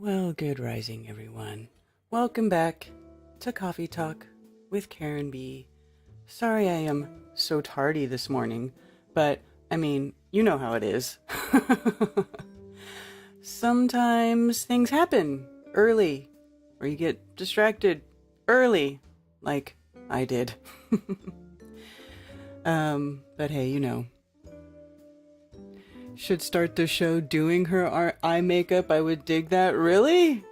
Well, good rising, everyone. Welcome back to Coffee Talk with Karen B. Sorry I am so tardy this morning, but I mean, you know how it is. Sometimes things happen early, or you get distracted early, like I did. But hey, you know. Should start the show doing her eye makeup. I would dig that. Really?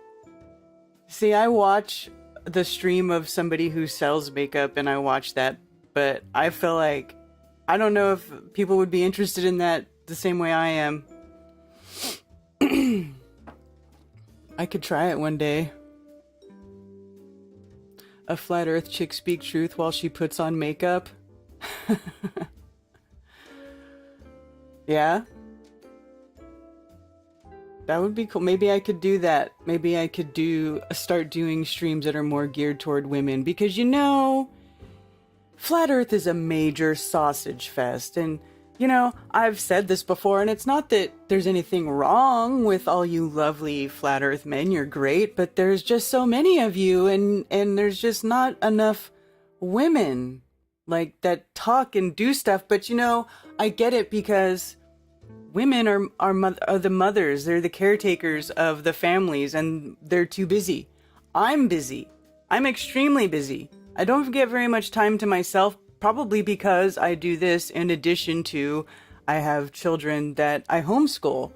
See, I watch the stream of somebody who sells makeup and I watch that, but I feel like I don't know if people would be interested in that the same way I am. I could try it one day. A flat earth chick speak truth while she puts on makeup. Yeah? That would be cool. Maybe I could do that. Maybe I could start doing streams that are more geared toward women. Because, you know, Flat Earth is a major sausage fest. And, you know, I've said this before, and it's not that there's anything wrong with all you lovely Flat Earth men. You're great. But there's just so many of you, and there's just not enough women, like, that talk and do stuff. But, you know, I get it because women are the mothers. They're the caretakers of the families, and they're too busy. I'm busy. I'm extremely busy. I don't get very much time to myself, probably because I do this in addition to I have children that I homeschool.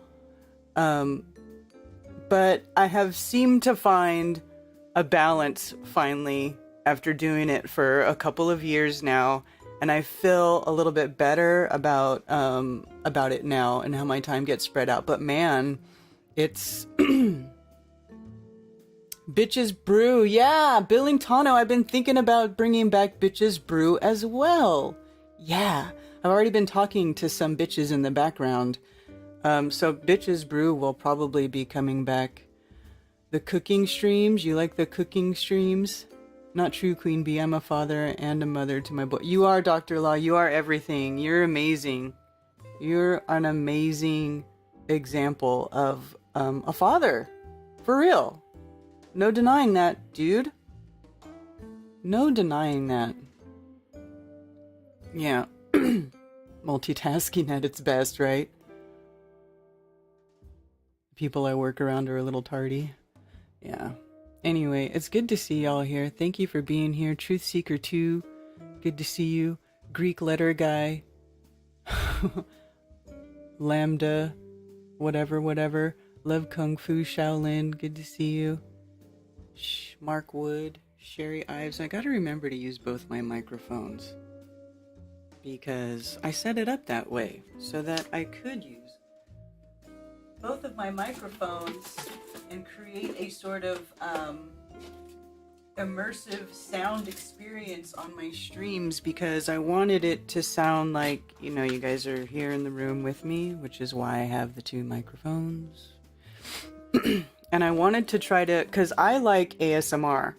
But I have seemed to find a balance finally after doing it for a couple of years now. And I feel a little bit better about it now and how my time gets spread out. But man, it's Bitches Brew. Yeah, Billingtano. I've been thinking about bringing back Bitches Brew as well. Yeah, I've already been talking to some bitches in the background. So Bitches Brew will probably be coming back. The cooking streams. You like the cooking streams? Not true, Queen Bee. I'm a father and a mother to my boy. You are, Dr. Law. You are everything. You're amazing. You're an amazing example of a father. For real. No denying that, dude. No denying that. Yeah. Multitasking at its best, right? People I work around are a little tardy. Yeah. Anyway, it's good to see y'all here. Thank you for being here. Truth Seeker 2, good to see you. Greek letter guy. Lambda, whatever. Love Kung Fu Shaolin, good to see you. Mark Wood, Sherry Ives. I gotta remember to use both my microphones, because I set it up that way so that I could use both of my microphones and create a sort of immersive sound experience on my streams, because I wanted it to sound like, you know, you guys are here in the room with me, which is why I have the two microphones. And I wanted to try to, because I like ASMR.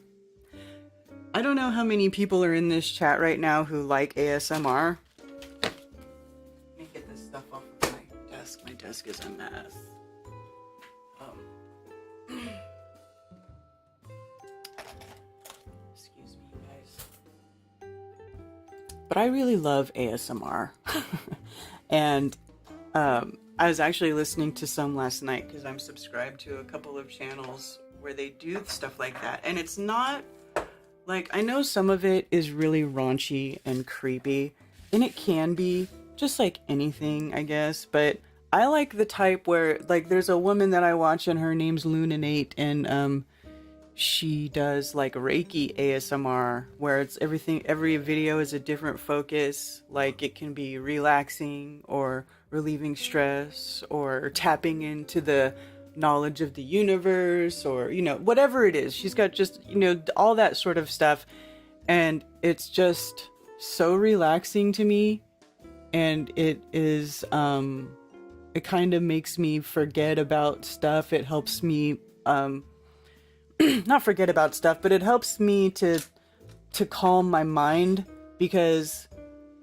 I don't know how many people are in this chat right now who like ASMR. Let me get this stuff off of my desk. My desk is a mess. Excuse me, guys. But I really love ASMR. And I was actually listening to some last night because I'm subscribed to a couple of channels where they do stuff like that. And it's not like, I know some of it is really raunchy and creepy, and it can be, just like anything, I guess. But I like the type where, like, there's a woman that I watch and her name's Luninate, and she does like Reiki ASMR, where it's every video is a different focus. Like, it can be relaxing or relieving stress or tapping into the knowledge of the universe, or, you know, whatever it is. She's got just, you know, all that sort of stuff. And it's just so relaxing to me. And it is, it kind of makes me forget about stuff. It helps me, not forget about stuff, but it helps me to calm my mind, because,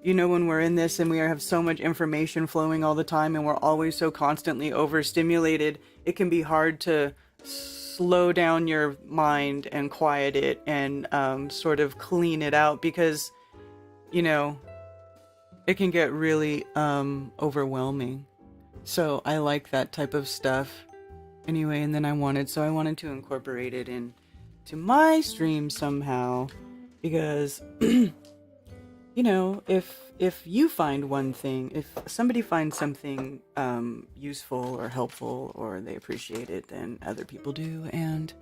you know, when we're in this and we have so much information flowing all the time and we're always so constantly overstimulated, it can be hard to slow down your mind and quiet it and sort of clean it out, because it can get really overwhelming. So I like that type of stuff anyway, and then I wanted to incorporate it into my stream somehow, because if you find one thing, if somebody finds something useful or helpful, or they appreciate it, then other people do. And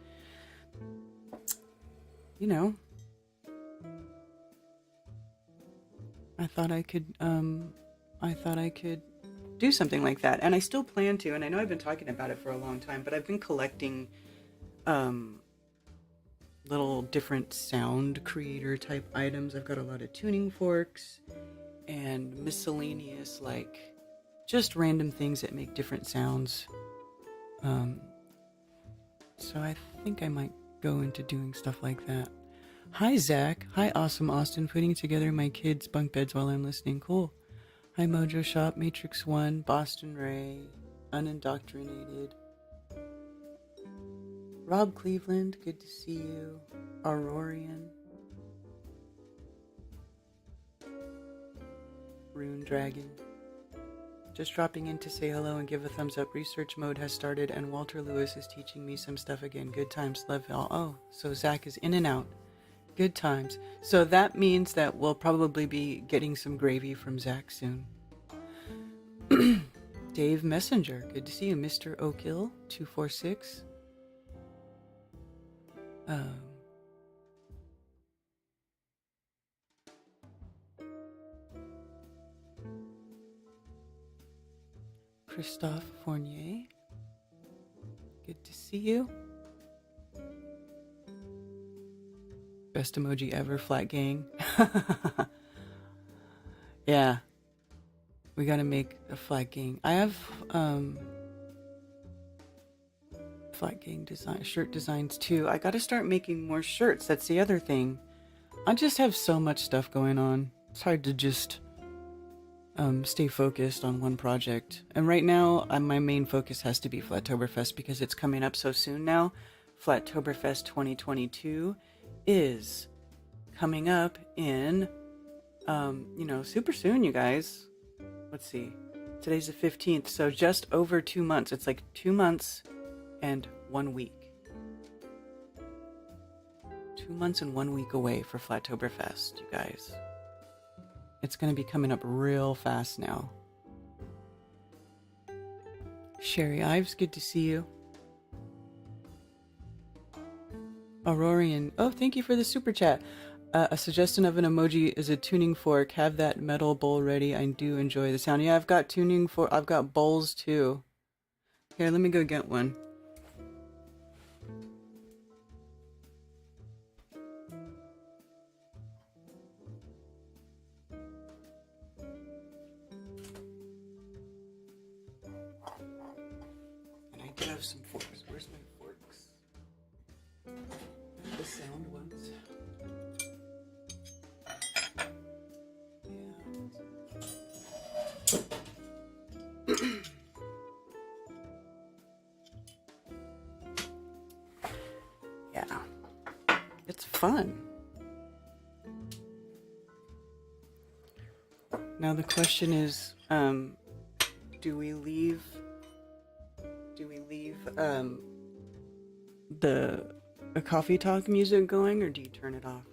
I thought I could do something like that, and I still plan to. And I know I've been talking about it for a long time, but I've been collecting little different sound creator type items. I've got a lot of tuning forks and miscellaneous, like, just random things that make different sounds. So I think I might go into doing stuff like that. Hi, Zach. Hi, Awesome Austin. Putting together my kids' bunk beds while I'm listening. Cool. Hi, Mojo Shop, Matrix One, Boston Ray, Unindoctrinated. Rob Cleveland, good to see you. Aurorian. Rune Dragon. Just dropping in to say hello and give a thumbs up. Research mode has started and Walter Lewis is teaching me some stuff again. Good times, love y'all. Oh, so Zach is in and out. Good times. So that means that we'll probably be getting some gravy from Zach soon. Dave Messenger, good to see you. Mr. Oakhill 246. Christophe Fournier, good to see you. Best emoji ever, Flat Gang. Yeah, we gotta make a Flat Gang. I have Flat Gang shirt designs too. I gotta start making more shirts. That's the other thing. I just have so much stuff going on. It's hard to just stay focused on one project. And right now, my main focus has to be Flattoberfest, because it's coming up so soon now. Flattoberfest 2022 is coming up in, super soon, you guys. Let's see. Today's the 15th, so just over 2 months. It's like 2 months and 1 week. 2 months and 1 week away for Flattoberfest, you guys. It's going to be coming up real fast now. Sherry Ives, good to see you. Aurorian, oh, thank you for the super chat. A suggestion of an emoji is a tuning fork. Have that metal bowl ready. I do enjoy the sound. Yeah, I've got I've got bowls too. Here, let me go get one. Have some forks. Where's my forks? The sound ones. Yeah. Yeah. It's fun. Now the question is, do we leave the coffee talk music going, or do you turn it off?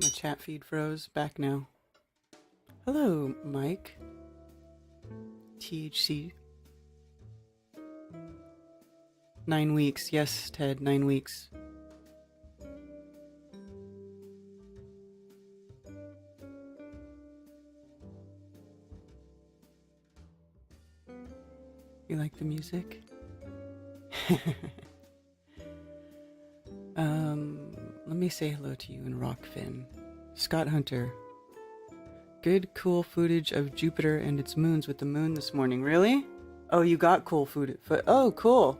My chat feed froze. Back now. Hello, Mike. THC. 9 weeks. Yes, Ted, 9 weeks. You like the music? me say hello to you in Rockfin. Scott Hunter. Good, cool footage of Jupiter and its moons with the moon this morning. Really? Oh, you got cool footage. Oh, cool.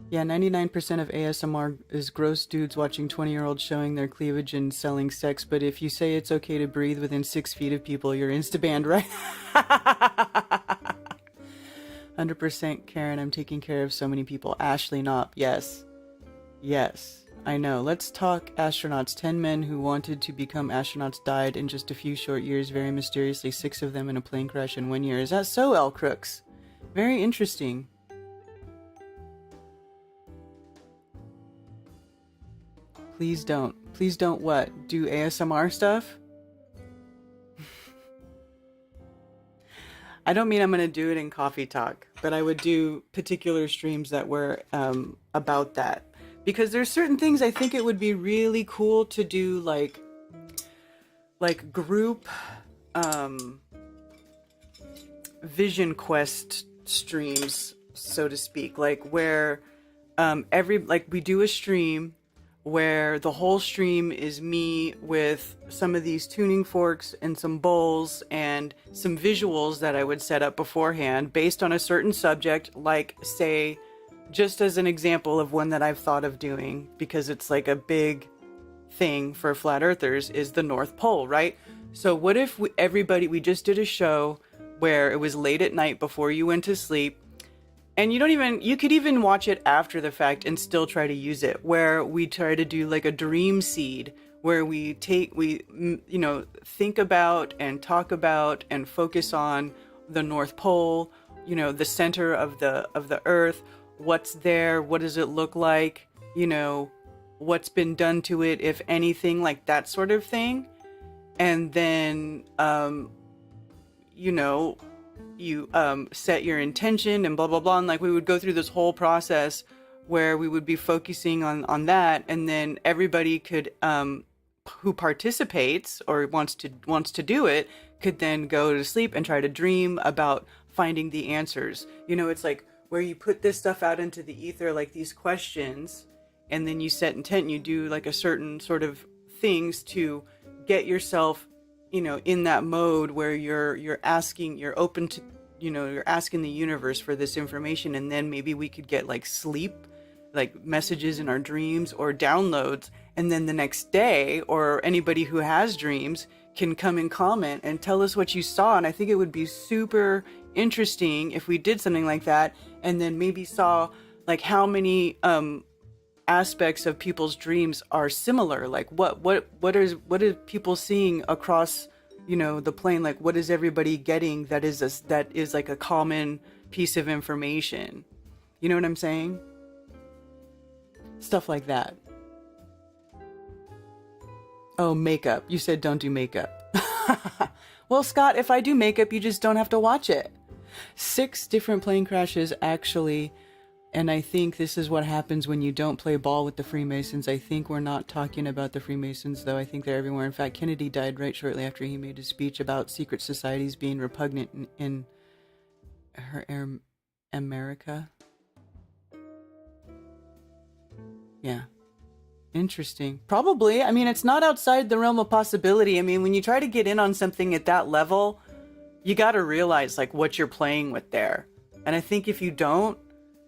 Yeah, 99% of ASMR is gross dudes watching 20-year-olds showing their cleavage and selling sex, but if you say it's okay to breathe within 6 feet of people, you're insta-banned, right? 100% Karen, I'm taking care of so many people. Ashley Knopp, yes. Yes, I know. Let's talk astronauts. 10 men who wanted to become astronauts died in just a few short years, very mysteriously. 6 of them in a plane crash in 1 year. Is that so, L. Crooks? Very interesting. Please don't. Please don't what? Do ASMR stuff? I don't mean I'm going to do it in Coffee Talk, but I would do particular streams that were about that. Because there's certain things I think it would be really cool to do, like group vision quest streams, so to speak. Like where we do a stream where the whole stream is me with some of these tuning forks and some bowls and some visuals that I would set up beforehand based on a certain subject, like, say, just as an example of one that I've thought of doing, because it's like a big thing for flat earthers, is the North Pole, right? So what if we just did a show where it was late at night before you went to sleep, and you could even watch it after the fact and still try to use it, where we try to do like a dream seed, where we think about and talk about and focus on the North Pole, the center of the earth, what's there, what does it look like, what's been done to it, if anything, like that sort of thing. And then, you set your intention and blah blah blah, and like we would go through this whole process where we would be focusing on that, and then everybody could who participates or wants to do it could then go to sleep and try to dream about finding the answers. It's like where you put this stuff out into the ether, like these questions, and then you set intent and you do like a certain sort of things to get yourself in that mode where you're asking the universe for this information. And then maybe we could get like sleep, like messages in our dreams or downloads. And then the next day, or anybody who has dreams can come and comment and tell us what you saw. And I think it would be super interesting if we did something like that, and then maybe saw like how many aspects of people's dreams are similar. Like what are people seeing across the plane? Like what is everybody getting that is like a common piece of information? You know what I'm saying? Stuff like that. Oh, makeup. You said don't do makeup. Well, Scott, if I do makeup, you just don't have to watch it. 6 different plane crashes, actually. And I think this is what happens when you don't play ball with the Freemasons. I think we're not talking about the Freemasons, though. I think they're everywhere. In fact, Kennedy died right shortly after he made his speech about secret societies being repugnant in America. Yeah. Interesting. Probably. I mean, it's not outside the realm of possibility. I mean, when you try to get in on something at that level, you got to realize like what you're playing with there. And I think if you don't,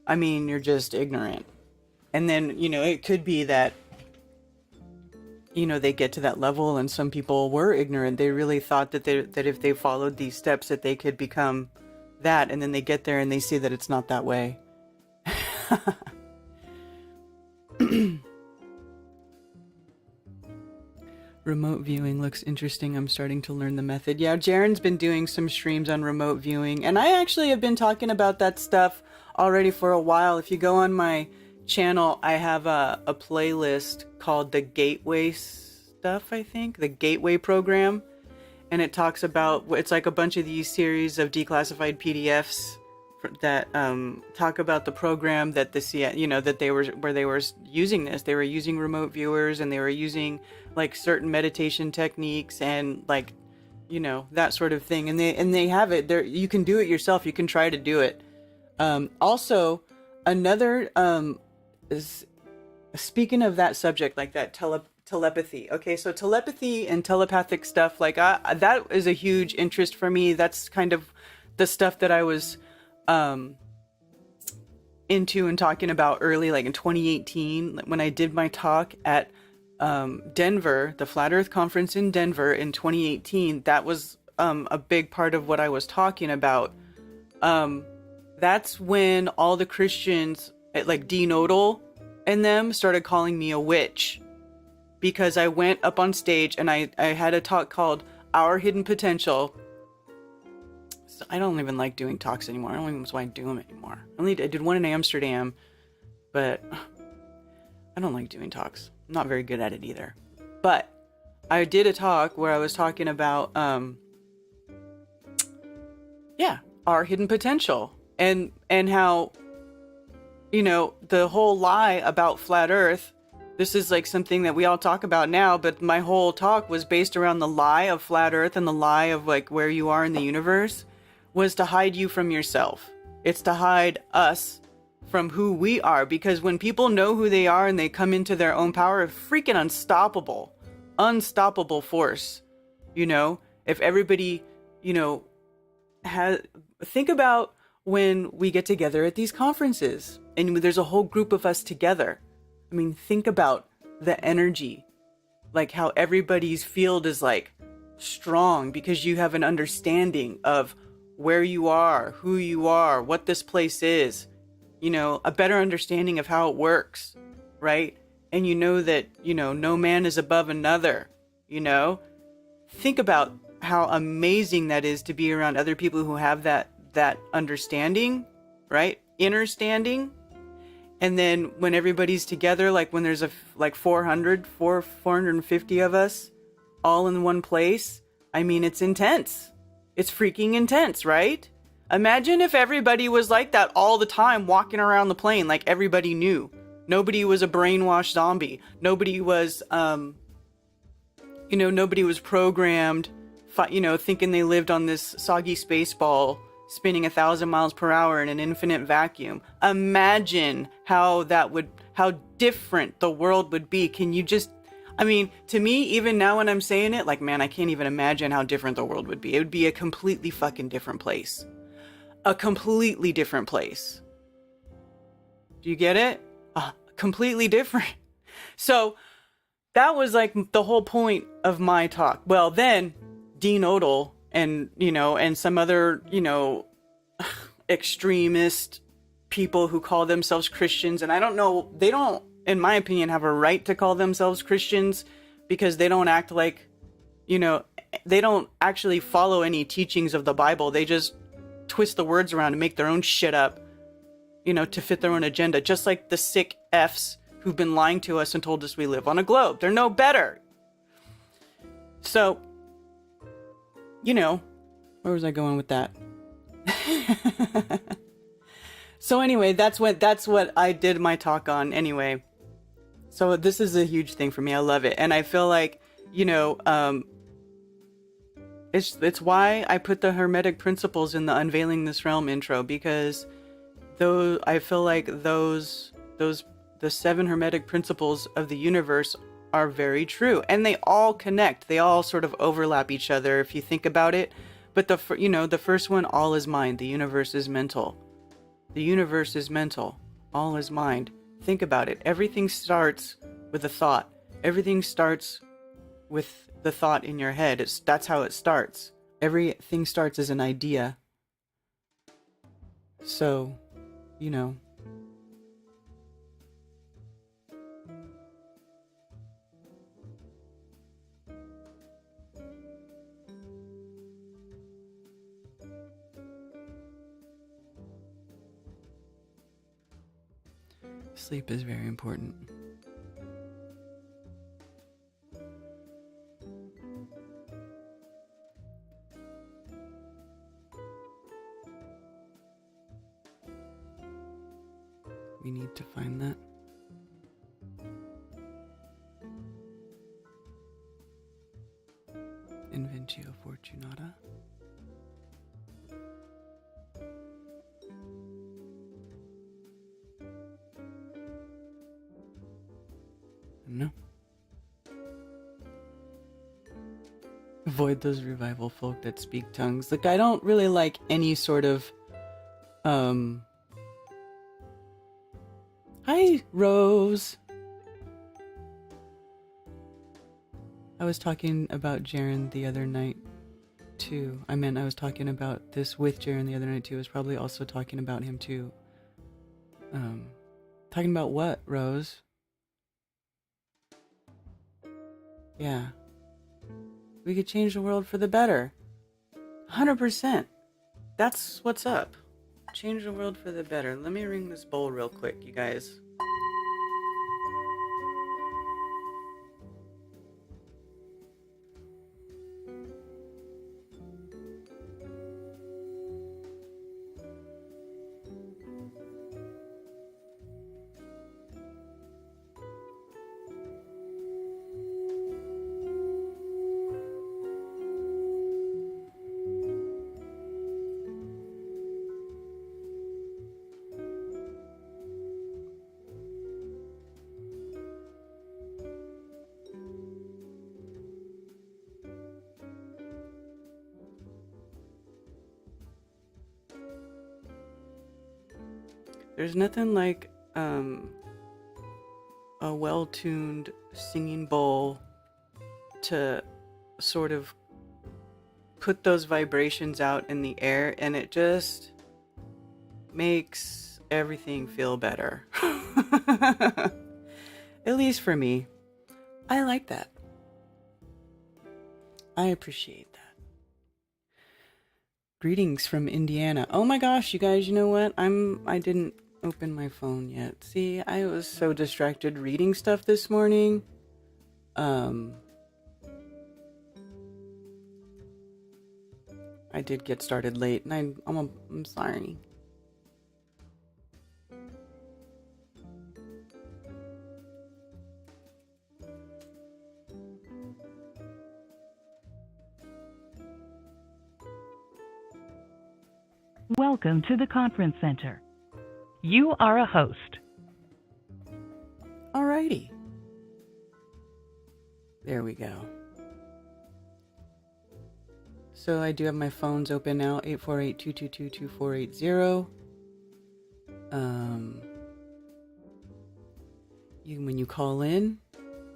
I mean, you're just ignorant. And then, it could be that, they get to that level and some people were ignorant. They really thought that if they followed these steps that they could become that. And then they get there and they see that it's not that way. Remote viewing looks interesting. I'm starting to learn the method. Yeah, Jaren's been doing some streams on remote viewing. And I actually have been talking about that stuff already for a while. If you go on my channel, I have a playlist called the Gateway stuff, I think. The Gateway program. And it talks about, it's like a bunch of these series of declassified PDFs that talk about the program that that they were using this. They were using remote viewers, and they were using like certain meditation techniques and like, that sort of thing. And they have it there. You can do it yourself. You can try to do it. Also, another is speaking of that subject, like that telepathy. Okay, so telepathy and telepathic stuff, like that is a huge interest for me. That's kind of the stuff that I was into and talking about early, like in 2018, when I did my talk at Denver, the Flat Earth Conference in Denver in 2018. That was a big part of what I was talking about. That's when all the Christians, like D Nodal and them, started calling me a witch, because I went up on stage and I had a talk called Our Hidden Potential. So I don't even like doing talks anymore. I don't even know why I do them anymore. I did one in Amsterdam, but I don't like doing talks. I'm not very good at it either. But I did a talk where I was talking about, our hidden potential, and how, the whole lie about flat Earth. This is like something that we all talk about now, but my whole talk was based around the lie of flat Earth and the lie of like where you are in the universe, was to hide you from yourself. It's to hide us from who we are, because when people know who they are and they come into their own power, a freaking unstoppable force. If everybody, think about when we get together at these conferences and there's a whole group of us together. I mean, think about the energy, like how everybody's field is like strong because you have an understanding of where you are, who you are, what this place is, a better understanding of how it works, right? And that, no man is above another, Think about how amazing that is to be around other people who have that understanding, right? Innerstanding. And then when everybody's together, like when there's 450 of us all in one place, I mean, it's intense. It's freaking intense, right? Imagine if everybody was like that all the time, walking around the plane, like everybody knew. Nobody was a brainwashed zombie. Nobody was, nobody was programmed, thinking they lived on this soggy space ball, spinning 1,000 miles per hour in an infinite vacuum. Imagine how different the world would be. Can you just, to me, even now when I'm saying it, like, man, I can't even imagine how different the world would be. It would be a completely fucking different place. A completely different place. Do you get it? Completely different. So that was like the whole point of my talk. Well, then Dean Odell and, and some other, extremist people who call themselves Christians. And I don't know, they don't, in my opinion, have a right to call themselves Christians, because they don't act like, they don't actually follow any teachings of the Bible. They just twist the words around and make their own shit up, to fit their own agenda. Just like the sick Fs who've been lying to us and told us we live on a globe. They're no better. So, where was I going with that? So anyway, that's what I did my talk on anyway. So this is a huge thing for me. I love it. And I feel like, it's why I put the Hermetic principles in the Unveiling This Realm intro, because I feel like the 7 Hermetic principles of the universe are very true, and they all connect. They all sort of overlap each other if you think about it. But the first one, all is mind. The universe is mental. The universe is mental. All is mind. Think about it. Everything starts with a thought. Everything starts with the thought in your head. That's how it starts. Everything starts as an idea. So, sleep is very important. We need to find that. Inventio Fortunata. No. avoid those revival folk that speak tongues. Like, I don't really like any sort of, hi, Rose. I was talking about Jaren the other night, too. I was talking about this with Jaren the other night, too. I was probably also talking about him, too. Talking about what, Rose? Yeah. We could change the world for the better. 100%. That's what's up. Change the world for the better. Let me ring this bowl real quick, you guys. There's nothing like a well-tuned singing bowl to sort of put those vibrations out in the air, and it just makes everything feel better. At least for me. I like that. I appreciate that. Greetings from Indiana. Oh my gosh, you guys, you know what? I didn't open my phone yet. See, I was so distracted reading stuff this morning. I did get started late, and I'm sorry. Welcome to the conference center. You are a host. Alrighty. There we go. So I do have my phones open now, 848-222-2480. When you call in,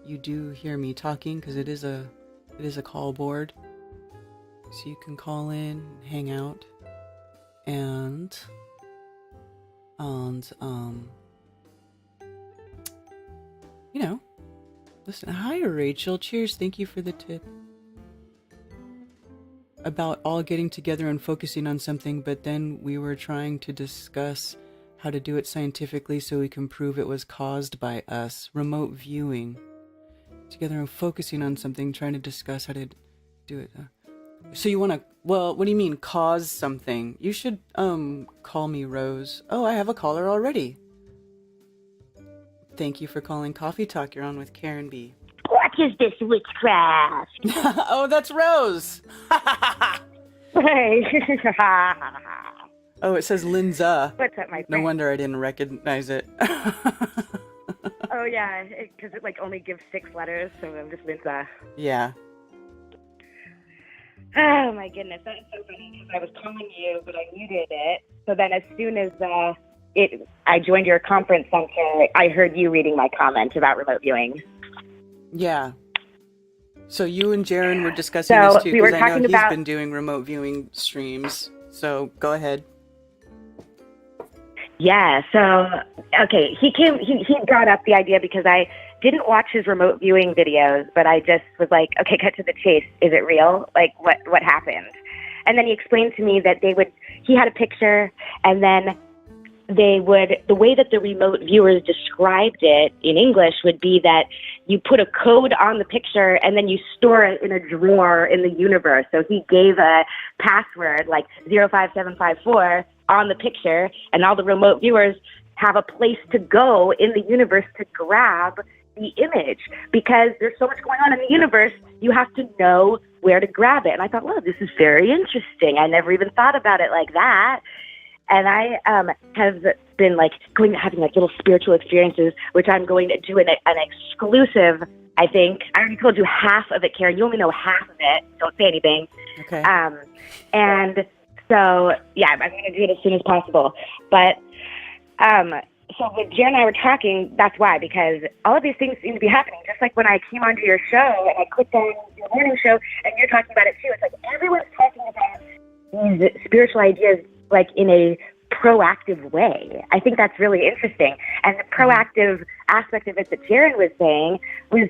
you do hear me talking because it is a call board. So you can call in, hang out, and you know, listen. Hi, Rachel. Cheers. Thank you for the tip. About all getting together and focusing on something, but then we were trying to discuss how to do it scientifically so we can prove it was caused by us. Remote viewing. Together and focusing on something, trying to discuss how to do it. So you want to, well, what do you mean, cause something? You should, call me Rose. Oh, I have a caller already. Thank you for calling Coffee Talk. You're on with Karen B. What is this witchcraft? Oh, that's Rose. Hey. Oh, it says Linza. What's up, my friend? No wonder I didn't recognize it. Oh, yeah, because it, like, only gives 6 letters, so I'm just Linza. Yeah. Oh, my goodness. That is so funny, because I was calling you, but I muted it. So then as soon as I joined your conference center, I heard you reading my comment about remote viewing. Yeah. So you and Jaren were discussing this too, because I know he's been doing remote viewing streams. So go ahead. Yeah. So, okay. He brought up the idea because I didn't watch his remote viewing videos, but I just was like, okay, cut to the chase. Is it real? Like, what happened? And then he explained to me that he had a picture, and then the way that the remote viewers described it in English would be that you put a code on the picture and then you store it in a drawer in the universe. So he gave a password like 05754 on the picture, and all the remote viewers have a place to go in the universe to grab the image, because there's so much going on in the universe, you have to know where to grab it. And I thought, well, this is very interesting. I never even thought about it like that. And I have been having little spiritual experiences, which I'm going to do an exclusive I think. I already told you half of it, Karen. You only know half of it. Don't say anything. Okay. And so, yeah, I'm going to do it as soon as possible. But so when Jen and I were talking, that's why, because all of these things seem to be happening. Just like when I came onto your show and I clicked on your morning show and you're talking about it too. It's like everyone's talking about these spiritual ideas like in a proactive way. I think that's really interesting. And the proactive aspect of it that Jaron was saying was,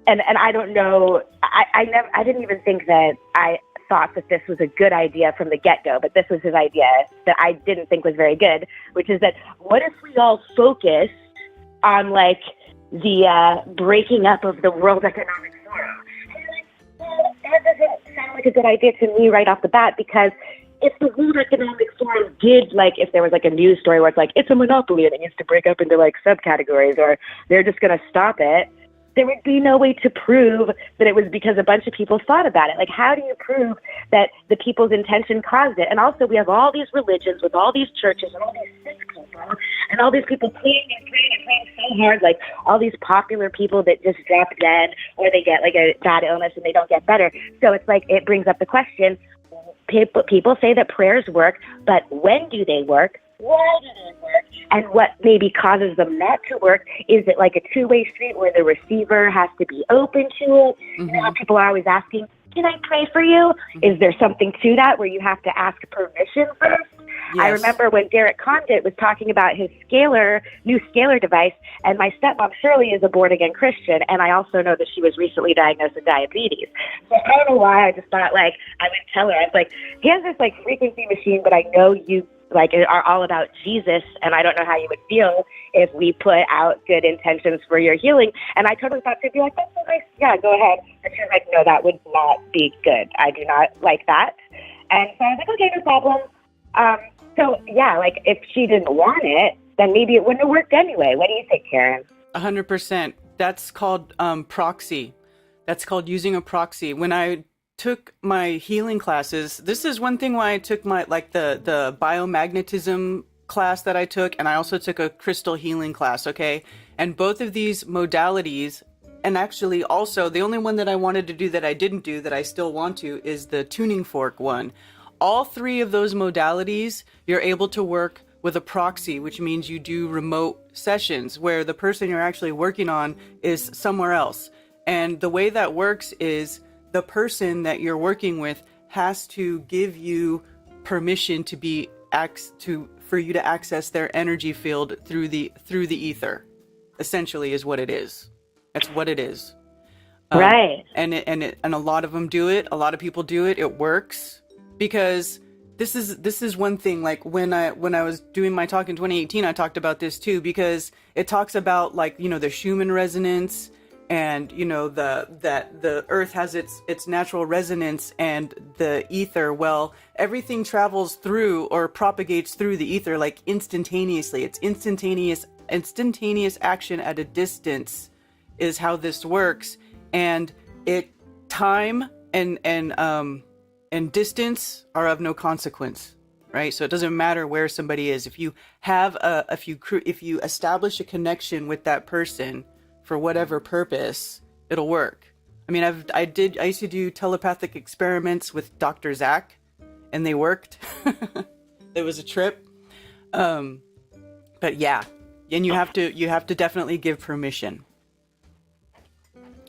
and I don't know, I didn't even think that I thought that this was a good idea from the get-go, but this was his idea that I didn't think was very good, which is that what if we all focused on like the breaking up of the World Economic Forum? And I'm like, well, that doesn't sound like a good idea to me right off the bat, because if the World Economic Forum did, like, if there was like a news story where it's like, it's a monopoly and it needs to break up into like subcategories, or they're just going to stop it, there would be no way to prove that it was because a bunch of people thought about it. Like, how do you prove that the people's intention caused it? And also, we have all these religions with all these churches and all these sick people and all these people praying and praying and praying so hard, like all these popular people that just drop dead or they get like a bad illness and they don't get better. So it's like, it brings up the question, people say that prayers work, but when do they work? Why do they work? And what maybe causes them not to work? Is it like a two-way street where the receiver has to be open to it? You know how people are always asking, can I pray for you? Is there something to that where you have to ask permission first? Yes. I remember when Derek Condit was talking about his new scalar device, and my stepmom Shirley is a born-again Christian, and I also know that she was recently diagnosed with diabetes. So I don't know why, I just thought, like, I would tell her, I was like, he has this, like, frequency machine, but I know you, like, are all about Jesus, and I don't know how you would feel if we put out good intentions for your healing. And I totally thought she'd be like, that's so nice, yeah, go ahead. And she was like, no, that would not be good. I do not like that. And so I was like, okay, no problem. So, yeah, like, if she didn't want it, then maybe it wouldn't have worked anyway. What do you think, Karen? 100%. That's called proxy. That's called using a proxy. When I took my healing classes, this is one thing why I took my, like, the biomagnetism class that I took, and I also took a crystal healing class, okay? And both of these modalities, and actually also the only one that I wanted to do that I didn't do that I still want to is the tuning fork one. All three of those modalities, you're able to work with a proxy, which means you do remote sessions where the person you're actually working on is somewhere else. And the way that works is the person that you're working with has to give you permission to be for you to access their energy field through the ether. Essentially, is what it is. That's what it is. Right. And a lot of them do it. A lot of people do it. It works. Because this is one thing, like when I was doing my talk in 2018, I talked about this too, because it talks about, like, you know, the Schumann resonance, and, you know, that the earth has its natural resonance and the ether. Well, everything travels through or propagates through the ether like instantaneously. It's instantaneous action at a distance is how this works. And time and distance are of no consequence, right? So it doesn't matter where somebody is. If you establish a connection with that person for whatever purpose, it'll work. I mean, I used to do telepathic experiments with Dr. Zach, and they worked. It was a trip. But yeah, and you have to definitely give permission.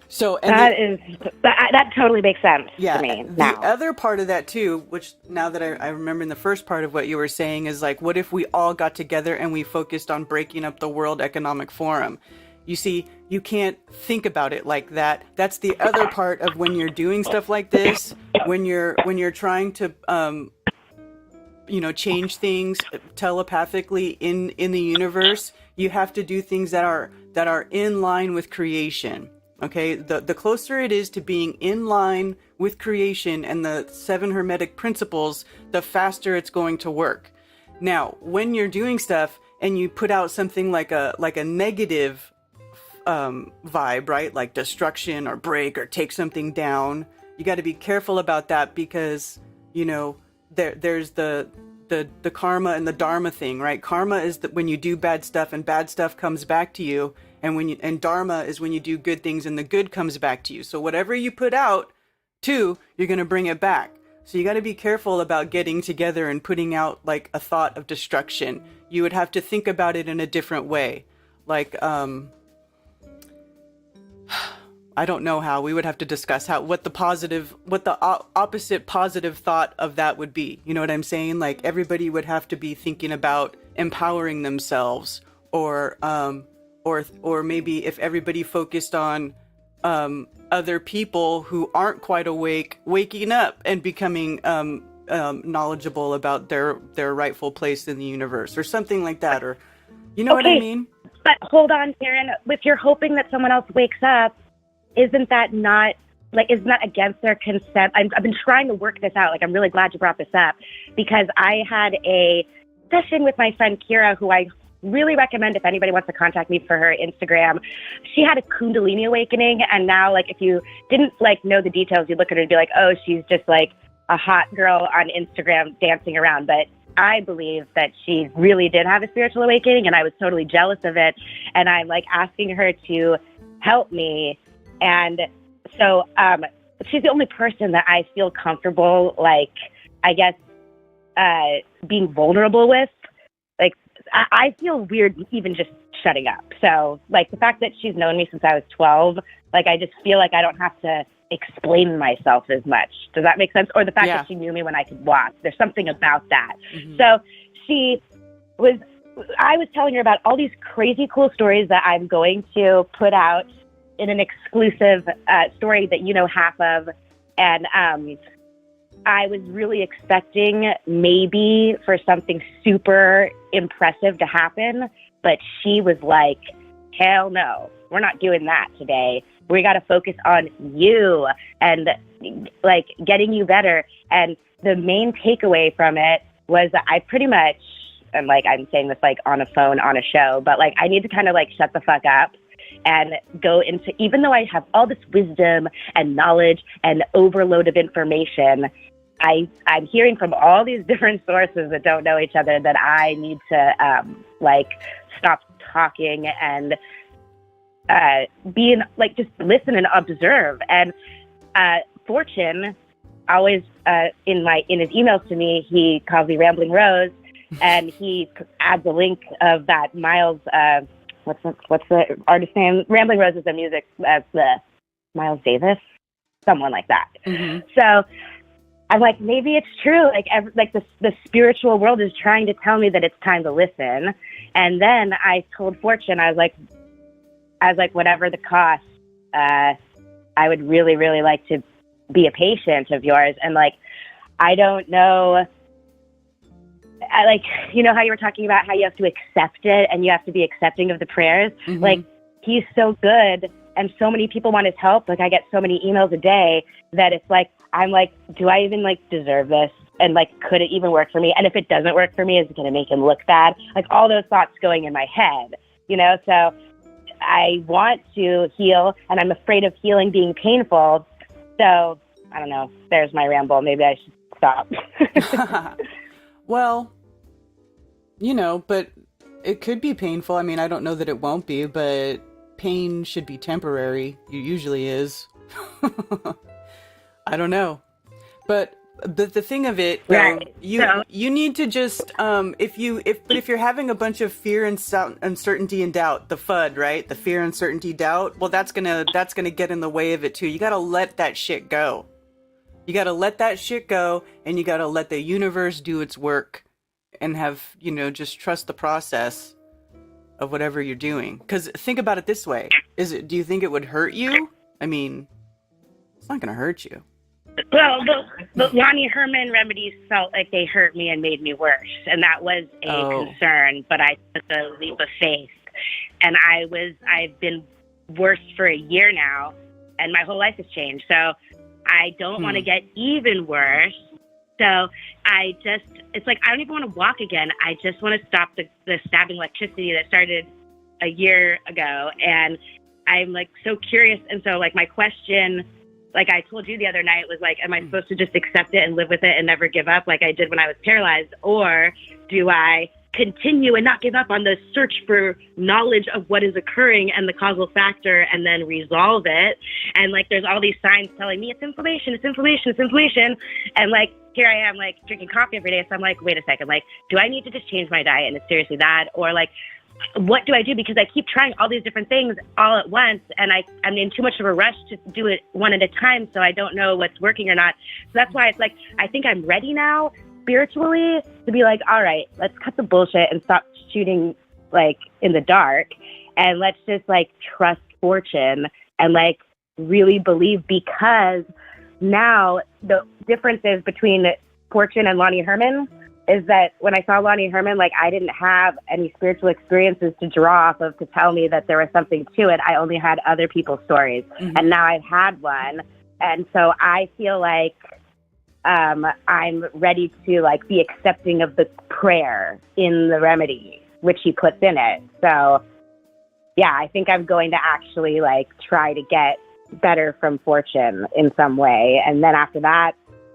So that totally makes sense to me now. The other part of that too, which now that I remember in the first part of what you were saying, is like, what if we all got together and we focused on breaking up the World Economic Forum? You see, you can't think about it like that. That's the other part of when you're doing stuff like this, when you're trying to change things telepathically in the universe. You have to do things that are in line with creation. Okay, the closer it is to being in line with creation and the 7 Hermetic principles, the faster it's going to work. Now, when you're doing stuff and you put out something like a negative vibe, right? Like destruction or break or take something down, you got to be careful about that, because, you know, there's the karma and the dharma thing, right? Karma is that when you do bad stuff and bad stuff comes back to you, and dharma is when you do good things and the good comes back to you. So whatever you put out too, you're going to bring it back. So you got to be careful about getting together and putting out like a thought of destruction. You would have to think about it in a different way. Like, I don't know how. We would have to discuss what the opposite positive thought of that would be. You know what I'm saying? Like everybody would have to be thinking about empowering themselves, or maybe if everybody focused on other people who aren't quite awake, waking up and becoming knowledgeable about their rightful place in the universe, or something like that, or you know what I mean? But hold on, Karen. If you're hoping that someone else wakes up, isn't that against their consent? I've been trying to work this out. Like, I'm really glad you brought this up, because I had a session with my friend Kira, who I really recommend if anybody wants to contact me for her Instagram. She had a Kundalini awakening, and now, like, if you didn't like know the details, you'd look at her and be like, oh, she's just like a hot girl on Instagram dancing around. But I believe that she really did have a spiritual awakening, and I was totally jealous of it. And I'm like asking her to help me. And so she's the only person that I feel comfortable, like, I guess, being vulnerable with. Like, I feel weird even just shutting up. So, like, the fact that she's known me since I was 12, like, I just feel like I don't have to explain myself as much. Does that make sense? Or the fact that she knew me when I could walk. There's something about that. Mm-hmm. So I was telling her about all these crazy cool stories that I'm going to put out in an exclusive story that you know half of. And I was really expecting maybe for something super impressive to happen, but she was like, hell no, we're not doing that today. We got to focus on you and like getting you better. And the main takeaway from it was that I pretty much, and like I'm saying this like on a phone, on a show, but like I need to kind of like shut the fuck up and go into, even though I have all this wisdom and knowledge and overload of information, I'm hearing from all these different sources that don't know each other that I need to like stop talking and be in, like, just listen and observe. And Fortune always in his emails to me, he calls me Rambling Rose, and he adds a link of that Miles. What's the artist name? Rambling Rose is the music. The Miles Davis, someone like that. Mm-hmm. So I'm like, maybe it's true. Like the spiritual world is trying to tell me that it's time to listen. And then I told Fortune, I was like, whatever the cost, I would really, really like to be a patient of yours. And like, I don't know. You know how you were talking about how you have to accept it and you have to be accepting of the prayers. Mm-hmm. Like, he's so good and so many people want his help. Like, I get so many emails a day that it's like, I'm like, do I even like deserve this? And like, could it even work for me? And if it doesn't work for me, is it going to make him look bad? Like, all those thoughts going in my head, you know? So I want to heal, and I'm afraid of healing being painful. So I don't know. There's my ramble. Maybe I should stop. Well, you know, but it could be painful. I mean, I don't know that it won't be, but pain should be temporary. It usually is. I don't know. But the thing of it, right. You need to just if you're having a bunch of fear and uncertainty and doubt, the FUD, right? The fear, uncertainty, doubt. Well, that's gonna get in the way of it too. You gotta let that shit go. You gotta let that shit go, and you gotta let the universe do its work, and have, you know, just trust the process of whatever you're doing. Because think about it this way: do you think it would hurt you? I mean, it's not gonna hurt you. Well, the Lonnie Herman remedies felt like they hurt me and made me worse, and that was a concern. But I took a leap of faith, and I've been worse for a year now, and my whole life has changed. So I don't want to get even worse. So it's like I don't even want to walk again. I just want to stop the stabbing electricity that started a year ago, and I'm like so curious. And so like my question, like I told you the other night, was like, am I supposed to just accept it and live with it and never give up like I did when I was paralyzed? Or do I continue and not give up on the search for knowledge of what is occurring and the causal factor and then resolve it. And like, there's all these signs telling me it's inflammation, it's inflammation, it's inflammation. And like, here I am like drinking coffee every day. So I'm like, wait a second, like, do I need to just change my diet? And it's seriously that, or like, what do I do? Because I keep trying all these different things all at once, and I'm in too much of a rush to do it one at a time, so I don't know what's working or not. So that's why it's like, I think I'm ready now spiritually to be like, all right, let's cut the bullshit and stop shooting like in the dark, and let's just like trust fortune and like really believe, because now the differences between Fortune and Lonnie Herman is that when I saw Lonnie Herman, like, I didn't have any spiritual experiences to draw off of to tell me that there was something to it. I only had other people's stories. Mm-hmm. And now I've had one. And so I feel like I'm ready to, like, be accepting of the prayer in the remedy, which he puts in it. So, yeah, I think I'm going to actually, like, try to get better from Fortune in some way. And then after that,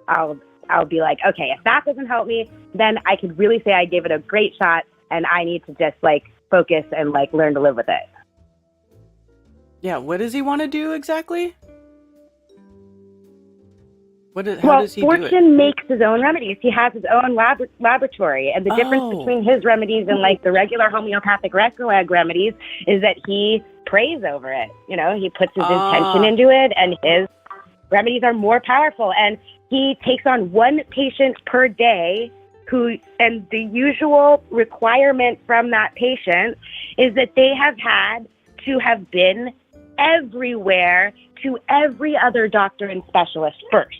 I'll be like, okay, if that doesn't help me, then I could really say I gave it a great shot, and I need to just like focus and like learn to live with it. Yeah, what does he want to do exactly? How does he do it? Fortune makes his own remedies. He has his own laboratory, and the difference between his remedies and like the regular homeopathic Recoag remedies is that he prays over it. You know, he puts his intention into it, and his remedies are more powerful. And he takes on one patient per day and the usual requirement from that patient is that they have had to have been everywhere to every other doctor and specialist first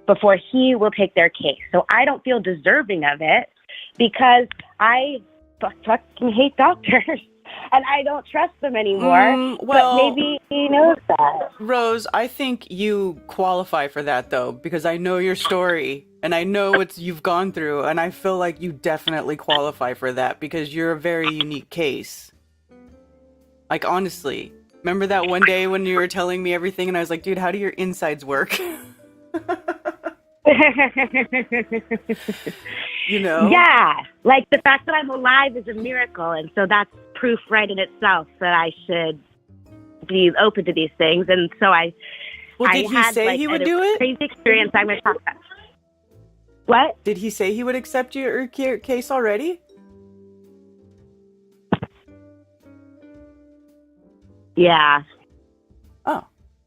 before he will take their case. So I don't feel deserving of it because I fucking hate doctors. And I don't trust them anymore, but maybe he knows that. Rose, I think you qualify for that, though, because I know your story, and I know what you've gone through, and I feel like you definitely qualify for that, because you're a very unique case. Like, honestly, remember that one day when you were telling me everything, and I was like, dude, how do your insides work? You know? Yeah, like the fact that I'm alive is a miracle, and so that's proof right in itself that I should be open to these things. And so did he say like, he would do it? Crazy experience I'm going to talk about. What? Did he say he would accept your case already? Yeah. Oh,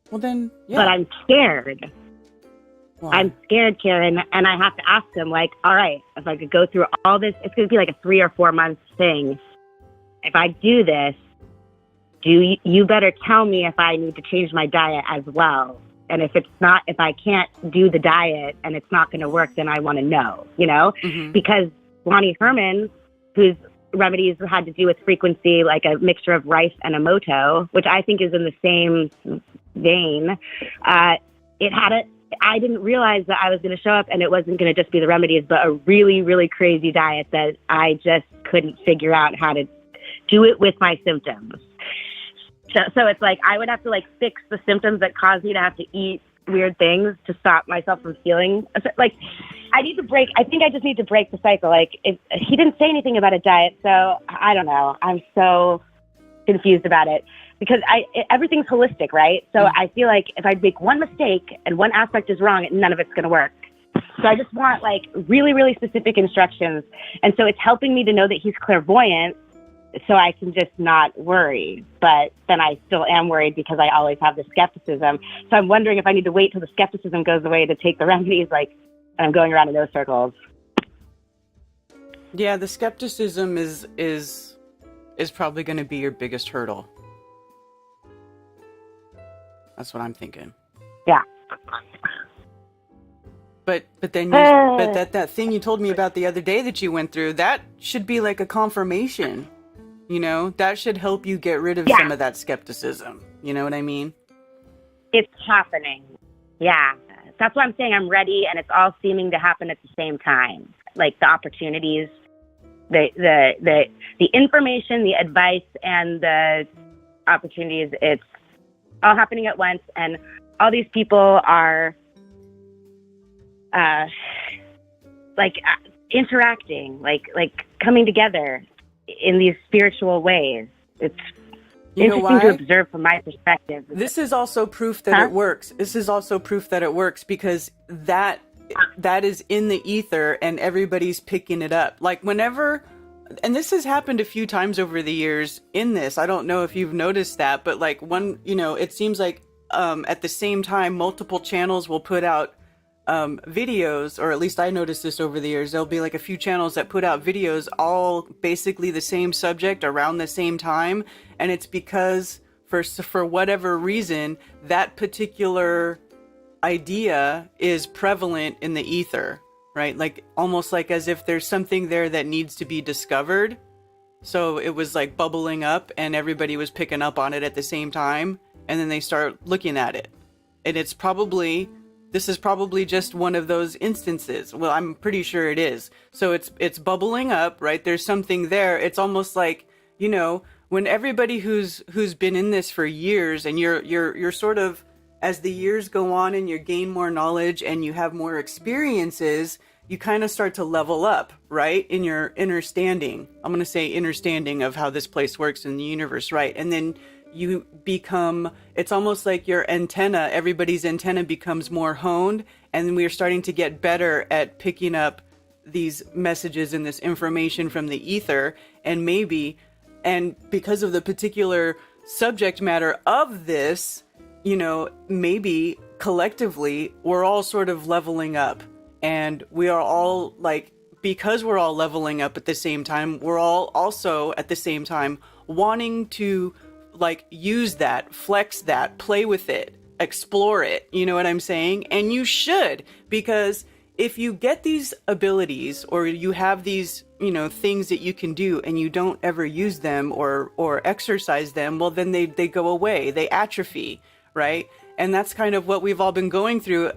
well then, yeah. But I'm scared. Wow. I'm scared, Karen, and I have to ask him, like, all right, if I could go through all this, it's going to be like a 3 or 4 month thing. If I do this, you better tell me if I need to change my diet as well. And if I can't do the diet and it's not going to work, then I want to know, you know? Mm-hmm. Because Lonnie Herman, whose remedies had to do with frequency, like a mixture of rice and emoto, which I think is in the same vein, I didn't realize that I was going to show up and it wasn't going to just be the remedies, but a really, really crazy diet that I just couldn't figure out how to do it with my symptoms. So it's like I would have to like fix the symptoms that cause me to have to eat weird things to stop myself from feeling like I think I just need to break the cycle. Like he didn't say anything about a diet, so I don't know. I'm so confused about it. Because everything's holistic, right? So I feel like if I make one mistake and one aspect is wrong, none of it's going to work. So I just want like really, really specific instructions. And so it's helping me to know that he's clairvoyant so I can just not worry. But then I still am worried because I always have the skepticism. So I'm wondering if I need to wait till the skepticism goes away to take the remedies, like, and I'm going around in those circles. Yeah, the skepticism is probably going to be your biggest hurdle. That's what I'm thinking. Yeah. But then that thing you told me about the other day that you went through, that should be like a confirmation. You know, that should help you get rid of some of that skepticism. You know what I mean? It's happening. Yeah. That's why I'm saying I'm ready, and it's all seeming to happen at the same time. Like the opportunities, the information, the advice, and the opportunities, it's all happening at once, and all these people are interacting, like coming together in these spiritual ways. It's You know interesting to why? observe from my perspective. This is also proof that it works. This is also proof that it works because that is in the ether and everybody's picking it up. Like whenever, and this has happened a few times over the years in this, I don't know if you've noticed that, but like it seems like at the same time, multiple channels will put out videos, or at least I noticed this over the years. There'll be like a few channels that put out videos all basically the same subject around the same time. And it's because for whatever reason, that particular idea is prevalent in the ether, right? Like almost like as if there's something there that needs to be discovered. So it was like bubbling up and everybody was picking up on it at the same time. And then they start looking at it. And this is probably just one of those instances. Well, I'm pretty sure it is. So it's bubbling up, right? There's something there. It's almost like, when everybody who's been in this for years, and you're sort of, as the years go on and you gain more knowledge and you have more experiences, you kind of start to level up, right? In your understanding. I'm going to say understanding of how this place works in the universe, right? And then you become, it's almost like your antenna, everybody's antenna becomes more honed, and we're starting to get better at picking up these messages and this information from the ether. And because of the particular subject matter of this, maybe collectively we're all sort of leveling up, and we are all like, because we're all leveling up at the same time, we're all also at the same time wanting to like use that, flex that, play with it, explore it. You know what I'm saying? And you should, because if you get these abilities or you have these, things that you can do and you don't ever use them or exercise them, well, then they go away, they atrophy, right? And that's kind of what we've all been going through,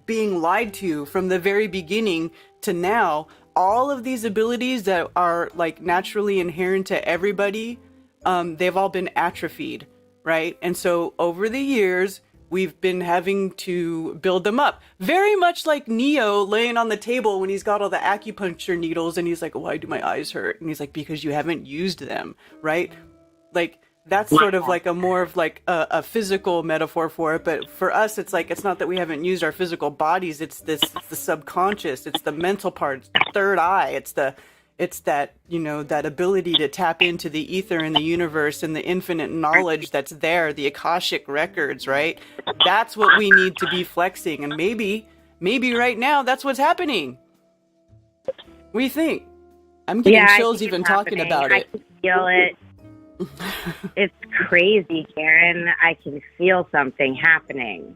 being lied to from the very beginning to now. All of these abilities that are like naturally inherent to everybody, they've all been atrophied, right? And so over the years, we've been having to build them up. Very much like Neo laying on the table when he's got all the acupuncture needles and he's like, why do my eyes hurt? And he's like, because you haven't used them, right? Like, that's sort of like a more of like a physical metaphor for it. But for us, it's like, it's not that we haven't used our physical bodies. It's the subconscious. It's the mental part. It's the third eye. It's that, that ability to tap into the ether and the universe and the infinite knowledge that's there, the Akashic records, right? That's what we need to be flexing. And maybe right now, that's what's happening. What do you think? I'm getting chills even talking about it. I can feel it. It's crazy, Karen. I can feel something happening.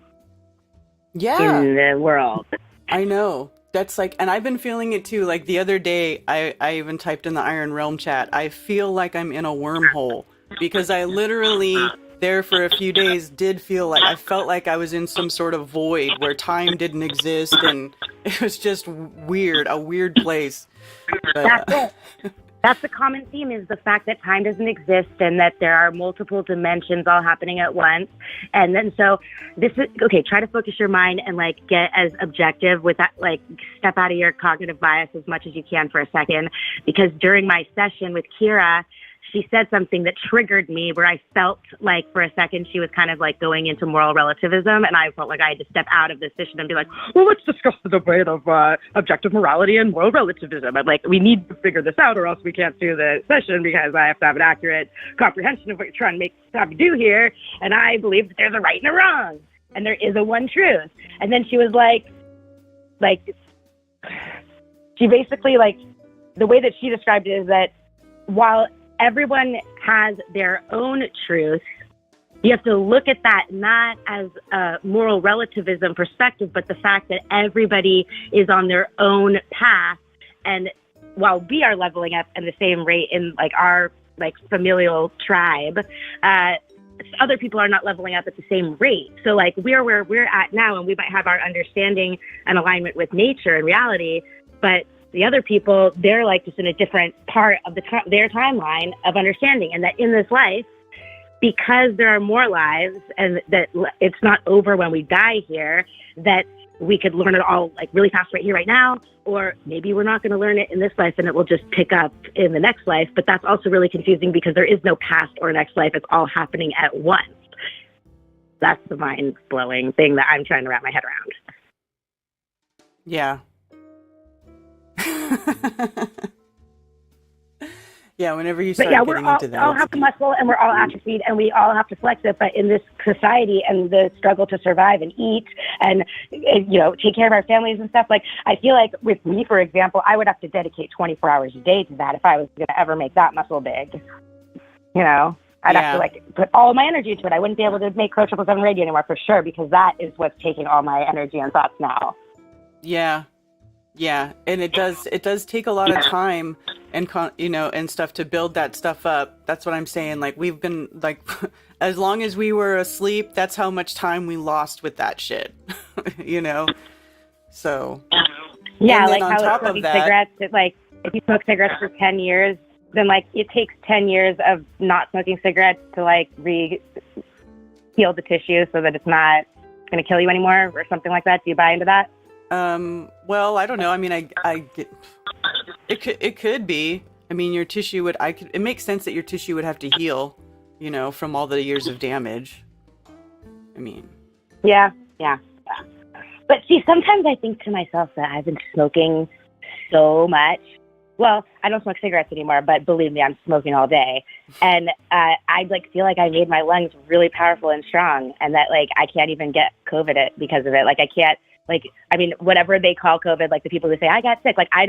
Yeah. In the world. I know. That's like, and I've been feeling it too. Like the other day, I even typed in the Iron Realm chat, I feel like I'm in a wormhole, because I literally there for a few days did feel like, I felt like I was in some sort of void where time didn't exist, and it was just weird, a weird place. But, that's it. That's the common theme, is the fact that time doesn't exist and that there are multiple dimensions all happening at once. And then so this is, okay, try to focus your mind and like get as objective with that, like step out of your cognitive bias as much as you can for a second. Because during my session with Kira, she said something that triggered me, where I felt like for a second she was kind of like going into moral relativism, and I felt like I had to step out of the session and be like, well, let's discuss the debate of objective morality and moral relativism. I'm like, we need to figure this out or else we can't do the session, because I have to have an accurate comprehension of what you're trying to have to do here, and I believe that there's a right and a wrong, and there is a one truth. And then she was like, she basically, like, the way that she described it is that while everyone has their own truth, you have to look at that not as a moral relativism perspective, but the fact that everybody is on their own path. And while we are leveling up at the same rate in like our like familial tribe, other people are not leveling up at the same rate. So like we're where we're at now, and we might have our understanding and alignment with nature and reality, but the other people, they're like just in a different part of their timeline of understanding. And that in this life, because there are more lives and that it's not over when we die here, that we could learn it all like really fast right here, right now, or maybe we're not going to learn it in this life and it will just pick up in the next life. But that's also really confusing because there is no past or next life. It's all happening at once. That's the mind-blowing thing that I'm trying to wrap my head around. Yeah. Yeah, whenever you start getting into that. We all have the muscle and we're all atrophied and we all have to flex it. But in this society and the struggle to survive and eat and, you know, take care of our families and stuff, like, I feel like with me, for example, I would have to dedicate 24 hours a day to that if I was going to ever make that muscle big. You know, I'd have to, like, put all of my energy into it. I wouldn't be able to make Crow 777 radio anymore for sure, because that is what's taking all my energy and thoughts now. Yeah. Yeah, and it does take a lot of time and you know, and stuff to build that stuff up. That's what I'm saying. Like, we've been like, as long as we were asleep, that's how much time we lost with that shit. You know, so yeah, like how top smoking of that, cigarettes. It's like if you smoke cigarettes for 10 years, then like it takes 10 years of not smoking cigarettes to like heal the tissue so that it's not going to kill you anymore or something like that. Do you buy into that? Well, I don't know. I mean, I get, it could be. I mean, your tissue would, it makes sense that your tissue would have to heal, you know, from all the years of damage. I mean. Yeah. But see, sometimes I think to myself that I've been smoking so much. Well, I don't smoke cigarettes anymore, but believe me, I'm smoking all day. And I like feel like I made my lungs really powerful and strong, and that like I can't even get COVID because of it. Like I can't. Like, I mean, whatever they call COVID, like the people who say, I got sick, like I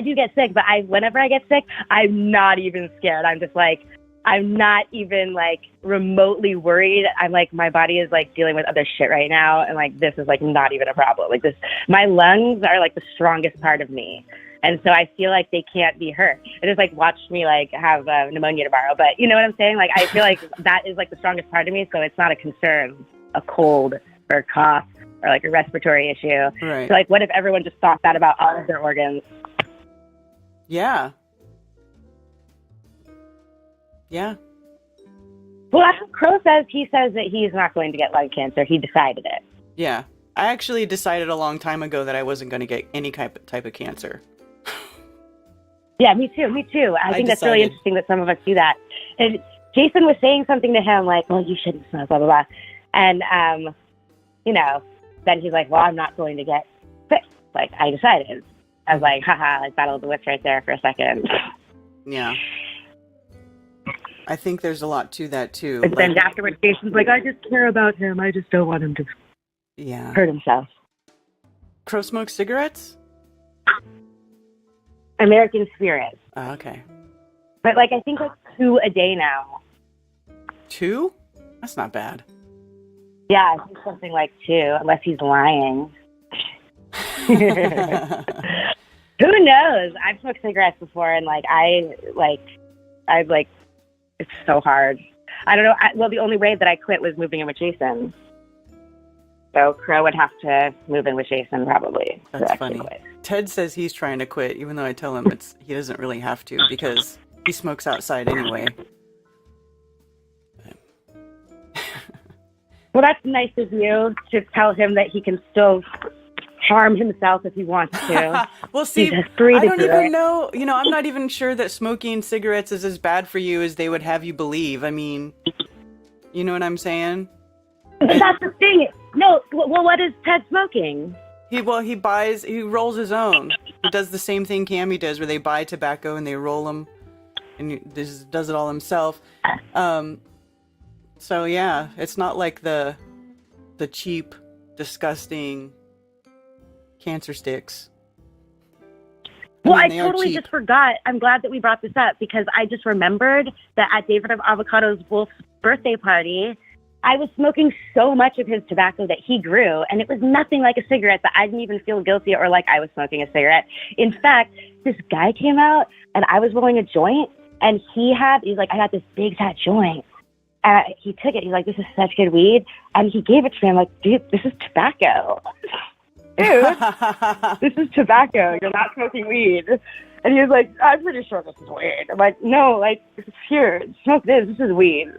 do get sick, but whenever I get sick, I'm not even scared. I'm just like, I'm not even like remotely worried. I'm like, my body is like dealing with other shit right now. And like, this is like not even a problem. Like my lungs are like the strongest part of me. And so I feel like they can't be hurt. It just like watch me like have pneumonia tomorrow. But you know what I'm saying? Like, I feel like that is like the strongest part of me. So it's not a concern, a cold or a cough or like a respiratory issue. Right. So like, what if everyone just thought that about all of their organs? Yeah. Yeah. Well, that's what Crow says. He says that he's not going to get lung cancer. He decided it. Yeah. I actually decided a long time ago that I wasn't going to get any type of cancer. Yeah, me too. I think that's really interesting that some of us do that. And Jason was saying something to him like, well, you shouldn't smoke, blah, blah, blah. And, you know, then he's like, well, I'm not going to get sick. Like, I decided. I was like, haha, like battle of the wits right there for a second. Yeah. I think there's a lot to that, too. And then afterwards, Jason's like, I just care about him. I just don't want him to hurt himself. Crow smokes cigarettes? American Spirit. Oh, okay. But, like, I think like 2 a day now. 2? That's not bad. Yeah, I think something like 2, unless he's lying. Who knows? I've smoked cigarettes before, and it's so hard. I don't know. Well, the only way that I quit was moving in with Jason. So Crow would have to move in with Jason, probably. That's funny. Ted says he's trying to quit, even though I tell him he doesn't really have to because he smokes outside anyway. Well, that's nice of you to tell him that he can still harm himself if he wants to. Well, see, I don't even know. You know, I'm not even sure that smoking cigarettes is as bad for you as they would have you believe. I mean, you know what I'm saying? That's the thing. No, well, what is Ted smoking? He rolls his own. He does the same thing Cammy does, where they buy tobacco and they roll them, and he does it all himself. So yeah, it's not like the cheap, disgusting cancer sticks. Well, I totally just forgot. I'm glad that we brought this up because I just remembered that at David of Avocado's Wolf's birthday party, I was smoking so much of his tobacco that he grew, and it was nothing like a cigarette that I didn't even feel guilty or like I was smoking a cigarette. In fact, this guy came out, and I was rolling a joint, and he's like, I got this big fat joint. He took it. He's like, this is such good weed. And he gave it to me. I'm like, dude, this is tobacco. Dude, this is tobacco. You're not smoking weed. And he was like, I'm pretty sure this is weed. I'm like, no, like, here, smoke this. This is weed.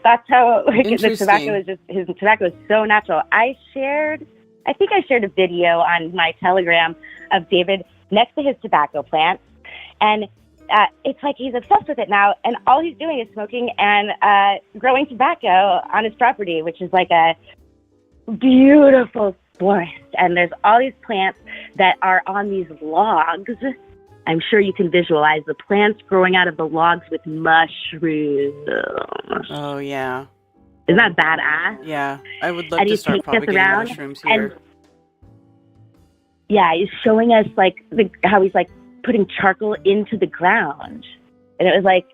That's how, like, the tobacco is just, his tobacco is so natural. I shared I think I shared a video on my Telegram of David next to his tobacco plants, and it's like he's obsessed with it now, and all he's doing is smoking and growing tobacco on his property, which is like a beautiful forest. And there's all these plants that are on these logs. I'm sure you can visualize the plants growing out of the logs with mushrooms. Oh, yeah. Isn't that badass? Yeah, I would love And to he's start taking us propagating around, mushrooms here. Yeah, he's showing us like how he's like putting charcoal into the ground. And it was like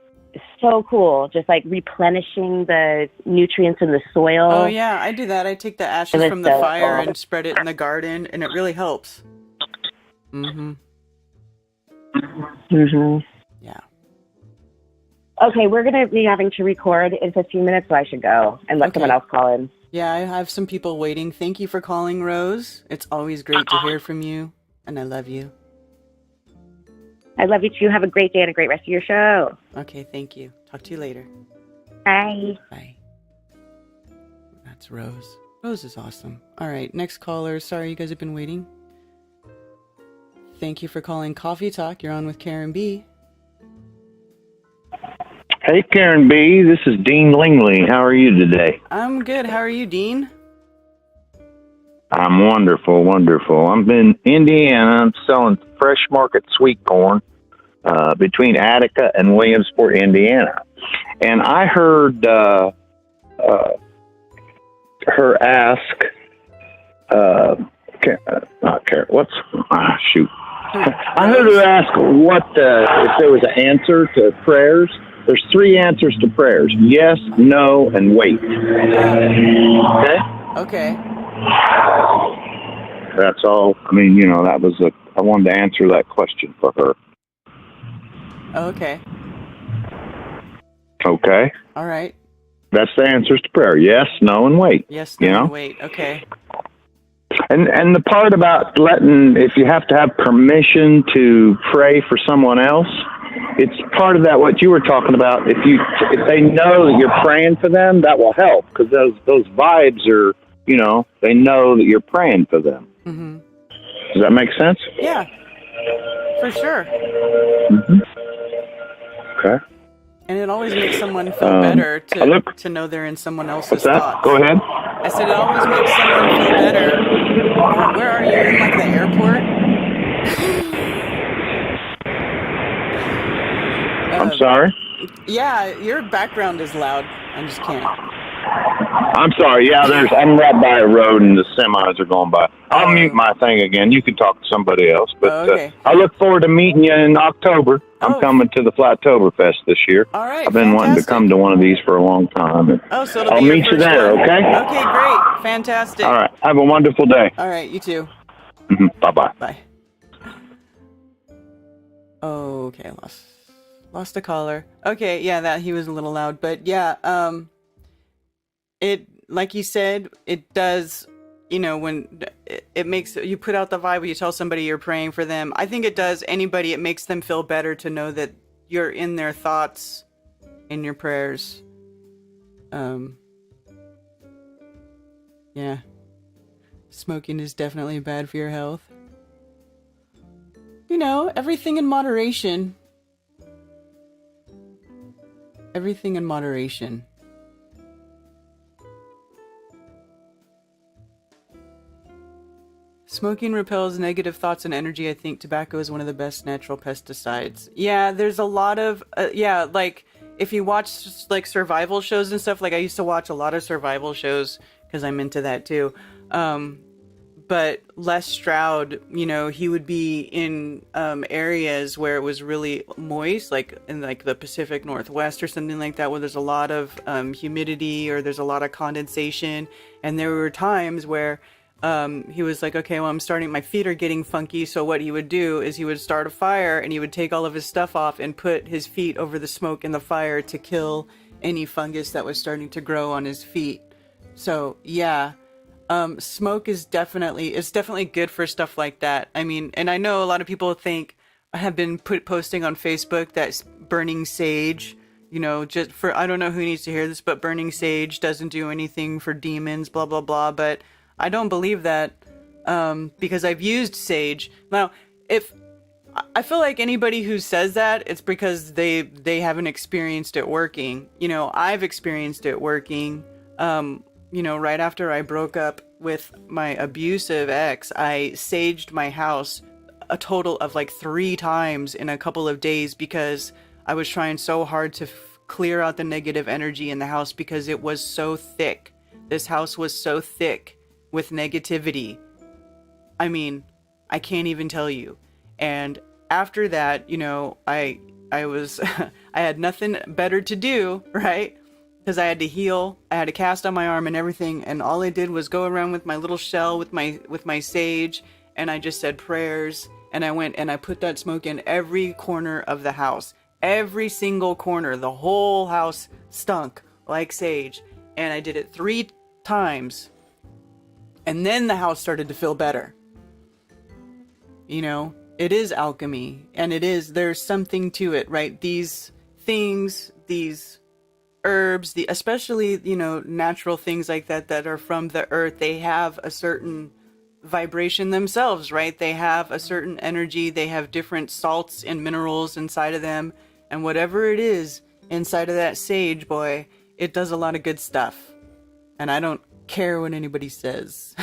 so cool, just like replenishing the nutrients in the soil. Oh, yeah, I do that. I take the ashes from the fire and spread it in the garden, and it really helps. Mm-hmm. Mm-hmm. Yeah. Okay, we're going to be having to record in 15 minutes, so I should go and let someone else call in. Yeah, I have some people waiting. Thank you for calling, Rose. It's always great to hear from you, and I love you. I love you too. Have a great day and a great rest of your show. Okay, thank you. Talk to you later. Bye. Bye. That's Rose. Rose is awesome. All right, next caller. Sorry you guys have been waiting. Thank you for calling Coffee Talk. You're on with Karen B. Hey, Karen B. This is Dean Lingley. How are you today? I'm good. How are you, Dean? I'm wonderful, wonderful. I'm in Indiana. I'm selling fresh market sweet corn between Attica and Williamsport, Indiana. And I heard her ask, not Karen, shoot. I heard her ask if there was an answer to prayers. There's 3 answers to prayers: yes, no, and wait. Okay? Okay. That's all. I mean, I wanted to answer that question for her. Okay. Okay? All right. That's the answers to prayer: yes, no, and wait. Yes, no, and wait. Okay. And the part about if you have to have permission to pray for someone else, it's part of that what you were talking about. If they know that you're praying for them, that will help, because those vibes are, they know that you're praying for them. Mm-hmm. Does that make sense? Yeah, for sure. Mm-hmm. Okay. And it always makes someone feel better to know they're in someone else's What's that? thoughts. Go ahead. I said it always makes someone feel better. Where are you? In like the airport? I'm sorry? Yeah, your background is loud. I just can't. I'm sorry. Yeah, I'm right by a road and the semis are going by. I'll mute my thing again. You can talk to somebody else. But okay. I look forward to meeting you in October. I'm coming to the Flytoberfest this year. All right. I've been wanting to come to one of these for a long time. So it'll I'll be meet you there, okay? Okay, great. Fantastic. All right. Have a wonderful day. All right, you too. Mm-hmm. Bye-bye. Bye. Okay, lost a caller. Okay, yeah, that he was a little loud, but yeah, it, like you said, it does, when it makes you put out the vibe when you tell somebody you're praying for them. I think it does anybody. It makes them feel better to know that you're in their thoughts, in your prayers. Yeah. Smoking is definitely bad for your health. Everything in moderation. Everything in moderation. Smoking repels negative thoughts and energy. I think tobacco is one of the best natural pesticides. Yeah, there's a lot of, like, if you watch, like, survival shows and stuff, like, I used to watch a lot of survival shows, because I'm into that, too. But Les Stroud, he would be in areas where it was really moist, like in like the Pacific Northwest or something like that, where there's a lot of humidity or there's a lot of condensation. And there were times where he was like, okay, well, my feet are getting funky. So what he would do is he would start a fire and he would take all of his stuff off and put his feet over the smoke in the fire to kill any fungus that was starting to grow on his feet. So yeah. Smoke is definitely good for stuff like that. I mean, and I know a lot of people have been posting on Facebook that burning sage, just for, I don't know who needs to hear this, but burning sage doesn't do anything for demons, blah, blah, blah. But I don't believe that. because I've used sage. Now, if I feel like anybody who says that, it's because they haven't experienced it working. You know, I've experienced it working. You know, right after I broke up with my abusive ex, I saged my house a total of like 3 times in a couple of days because I was trying so hard to clear out the negative energy in the house because it was so thick. This house was so thick with negativity. I mean, I can't even tell you. And after that, you know, I was I had nothing better to do, right? Because I had to heal. I had a cast on my arm and everything, and all I did was go around with my little shell with my sage, and I just said prayers, and I went and I put that smoke in every corner of the house. Every single corner. The whole house stunk like sage. And I did it 3 times. And then the house started to feel better. You know, it is alchemy, and there's something to it, right? These things, these herbs, especially, you know, natural things like that are from the earth, they have a certain vibration themselves, right? They have a certain energy, they have different salts and minerals inside of them, and whatever it is inside of that sage, boy, it does a lot of good stuff. And I don't care what anybody says.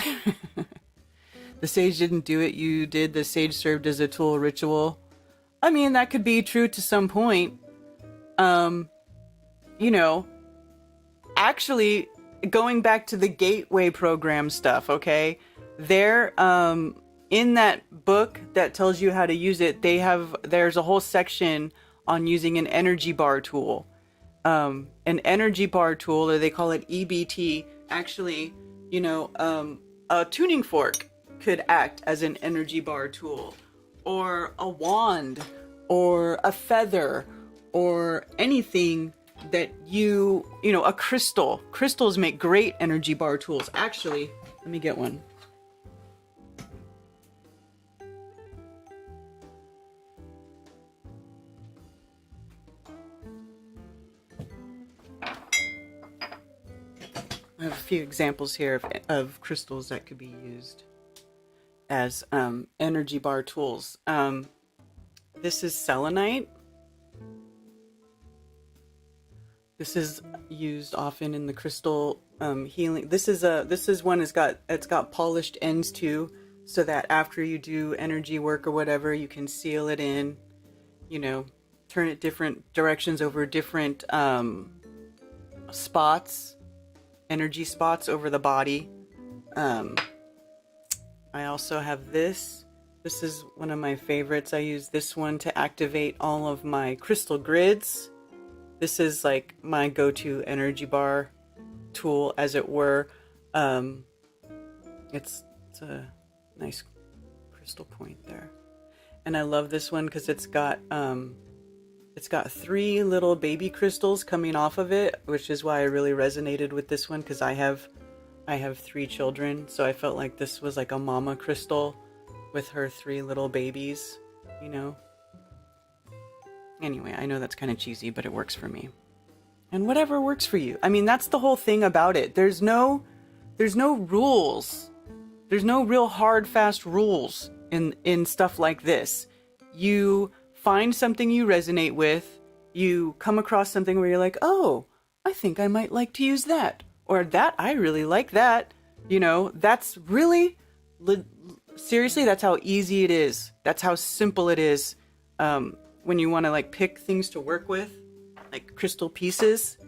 The sage didn't do it, you did. The sage served as a tool, ritual. I mean, that could be true to some point. You know, actually, going back to the gateway program stuff, okay? There, in that book that tells you how to use it, there's a whole section on using an energy bar tool. An energy bar tool, or they call it EBT, actually, you know, a tuning fork could act as an energy bar tool, or a wand, or a feather, or anything that you know, a crystal. Crystals make great energy bar tools. Actually, let me get one. I have a few examples here of crystals that could be used as energy bar tools. This is selenite. This is used often in the crystal healing. This is one it's got polished ends too, so that after you do energy work or whatever, you can seal it in. You know, turn it different directions over different spots, energy spots over the body. I also have this. This is one of my favorites. I use this one to activate all of my crystal grids. This is like my go-to energy bar tool, as it were. It's a nice crystal point there. And I love this one because it's got 3 little baby crystals coming off of it, which is why I really resonated with this one, because I have 3 children, so I felt like this was like a mama crystal with her 3 little babies, you know. Anyway, I know that's kind of cheesy, but it works for me. And whatever works for you. I mean, that's the whole thing about it. There's no rules. There's no real hard, fast rules in stuff like this. You find something you resonate with. You come across something where you're like, oh, I think I might like to use that. Or that, I really like that. You know, that's really, seriously, that's how easy it is. That's how simple it is. When you want to like pick things to work with, like crystal pieces,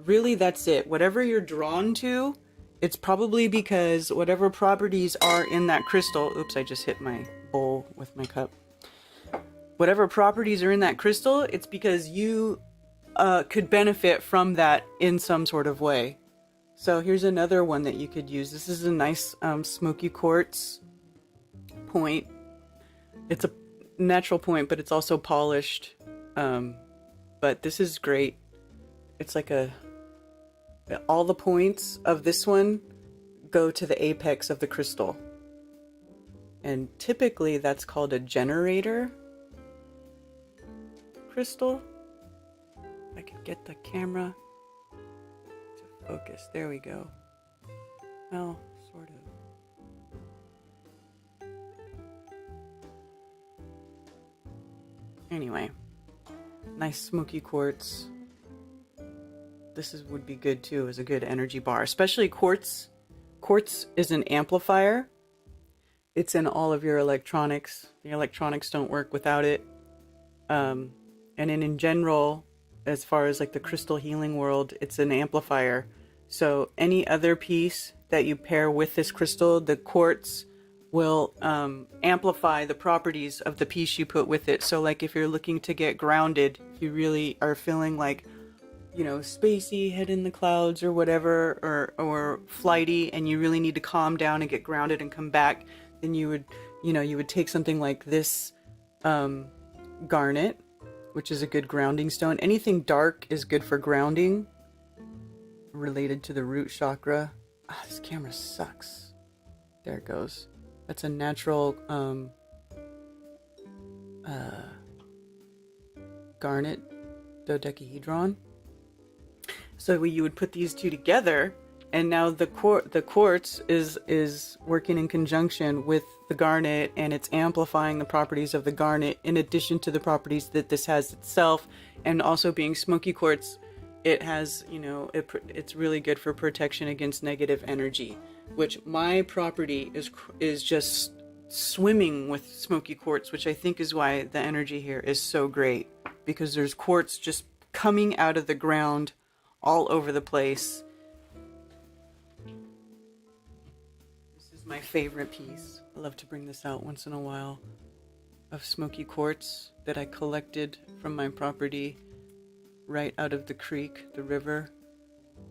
really that's it. Whatever you're drawn to, it's probably because whatever properties are in that crystal, oops, I just hit my bowl with my cup. Whatever properties are in that crystal, it's because you could benefit from that in some sort of way. So here's another one that you could use. This is a nice smoky quartz point. It's a natural point, but it's also polished. But this is great. It's like all the points of this one go to the apex of the crystal. And typically that's called a generator crystal. If I could get the camera to focus. There we go. Well, sort of. Anyway, nice smoky quartz. This would be good too as a good energy bar, especially quartz. Quartz is an amplifier. It's in all of your electronics. The electronics don't work without it. And in general, as far as like the crystal healing world, it's an amplifier. So any other piece that you pair with this crystal, the quartz will amplify the properties of the piece you put with it. So like if you're looking to get grounded, if you really are feeling like, you know, spacey, head in the clouds or whatever, or flighty, and you really need to calm down and get grounded and come back, then you would take something like this garnet, which is a good grounding stone. Anything dark is good for grounding, related to the root chakra. This camera sucks. There it goes. That's a natural garnet dodecahedron. So you would put these two together, and now the quartz is working in conjunction with the garnet, and it's amplifying the properties of the garnet in addition to the properties that this has itself. And also being smoky quartz, it has, you know, it's really good for protection against negative energy, which my property is just swimming with smoky quartz, which I think is why the energy here is so great, because there's quartz just coming out of the ground all over the place. This is my favorite piece. I love to bring this out once in a while, of smoky quartz that I collected from my property right out of the creek, the river.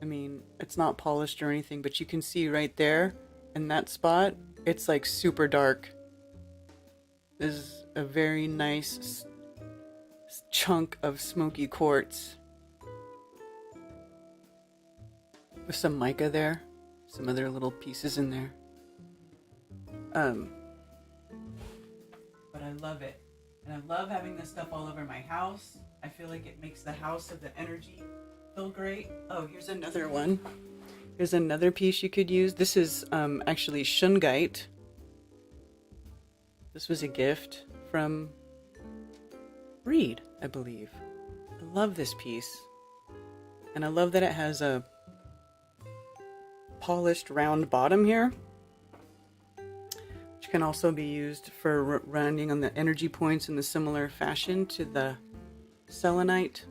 I mean, it's not polished or anything, but you can see right there in that spot, it's like super dark. This is a very nice chunk of smoky quartz with some mica there, some other little pieces in there. But I love it. And I love having this stuff all over my house. I feel like it makes the house of the energy feel great. Oh, here's another one. Here's another piece you could use. This is actually shungite. This was a gift from Reed, I believe. I love this piece. And I love that it has a polished round bottom here, which can also be used for rounding on the energy points in the similar fashion to the selenite.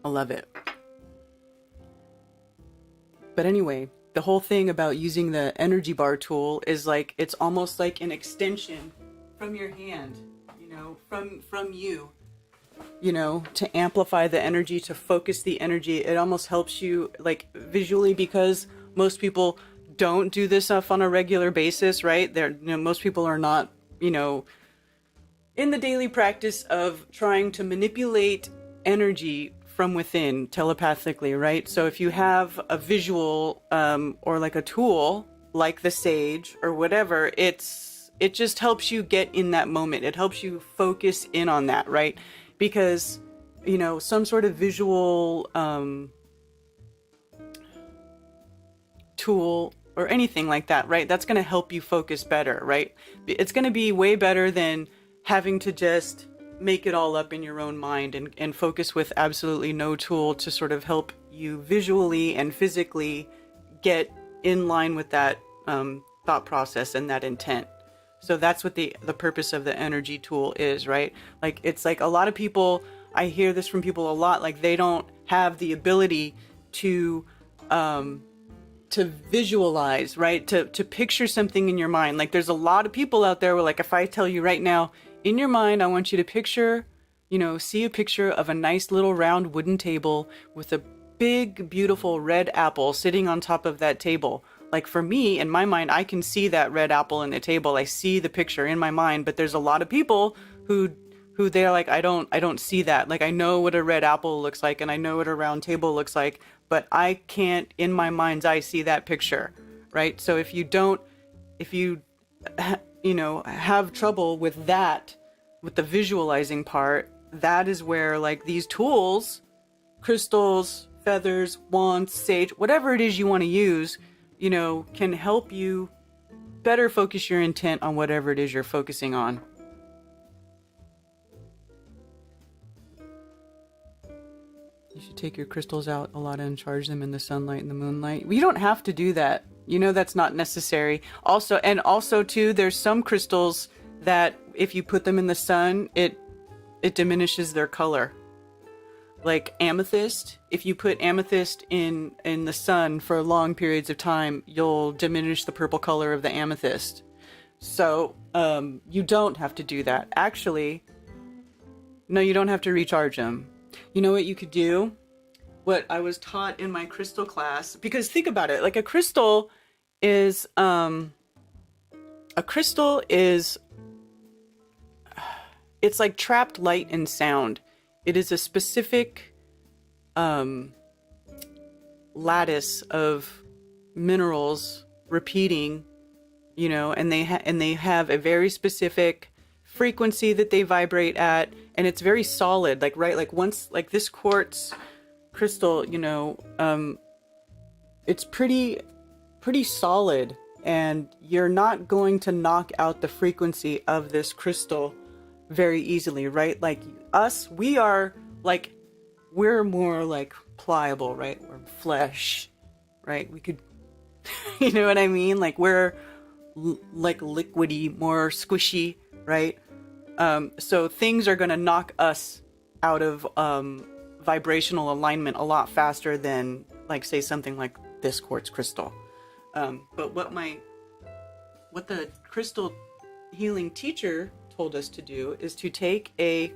I love it. But anyway, the whole thing about using the energy bar tool is like, it's almost like an extension from your hand, you know, from you, you know, to amplify the energy, to focus the energy. It almost helps you like visually, because most people don't do this stuff on a regular basis, right? Most people are not, you know, in the daily practice of trying to manipulate energy from within telepathically, right? So if you have a visual or like a tool like the sage or whatever, it just helps you get in that moment. It helps you focus in on that, right? Because, you know, some sort of visual tool or anything like that, right? That's going to help you focus better, right? It's going to be way better than having to just make it all up in your own mind and focus with absolutely no tool to sort of help you visually and physically get in line with that thought process and that intent. So that's what the purpose of the energy tool is, right? Like, it's like a lot of people, I hear this from people a lot, like they don't have the ability to visualize, right? To picture something in your mind. Like, there's a lot of people out there where, like, if I tell you right now, in your mind, I want you to picture, you know, see a picture of a nice little round wooden table with a big, beautiful red apple sitting on top of that table. Like, for me, in my mind, I can see that red apple in the table. I see the picture in my mind, but there's a lot of people who they're like, I don't see that. Like, I know what a red apple looks like and I know what a round table looks like, but I can't, in my mind's eye, see that picture, right? So if you have trouble with that, with the visualizing part, that is where, like, these tools, crystals, feathers, wands, sage, whatever it is you want to use, you know, can help you better focus your intent on whatever it is you're focusing on. You should take your crystals out a lot and charge them in the sunlight and the moonlight. You don't have to do that. You know that's not necessary. Also too, there's some crystals that if you put them in the sun, it diminishes their color. Like amethyst, if you put amethyst in the sun for long periods of time, you'll diminish the purple color of the amethyst. So you don't have to do that. Actually, no, you don't have to recharge them. You know what you could do? What I was taught in my crystal class, because think about it, like a crystal is it's like trapped light and sound. It is a specific lattice of minerals repeating, you know, and they have a very specific frequency that they vibrate at, and it's very solid. Like, right, like once, like this quartz crystal, you know, it's pretty solid, and you're not going to knock out the frequency of this crystal very easily, right? Like us, we're more like pliable, right? We're flesh, right? We could, you know what I mean? Like we're like liquidy, more squishy, right? So things are going to knock us out of vibrational alignment a lot faster than, like, say something like this quartz crystal. But what the crystal healing teacher told us to do is to take a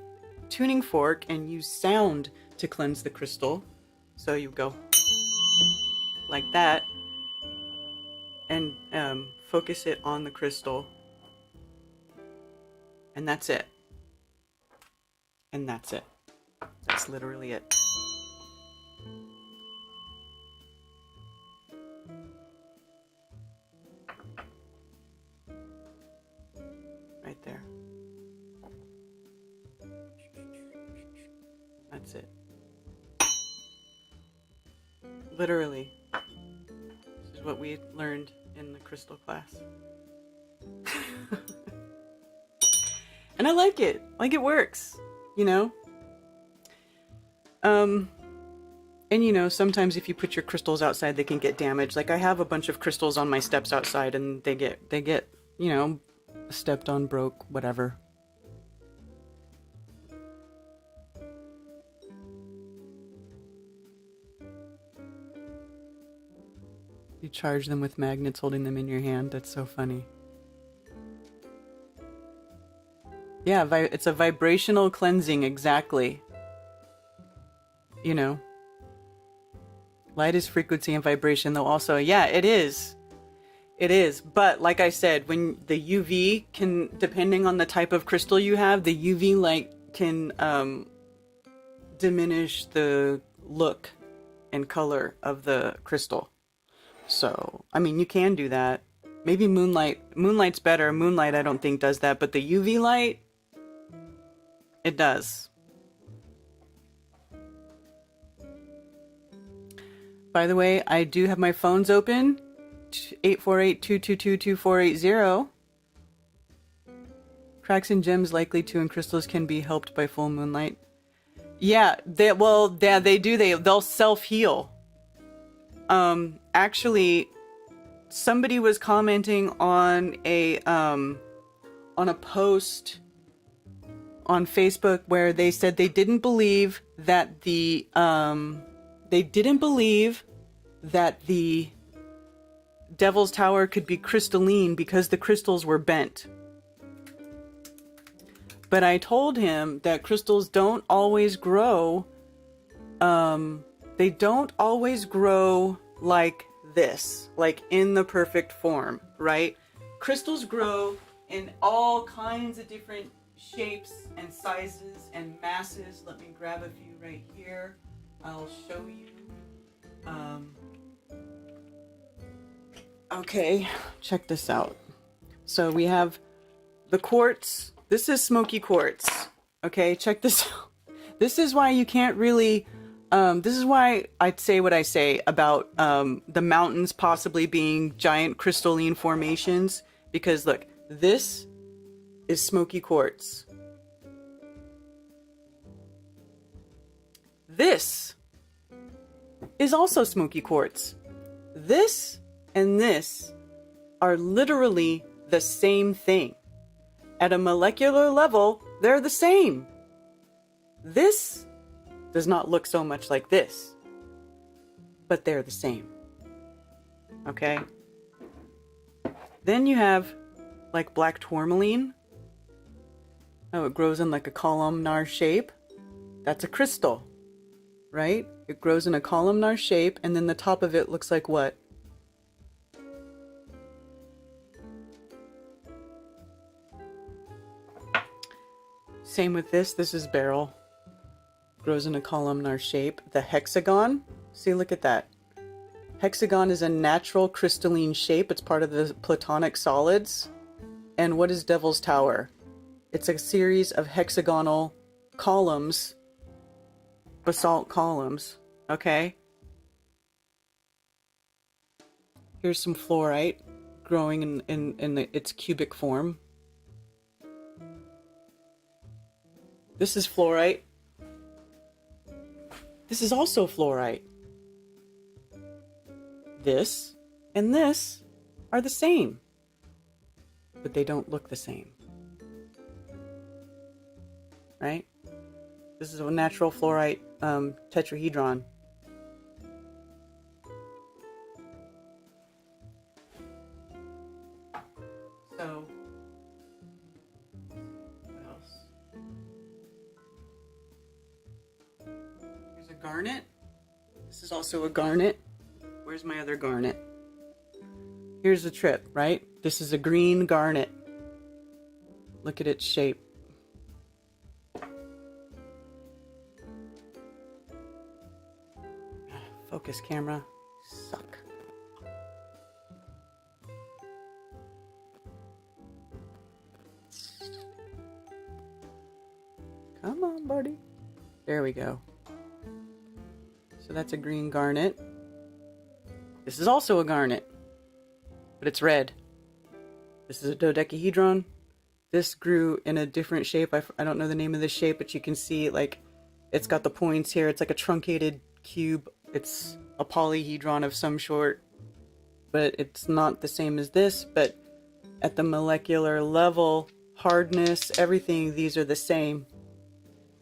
tuning fork and use sound to cleanse the crystal. So you go like that and focus it on the crystal, and that's it. And that's it. That's literally it. Right there. That's it. Literally. This is what we learned in the crystal class. And I like it. Like, it works, you know? And you know, sometimes if you put your crystals outside, they can get damaged. Like, I have a bunch of crystals on my steps outside, and they get, you know, stepped on, broke, whatever. You charge them with magnets holding them in your hand. That's so funny. Yeah, it's a vibrational cleansing, exactly. You know. Light is frequency and vibration, though also, yeah, it is. It is. But like I said, when the UV can, depending on the type of crystal you have, the UV light can diminish the look and color of the crystal. So, I mean, you can do that. Maybe moonlight's better. Moonlight, I don't think, does that. But the UV light, it does. By the way, I do have my phones open. 848-222-2480. Cracks and gems likely to in crystals can be helped by full moonlight. Yeah, they do. They'll self-heal. Actually, somebody was commenting on a post on Facebook where they said they didn't believe that the Devil's Tower could be crystalline because the crystals were bent. But I told him that crystals don't always grow. They don't always grow like this, like in the perfect form, right? Crystals grow in all kinds of different shapes and sizes and masses. Let me grab a few right here. I'll show you. Okay, check this out. So we have the quartz. This is smoky quartz. Okay, check this out. This is why you can't really, this is why I say what I say about the mountains possibly being giant crystalline formations. Because look, this is smoky quartz. This is also smoky quartz. This and this are literally the same thing. At a molecular level, they're the same. This does not look so much like this, but they're the same. Okay? Then you have like black tourmaline. Oh, it grows in like a columnar shape. That's a crystal, right? It grows in a columnar shape, and then the top of it looks like what? Same with this. This is beryl. Grows in a columnar shape. The hexagon, see, look at that. Hexagon is a natural crystalline shape. It's part of the platonic solids. And what is Devil's Tower? It's a series of hexagonal columns, basalt columns, okay? Here's some fluorite growing in its cubic form. This is fluorite. This is also fluorite. This and this are the same, but they don't look the same. Right? This is a natural fluorite tetrahedron. So, what else? Here's a garnet. This is also a garnet. Where's my other garnet? Here's the trip, right? This is a green garnet. Look at its shape. Focus camera. Suck. Come on, buddy. There we go. So that's a green garnet. This is also a garnet, but it's red. This is a dodecahedron. This grew in a different shape. I don't know the name of this shape, but you can see like it's got the points here. It's like a truncated cube. It's a polyhedron of some sort, but it's not the same as this. But at the molecular level, hardness, everything, these are the same,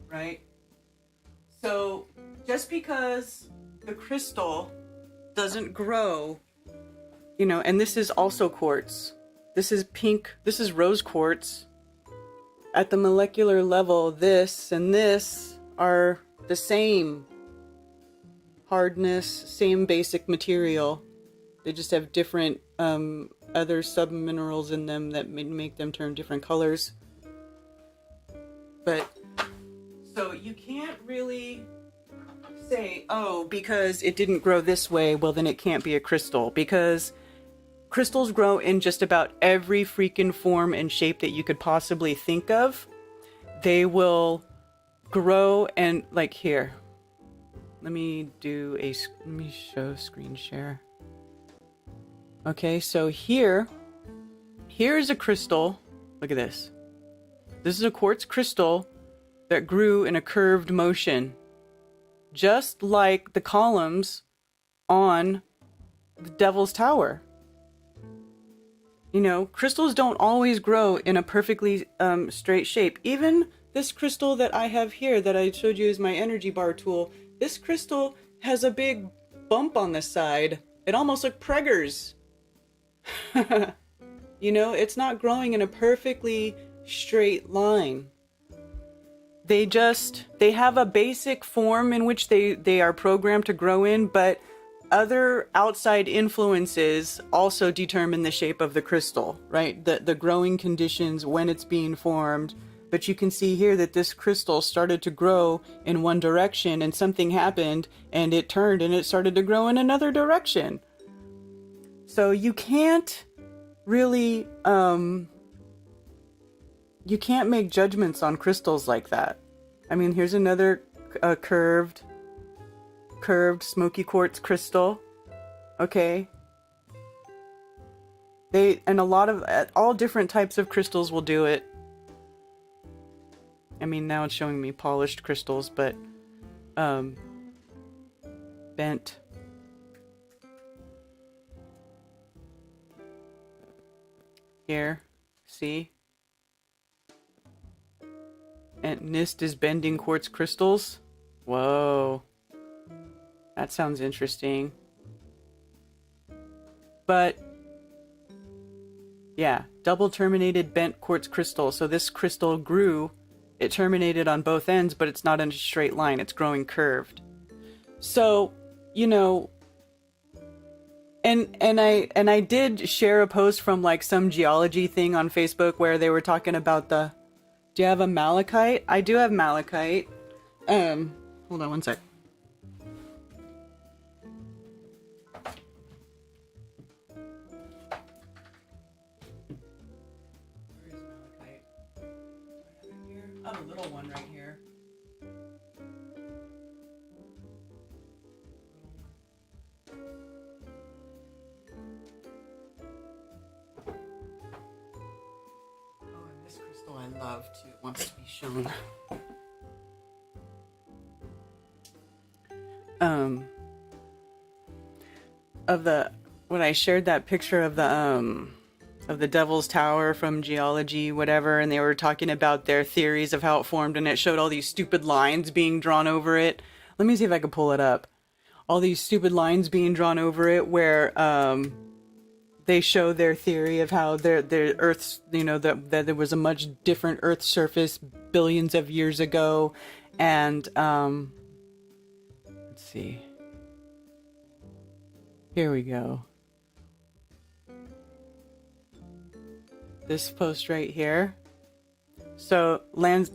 right? So just because the crystal doesn't grow, you know, and this is also quartz. This is pink, this is rose quartz. At the molecular level, this and this are the same hardness, same basic material. They just have different other subminerals in them that make them turn different colors. But so you can't really say, oh, because it didn't grow this way, well then it can't be a crystal, because crystals grow in just about every freaking form and shape that you could possibly think of. They will grow, and like here, let me show screen share. Okay, so here's a crystal. Look at this. This is a quartz crystal that grew in a curved motion, just like the columns on the Devil's Tower. You know, crystals don't always grow in a perfectly straight shape. Even this crystal that I have here that I showed you as my energy bar tool, this crystal has a big bump on the side. It almost like preggers. You know, it's not growing in a perfectly straight line. They have a basic form in which they are programmed to grow in, but other outside influences also determine the shape of the crystal, right? The growing conditions when it's being formed. But you can see here that this crystal started to grow in one direction and something happened and it turned and it started to grow in another direction. So you can't really, you can't make judgments on crystals like that. I mean, here's another curved smoky quartz crystal. Okay. And a lot of, all different types of crystals will do it. I mean, now it's showing me polished crystals, but bent here. See? And NIST is bending quartz crystals. Whoa. That sounds interesting. But yeah, double terminated bent quartz crystal. So this crystal grew, it terminated on both ends, but it's not in a straight line. It's growing curved. So, you know, and I did share a post from like some geology thing on Facebook where they were talking about the, do you have a malachite? I do have malachite. Hold on one sec. I have a little one right here. Oh, and this crystal I love too. It wants to be shown. When I shared that picture of the Devil's Tower from geology, whatever, and they were talking about their theories of how it formed, and it showed all these stupid lines being drawn over it. Let me see if I can pull it up. All these stupid lines being drawn over it where they show their theory of how their Earth's, you know, that there was a much different Earth surface billions of years ago. And let's see. Here we go. This post right here. So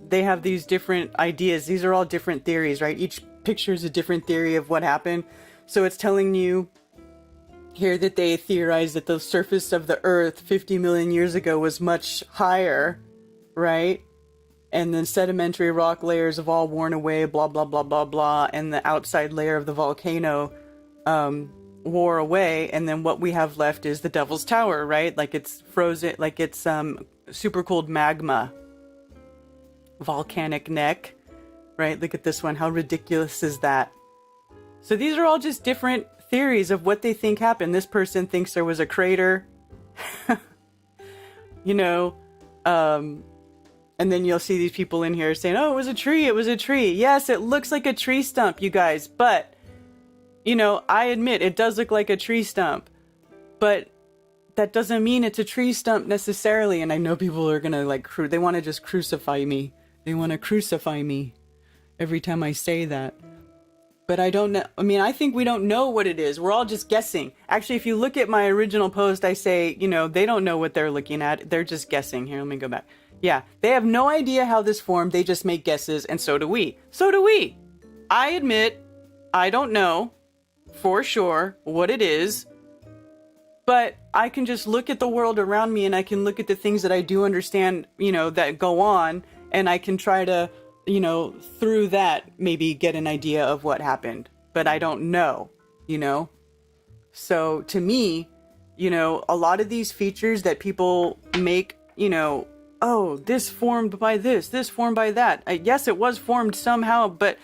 they have these different ideas. These are all different theories, right? Each picture is a different theory of what happened. So it's telling you here that they theorize that the surface of the Earth 50 million years ago was much higher, right? And then sedimentary rock layers have all worn away, blah, blah, blah, blah, blah. And the outside layer of the volcano wore away, and then what we have left is the Devil's Tower, right? Like it's frozen, like it's super cooled magma, volcanic neck, right? Look at this one. How ridiculous is that? So these are all just different theories of what they think happened. This person thinks there was a crater, you know, and then you'll see these people in here saying, oh, it was a tree, it was a tree. Yes, it looks like a tree stump, you guys, but you know, I admit it does look like a tree stump, but that doesn't mean it's a tree stump necessarily. And I know people are gonna like, they want to just crucify me. They want to crucify me every time I say that. But I don't know. I mean, I think we don't know what it is. We're all just guessing. Actually, if you look at my original post, I say, you know, they don't know what they're looking at. They're just guessing. Here, let me go back. Yeah, they have no idea how this formed. They just make guesses, and so do we. So do we. I admit, I don't know for sure what it is, but I can just look at the world around me and I can look at the things that I do understand, you know, that go on, and I can try to, you know, through that maybe get an idea of what happened, but I don't know, you know? So to me, you know, a lot of these features that people make, you know, oh, this formed by this formed by that. Yes, it was formed somehow, but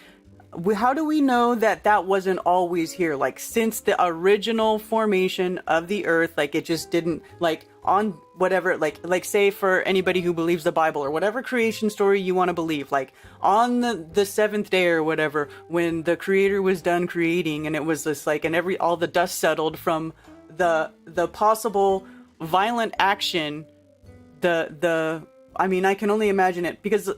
how do we know that that wasn't always here? Like, since the original formation of the Earth, like, it just didn't, like, on whatever, like say for anybody who believes the Bible or whatever creation story you want to believe, like, on the seventh day or whatever, when the Creator was done creating, and it was this, like, and all the dust settled from the possible violent action, I mean, I can only imagine it, because,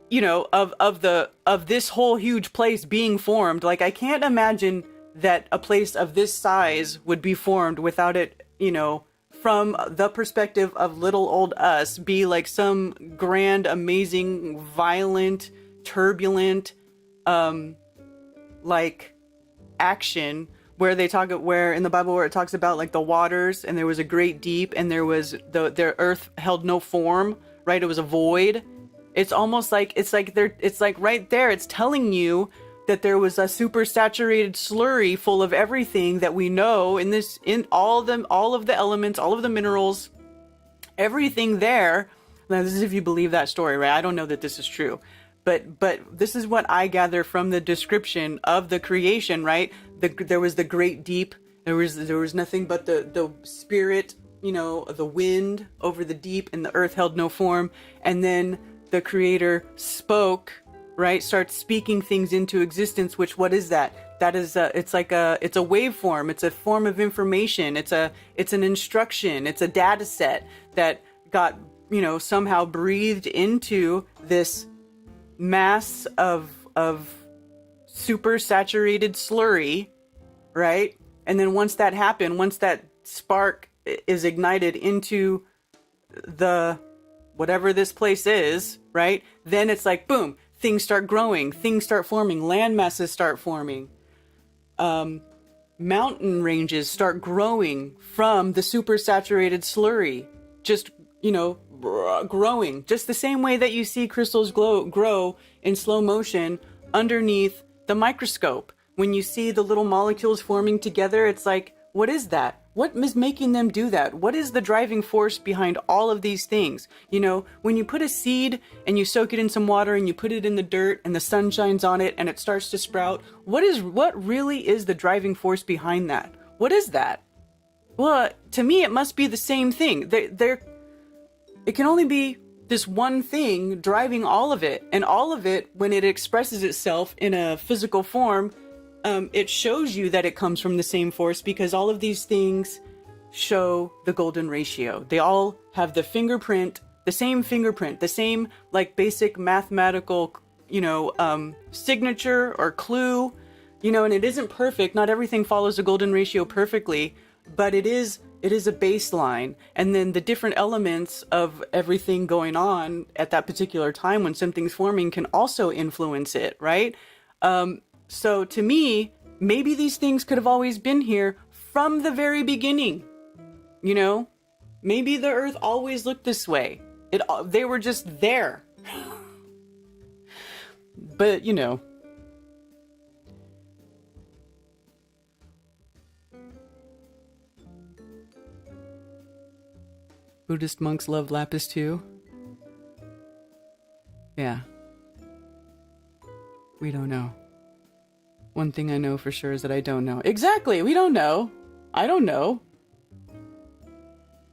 you know, of this whole huge place being formed, like, I can't imagine that a place of this size would be formed without it, you know, from the perspective of little old us, be like some grand, amazing, violent, turbulent, like, action, where in the Bible where it talks about, like, the waters, and there was a great deep, and there was the earth held no form, right? It was a void. It's almost like, it's like right there, it's telling you that there was a super saturated slurry full of everything that we know in all of the elements, all of the minerals, everything there. Now, this is if you believe that story, right? I don't know that this is true, but this is what I gather from the description of the creation, right? There was the great deep. There was nothing but the spirit the wind over the deep, and the earth held no form. And then the creator spoke, right? Starts speaking things into existence, which, what is that? That is it's a waveform. It's a form of information. It's an instruction. It's a data set that got, somehow breathed into this mass of super saturated slurry, right? And then once that happened, once that spark is ignited into the whatever this place is, right? Then it's like, boom, things start growing, things start forming, land masses start forming. Mountain ranges start growing from the super saturated slurry, just, growing, just the same way that you see crystals grow in slow motion underneath the microscope. When you see the little molecules forming together, it's like, what is that? What is making them do that? What is the driving force behind all of these things? When you put a seed and you soak it in some water and you put it in the dirt and the sun shines on it and it starts to sprout, what really is the driving force behind that? What is that? Well, to me, it must be the same thing. It can only be this one thing driving all of it. And all of it, when it expresses itself in a physical form, it shows you that it comes from the same force, because all of these things show the golden ratio. They all have the same like basic mathematical, signature or clue, and it isn't perfect. Not everything follows the golden ratio perfectly, but it is a baseline. And then the different elements of everything going on at that particular time when something's forming can also influence it, right? So to me, maybe these things could have always been here from the very beginning. Maybe the earth always looked this way. They were just there. But, Buddhist monks love lapis too. Yeah. We don't know. One thing I know for sure is that I don't know. Exactly, we don't know. I don't know.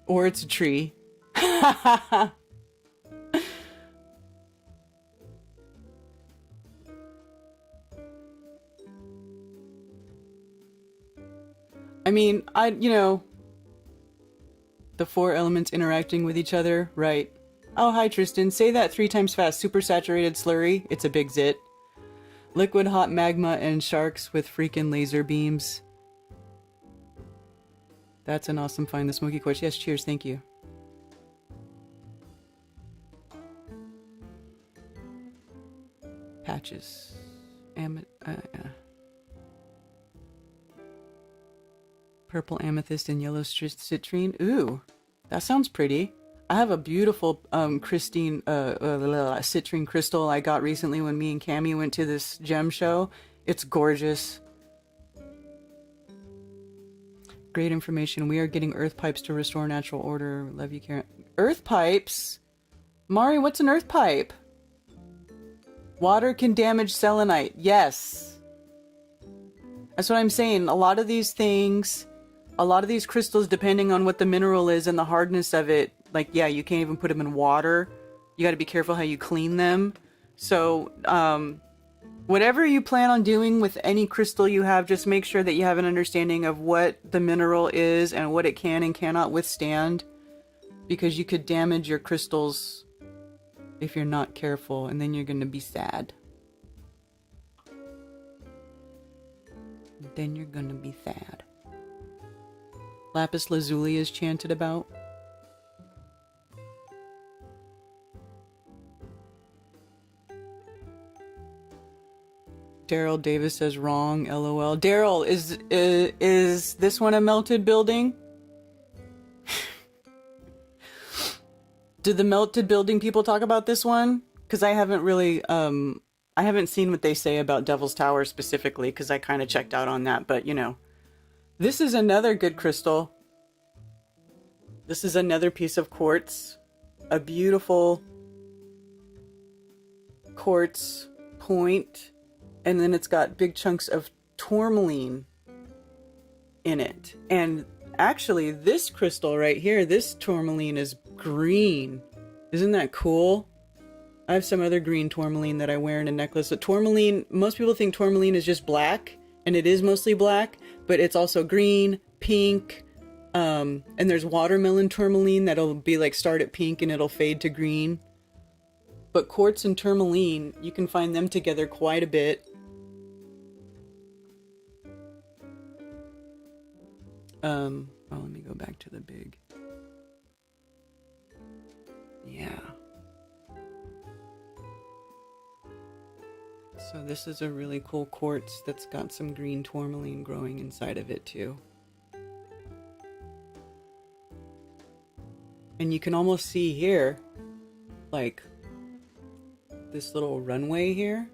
Or it's a tree. I mean, the four elements interacting with each other, right? Oh, hi, Tristan. Say that 3 times fast. Super saturated slurry. It's a big zit. Liquid hot magma and sharks with freaking laser beams. That's an awesome find. The smoky quartz. Yes, cheers. Thank you. Patches. Purple amethyst and yellow citrine. Ooh, that sounds pretty. I have a beautiful citrine crystal I got recently when me and Cammie went to this gem show. It's gorgeous. Great information. We are getting earth pipes to restore natural order. Love you, Karen. Earth pipes? Mari, what's an earth pipe? Water can damage selenite. Yes. That's what I'm saying. A lot of these crystals, depending on what the mineral is and the hardness of it, like, yeah, you can't even put them in water. You got to be careful how you clean them. So, whatever you plan on doing with any crystal you have, just make sure that you have an understanding of what the mineral is and what it can and cannot withstand, because you could damage your crystals if you're not careful, and then you're going to be sad. Then you're going to be sad. Lapis lazuli is chanted about. Daryl Davis says wrong, LOL. Daryl, is this one a melted building? Did the melted building people talk about this one? Because I haven't really, I haven't seen what they say about Devil's Tower specifically, because I kind of checked out on that, but this is another good crystal. This is another piece of quartz. A beautiful quartz point. And then it's got big chunks of tourmaline in it. And actually, this crystal right here, this tourmaline is green. Isn't that cool? I have some other green tourmaline that I wear in a necklace. So tourmaline, most people think tourmaline is just black, and it is mostly black, but it's also green, pink, and there's watermelon tourmaline that'll be like start at pink and it'll fade to green. But quartz and tourmaline, you can find them together quite a bit. Oh, let me go back to the big. Yeah. So this is a really cool quartz that's got some green tourmaline growing inside of it too. And you can almost see here, like, this little runway here,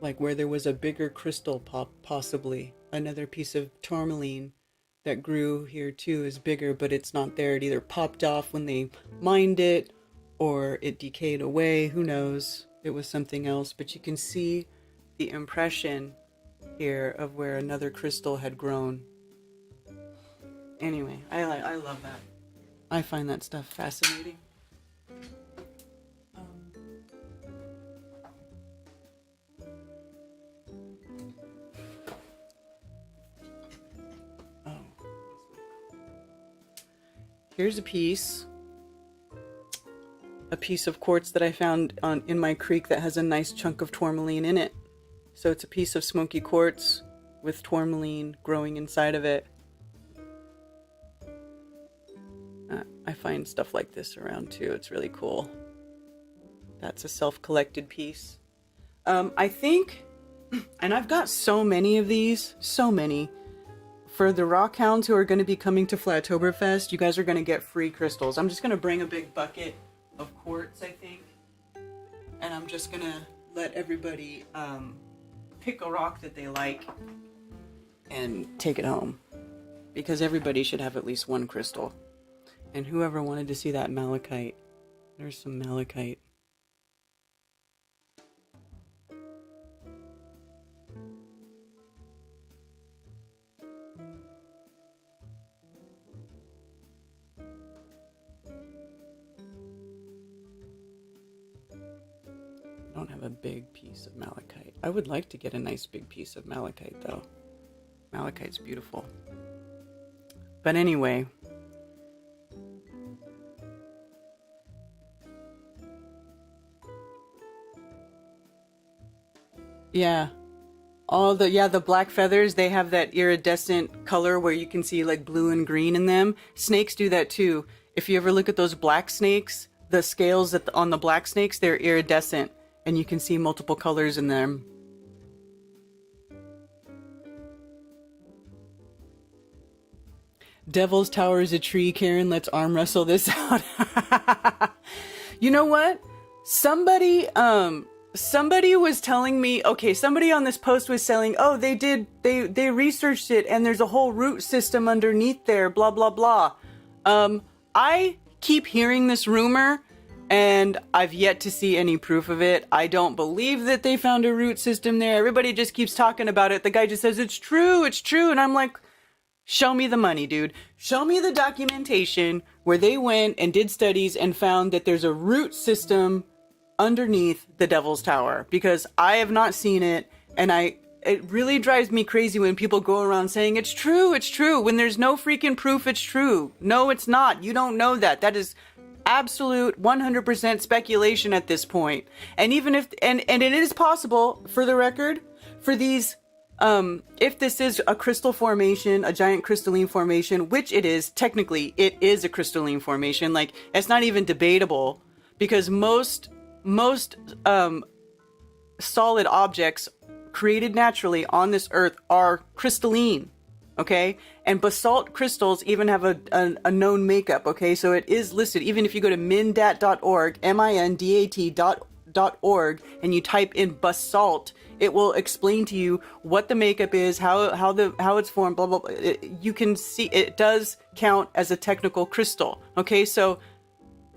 like where there was a bigger crystal possibly. Another piece of tourmaline that grew here too is bigger, but it's not there. It either popped off when they mined it, or it decayed away. Who knows? It was something else, but you can see the impression here of where another crystal had grown. Anyway, I love that. I find that stuff fascinating. Here's a piece of quartz that I found in my creek that has a nice chunk of tourmaline in it. So it's a piece of smoky quartz with tourmaline growing inside of it. I find stuff like this around too. It's really cool. That's a self-collected piece. I think, and I've got so many of these, so many. For the rock hounds who are going to be coming to Flattoberfest, you guys are going to get free crystals. I'm just going to bring a big bucket of quartz, I think. And I'm just going to let everybody pick a rock that they like and take it home. Because everybody should have at least one crystal. And whoever wanted to see that malachite, there's some malachite. I don't have a big piece of malachite. I would like to get a nice big piece of malachite though. Malachite's beautiful. But anyway. Yeah. The black feathers, they have that iridescent color where you can see like blue and green in them. Snakes do that too. If you ever look at those black snakes, the scales on the black snakes, they're iridescent. And you can see multiple colors in them. Devil's Tower is a tree, Karen. Let's arm wrestle this out. You know what? Somebody was telling me, okay, somebody on this post was saying, oh, they researched it and there's a whole root system underneath there, blah, blah, blah. I keep hearing this rumor, and I've yet to see any proof of it. I don't believe that they found a root system there. Everybody just keeps talking about it. The guy just says, it's true. And I'm like, show me the money, dude. Show me the documentation where they went and did studies and found that there's a root system underneath the Devil's Tower. Because I have not seen it, and it really drives me crazy when people go around saying, it's true, when there's no freaking proof it's true. No, it's not. You don't know that. That is absolute 100% speculation at this point. And even if and it is possible, for the record, for these if this is a crystal formation, a giant crystalline formation, which it is, technically it is a crystalline formation, like it's not even debatable, because most solid objects created naturally on this earth are crystalline. Okay, and basalt crystals even have a known makeup. Okay, so it is listed. Even if you go to mindat.org, mindat.org, and you type in basalt, it will explain to you what the makeup is, how it's formed, blah blah blah. You can see it does count as a technical crystal. Okay, so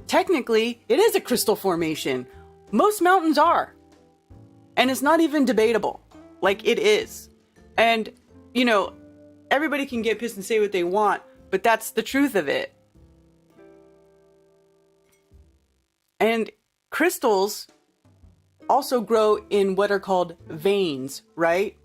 technically it is a crystal formation. Most mountains are, and it's not even debatable. Like, it is, and you know. Everybody can get pissed and say what they want, but that's the truth of it. And crystals also grow in what are called veins, right?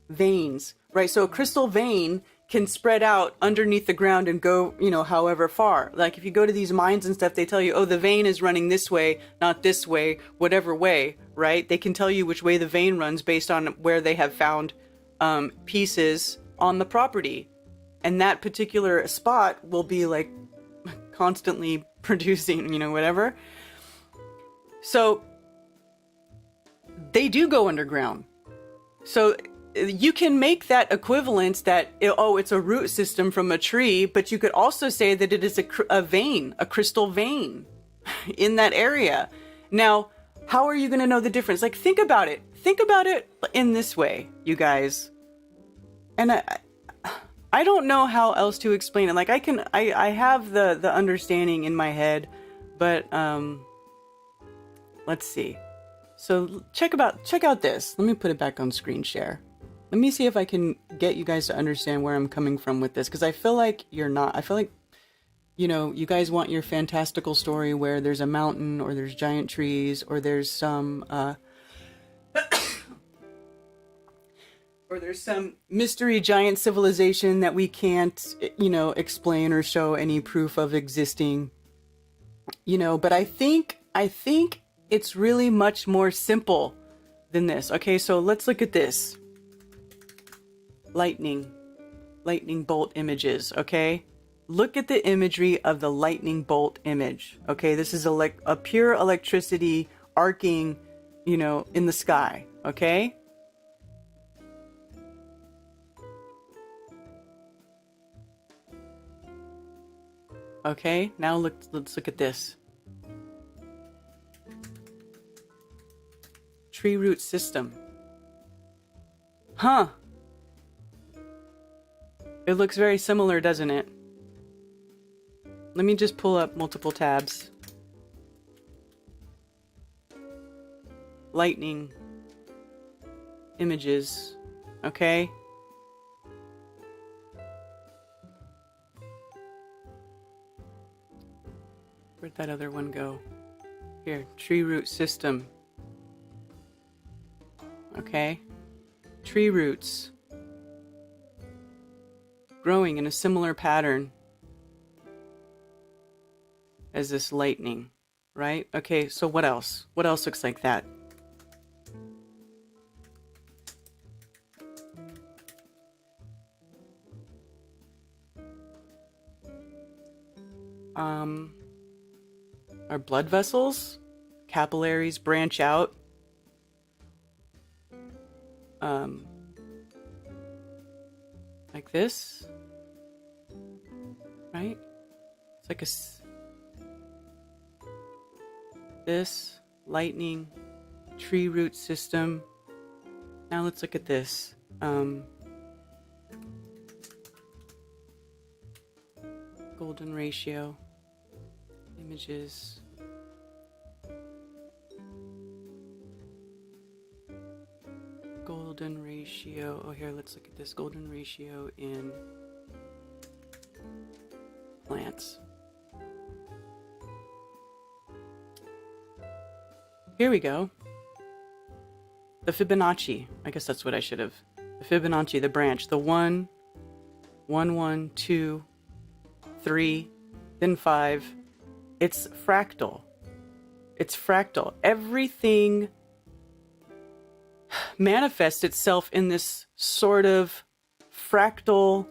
Veins, right? So a crystal vein can spread out underneath the ground and go, however far. Like if you go to these mines and stuff, they tell you, oh, the vein is running this way, not this way, whatever way, right? They can tell you which way the vein runs based on where they have found pieces on the property. And that particular spot will be like constantly producing, whatever. So they do go underground. So you can make that equivalence that, it's a root system from a tree, but you could also say that it is a vein, a crystal vein in that area. Now, how are you going to know the difference? Like, think about it. Think about it in this way, you guys. And I don't know how else to explain it. Like, I have the understanding in my head, but let's see. So check out this. Let me put it back on screen share. Let me see if I can get you guys to understand where I'm coming from with this, because I feel like you're not. I feel like, you guys want your fantastical story where there's a mountain or there's giant trees or there's some or there's some mystery giant civilization that we can't, explain or show any proof of existing. But I think it's really much more simple than this. Okay, so let's look at this. Lightning bolt images, okay? Look at the imagery of the lightning bolt image, okay? This is a pure electricity arcing, in the sky, okay? Okay, now let's look at this. Tree root system. Huh. It looks very similar, doesn't it? Let me just pull up multiple tabs. Lightning images. Okay. Where'd that other one go? Here, tree root system. Okay. Tree roots. Growing in a similar pattern as this lightning, right? Okay, so what else? What else looks like that? Our blood vessels, capillaries branch out. Like this. Right? It's like this lightning tree root system. Now let's look at this. Golden ratio images. Golden ratio. Oh, here, let's look at this golden ratio in plants. Here we go. The Fibonacci. I guess that's what I should have. The Fibonacci, the branch. The 1, 1, 1, 2, 3, then 5. It's fractal. It's fractal. Everything manifests itself in this sort of fractal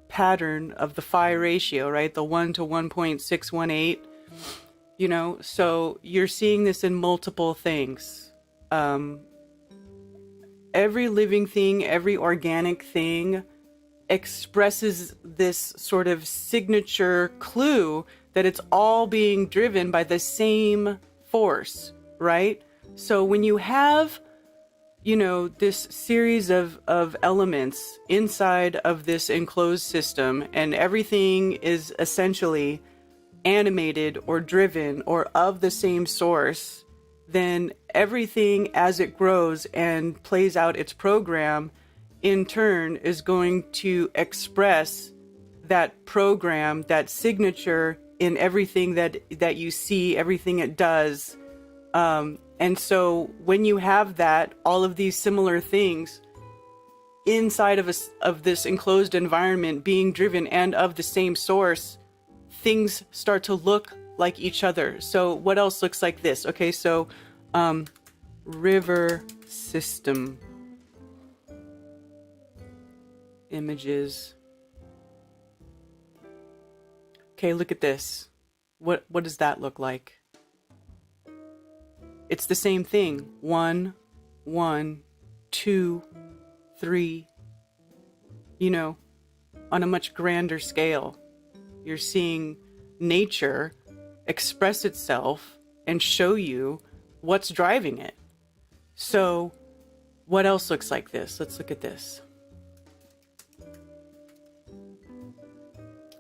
pattern of the phi ratio, right? The 1 to 1.618. So you're seeing this in multiple things. Every living thing, every organic thing expresses this sort of signature clue that it's all being driven by the same force, right? So when you have, this series of elements inside of this enclosed system, and everything is essentially animated or driven or of the same source, then everything as it grows and plays out its program in turn is going to express that program, that signature in everything that you see, everything it does. And so when you have that, all of these similar things inside of this enclosed environment being driven and of the same source, things start to look like each other. So what else looks like this? Okay, so river system images. Okay, look at this. What does that look like? It's the same thing. 1, 1, 2, 3. You know, on a much grander scale. You're seeing nature express itself and show you what's driving it. So, what else looks like this? Let's look at this.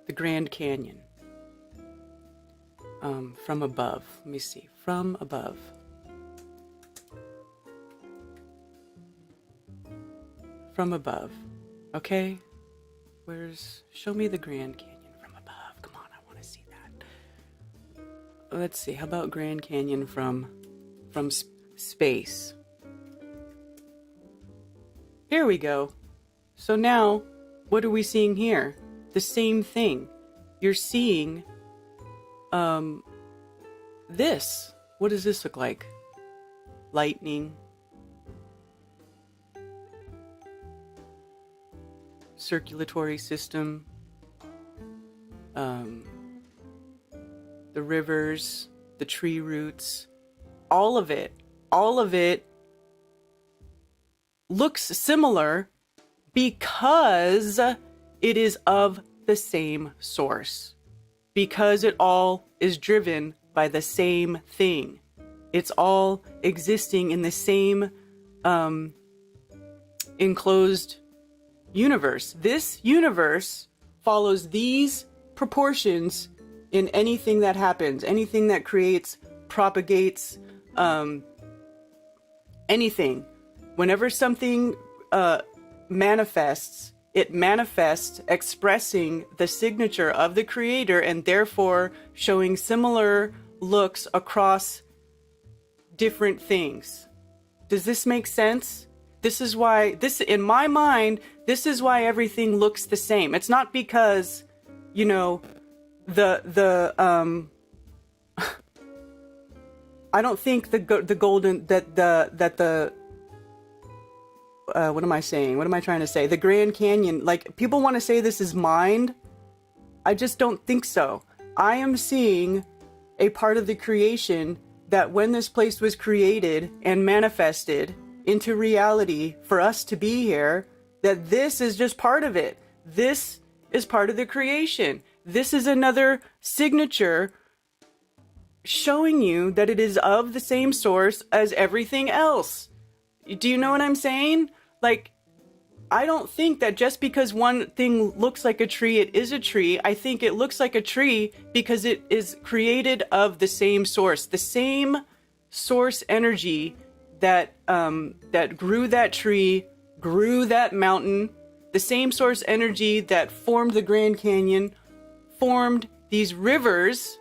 The Grand Canyon. From above. Let me see. From above. From above. Okay? Show me the Grand Canyon from above. Come on, I want to see that. Let's see. How about Grand Canyon from space? Here we go. So now, what are we seeing here? The same thing. You're seeing this. What does this look like? Lightning. Circulatory system. The rivers, the tree roots, all of it looks similar because it is of the same source. Because it all is driven by the same thing. It's all existing in the same enclosed universe. This universe follows these proportions in anything that happens, anything that creates, propagates, anything. Whenever something manifests, it manifests expressing the signature of the creator and therefore showing similar looks across different things. Does this make sense? This is why, in my mind, this is why everything looks the same. It's not because, you know, I don't think the golden, what am I saying? What am I trying to say? The Grand Canyon, like, people want to say this is mind. I just don't think so. I am seeing a part of the creation that when this place was created and manifested into reality for us to be here, that this is just part of it. This is part of the creation. This is another signature showing you that it is of the same source as everything else. Do you know what I'm saying? Like, I don't think that just because one thing looks like a tree, it is a tree. I think it looks like a tree because it is created of the same source. The same source energy that grew that tree, grew that mountain. The same source energy that formed the Grand Canyon, formed these rivers.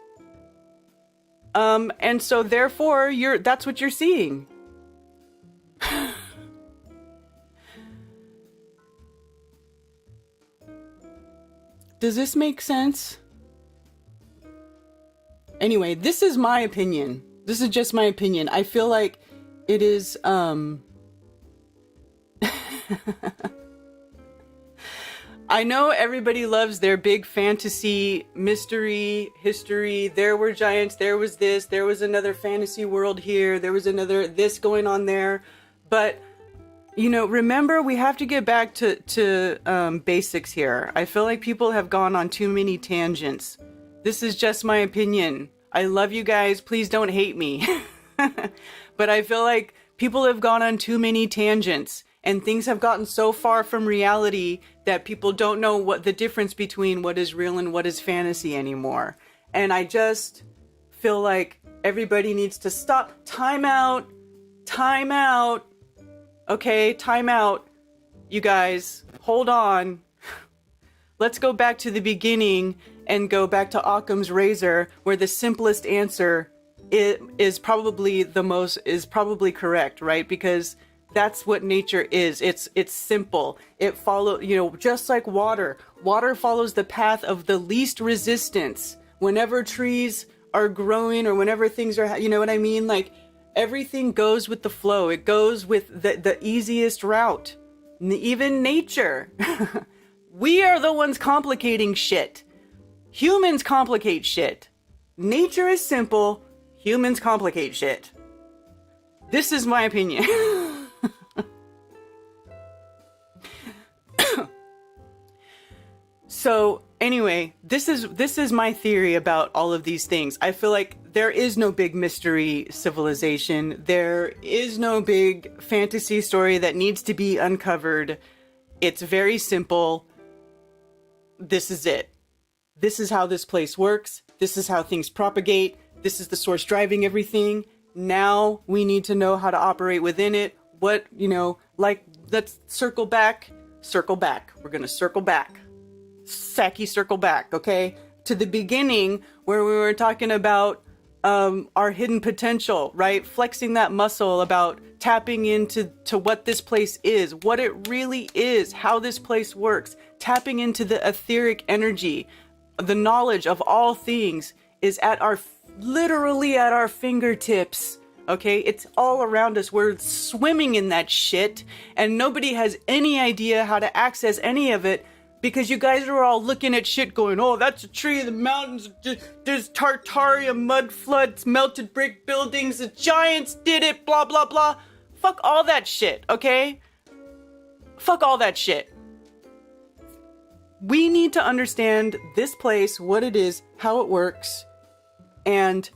And so therefore, that's what you're seeing. Does this make sense? Anyway, this is my opinion. This is just my opinion. I feel like it is, I know everybody loves their big fantasy, mystery, history. There were giants, there was this, there was another fantasy world here, there was another this going on there. But, you know, remember, we have to get back to basics here. I feel like people have gone on too many tangents. This is just my opinion. I love you guys. Please don't hate me. But I feel like people have gone on too many tangents. And things have gotten so far from reality that people don't know what the difference between what is real and what is fantasy anymore. And I just feel like everybody needs to stop. Time out. Time out. Okay, time out. You guys, hold on. let's go back to the beginning and go back to Occam's razor, where the simplest answer is probably correct, right? Because that's what nature is. It's simple. It follows, just like water. Water follows the path of the least resistance. Whenever trees are growing or whenever things are, you know what I mean? Like, everything goes with the flow. It goes with the easiest route. Even nature. We are the ones complicating shit. Humans complicate shit. Nature is simple. Humans complicate shit. This is my opinion. So anyway, this is my theory about all of these things. I feel like there is no big mystery civilization. There is no big fantasy story that needs to be uncovered. It's very simple. This is it. This is how this place works. This is how things propagate. This is the source driving everything. Now we need to know how to operate within it. Let's circle back. We're going to circle back. Saki, circle back, okay? To the beginning where we were talking about our hidden potential, right? Flexing that muscle, about tapping into what this place is, what it really is, how this place works, tapping into the etheric energy. The knowledge of all things is literally at our fingertips. Okay, it's all around us. We're swimming in that shit, and nobody has any idea how to access any of it, because you guys are all looking at shit going, oh, that's a tree, the mountains, there's Tartaria, mud floods, melted brick buildings, the giants did it, blah, blah, blah. Fuck all that shit, okay? Fuck all that shit. We need to understand this place, what it is, how it works, and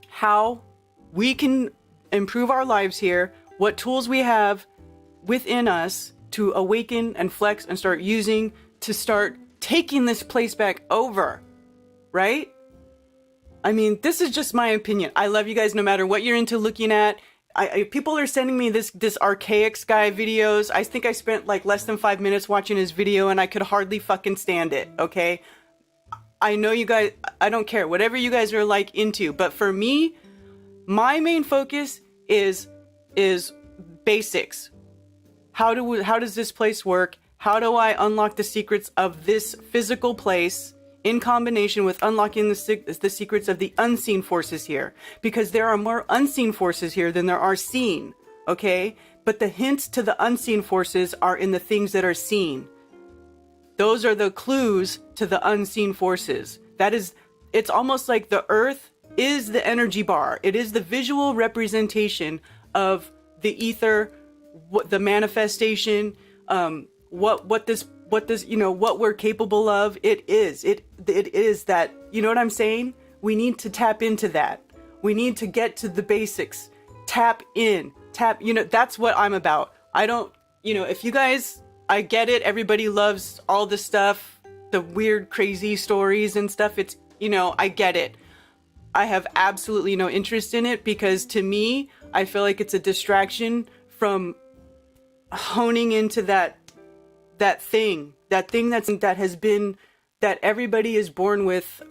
how we can improve our lives here, what tools we have within us to awaken and flex and start using to start taking this place back over, right? I mean, this is just my opinion. I love you guys no matter what you're into looking at. People are sending me this archaic guy videos. I think I spent like less than 5 minutes watching his video and I could hardly fucking stand it, okay? I know you guys, I don't care, whatever you guys are like into, but for me, my main focus is basics. How does this place work? How do I unlock the secrets of this physical place in combination with unlocking the secrets of the unseen forces here? Because there are more unseen forces here than there are seen, okay? But the hints to the unseen forces are in the things that are seen. Those are the clues to the unseen forces. It's almost like the earth is the energy bar. It is the visual representation of the ether, the manifestation, what we're capable of. It is that, you know what I'm saying? We need to tap into that. We need to get to the basics. Tap in, that's what I'm about. If you guys, I get it. Everybody loves all the stuff, the weird, crazy stories and stuff. It's, I get it. I have absolutely no interest in it, because to me, I feel like it's a distraction from honing into that thing that has been, that everybody is born with.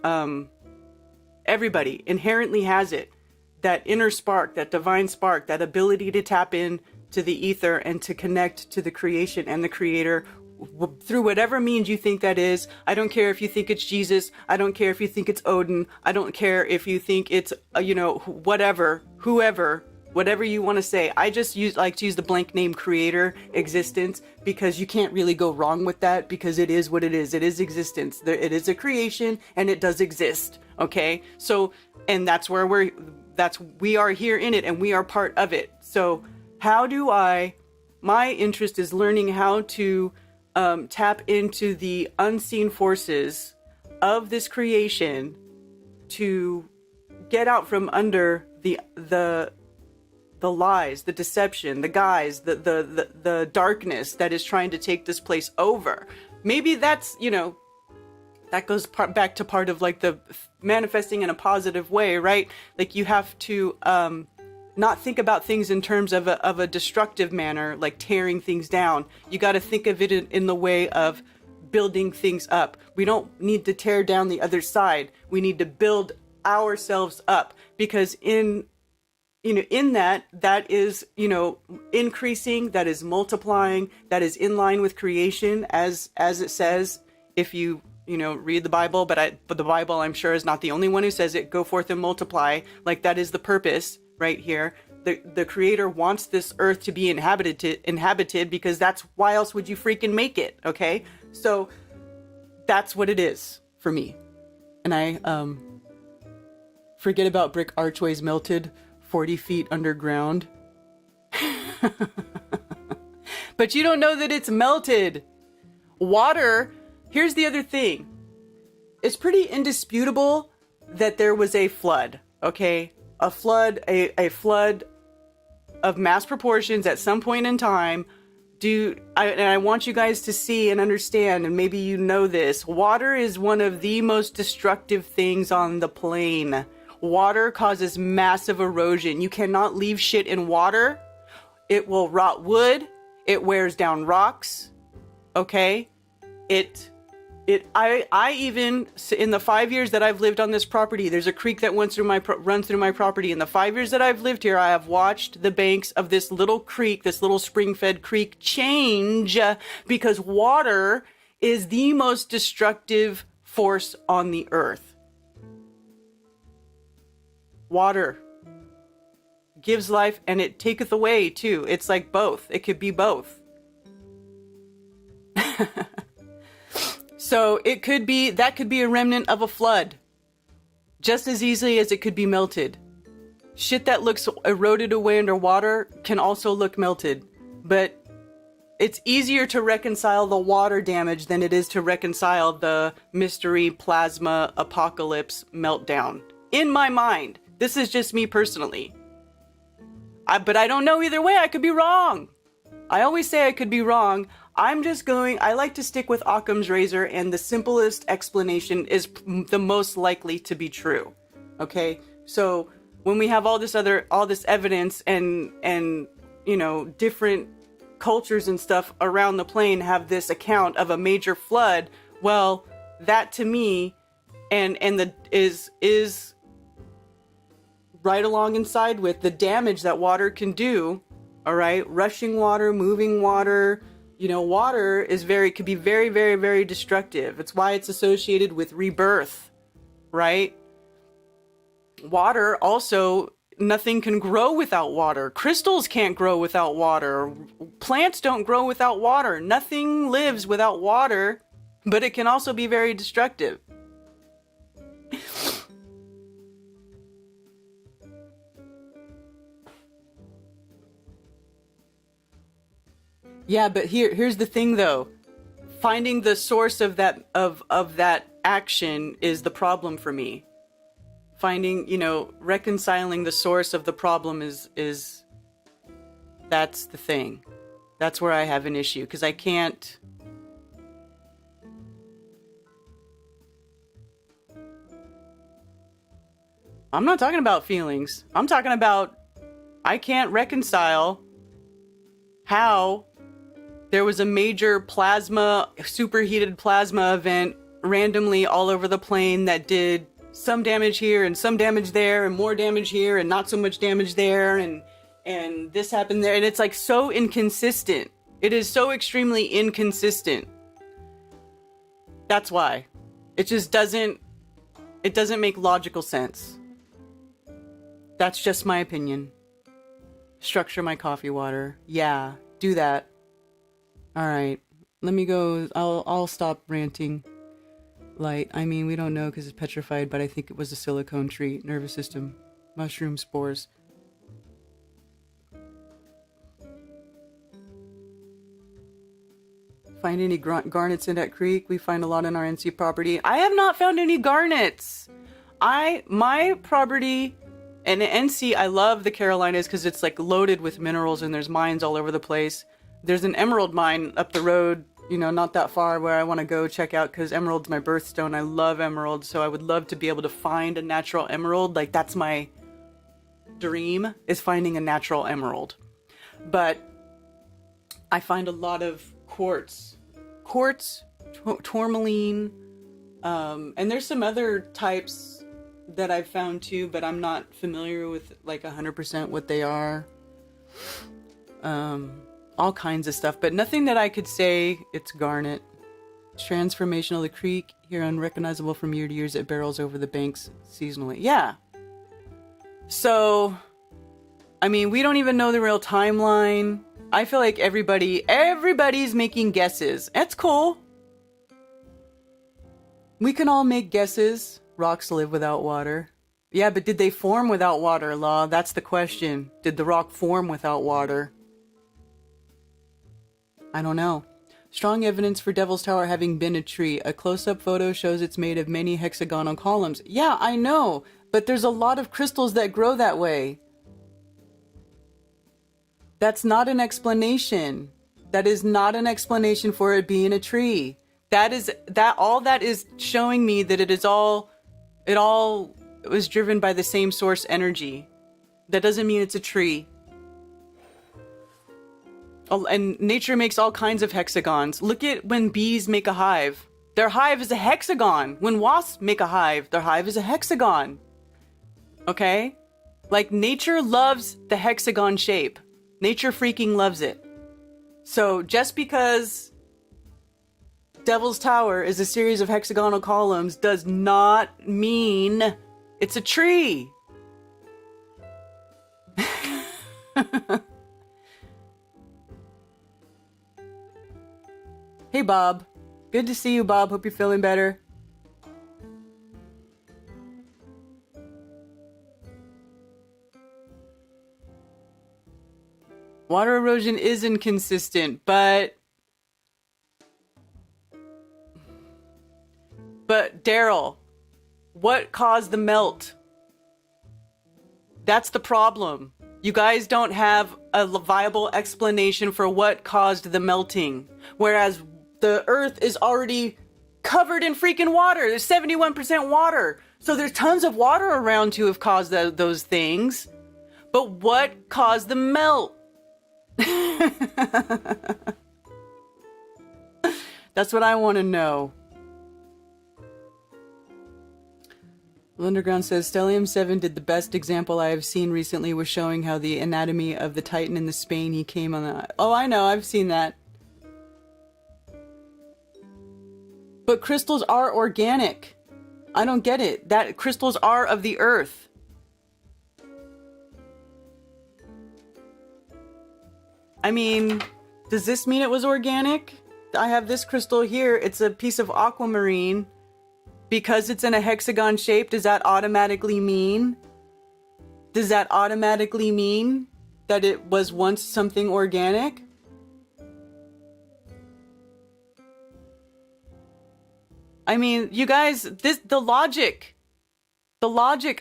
Everybody inherently has it, that inner spark, that divine spark, that ability to tap in to the ether and to connect to the creation and the creator through whatever means you think that is. I don't care if you think it's Jesus. I don't care if you think it's Odin. I don't care if you think it's, whatever you want to say. I just like to use the blank name creator, existence, because you can't really go wrong with that, because it is what it is. It is existence. It is a creation and it does exist. Okay. So, and that's where we are here in it and we are part of it. So my interest is learning how to tap into the unseen forces of this creation to get out from under the lies, the deception, the guise, the darkness that is trying to take this place over. Maybe that's, that goes back to part of like the manifesting in a positive way, right? Like you have to not think about things in terms of a destructive manner, like tearing things down. You got to think of it in the way of building things up. We don't need to tear down the other side. We need to build ourselves up, because in that is, increasing, that is multiplying, that is in line with creation, as it says, if you read the Bible. But the Bible, I'm sure, is not the only one who says it. Go forth and multiply. Like, that is the purpose right here. The Creator wants this earth to be inhabited, because that's, why else would you freaking make it? Okay, so that's what it is for me. And I forget about brick archways melted 40 feet underground. But you don't know that it's melted. Water, here's the other thing. It's pretty indisputable that there was a flood, okay? A flood of mass proportions at some point in time. And I want you guys to see and understand, and maybe you know this, water is one of the most destructive things on the plane. Water causes massive erosion. You cannot leave shit in water. It will rot wood. It wears down rocks. Okay? I even, in the 5 years that I've lived on this property, there's a creek that runs through my property. In the 5 years that I've lived here, I have watched the banks of this little creek, this little spring-fed creek, change, because water is the most destructive force on the earth. Water gives life and it taketh away too. It's like both. It could be both. So that could be a remnant of a flood, just as easily as it could be melted. Shit that looks eroded away underwater can also look melted, but it's easier to reconcile the water damage than it is to reconcile the mystery plasma apocalypse meltdown. In my mind, this is just me personally. But I don't know either way. I could be wrong. I always say I could be wrong. I like to stick with Occam's razor, and the simplest explanation is the most likely to be true. Okay? So when we have all this evidence and different cultures and stuff around the plane have this account of a major flood, well, that to me is right alongside with the damage that water can do. All right, rushing water, moving water, water could be very, very, very destructive. It's why it's associated with rebirth, right? Water also, nothing can grow without water. Crystals can't grow without water. Plants don't grow without water. Nothing lives without water, but it can also be very destructive. Yeah, but here's the thing though. Finding the source of that action is the problem for me. Finding, reconciling the source of the problem is that's the thing. That's where I have an issue, because I can't. I'm not talking about feelings. I'm talking about I can't reconcile how there was a major superheated plasma event randomly all over the plane that did some damage here and some damage there and more damage here and not so much damage there and this happened there. And it's like so inconsistent. It is so extremely inconsistent. That's why. It doesn't make logical sense. That's just my opinion. Structure my coffee water. Yeah, do that. All right, let me go. I'll stop ranting. Light. I mean, we don't know because it's petrified, but I think it was a silicone tree. Nervous system. Mushroom spores. Find any garnets in that creek? We find a lot on our NC property. I have not found any garnets. My property and NC, I love the Carolinas because it's like loaded with minerals and there's mines all over the place. There's an emerald mine up the road, not that far, where I want to go check out because emerald's my birthstone. I love emeralds, so I would love to be able to find a natural emerald. Like, that's my dream, is finding a natural emerald. But I find a lot of quartz. Quartz tourmaline. And there's some other types that I've found too, but I'm not familiar with like 100% what they are. All kinds of stuff, but nothing that I could say it's garnet. Transformational, the creek here unrecognizable from year to year as it barrels over the banks seasonally. Yeah. So, I mean, we don't even know the real timeline. I feel like everybody's making guesses. That's cool. We can all make guesses. Rocks live without water. Yeah, but did they form without water, Law? That's the question. Did the rock form without water? I don't know. Strong evidence for Devil's Tower having been a tree. A close-up photo shows it's made of many hexagonal columns. Yeah, I know, but there's a lot of crystals that grow that way. That's not an explanation. That is not an explanation for it being a tree. All that is showing me that it all was driven by the same source energy. That doesn't mean it's a tree. And nature makes all kinds of hexagons. Look at when bees make a hive. Their hive is a hexagon. When wasps make a hive, their hive is a hexagon. Okay? Like, nature loves the hexagon shape. Nature freaking loves it. So just because Devil's Tower is a series of hexagonal columns does not mean it's a tree. Hey, Bob. Good to see you, Bob. Hope you're feeling better. Water erosion is inconsistent, but Daryl, what caused the melt? That's the problem. You guys don't have a viable explanation for what caused the melting, whereas the Earth is already covered in freaking water. There's 71% water. So there's tons of water around to have caused those things. But what caused the melt? That's what I want to know. Underground says, Stellium 7 did the best example I have seen recently was showing how the anatomy of the Titan in the Spain he came on the... Oh, I know. I've seen that. But crystals are organic. I don't get it. That crystals are of the earth. I mean, does this mean it was organic? I have this crystal here. It's a piece of aquamarine. Because it's in a hexagon shape, does that automatically mean? Does that automatically mean that it was once something organic? I mean, you guys, the logic,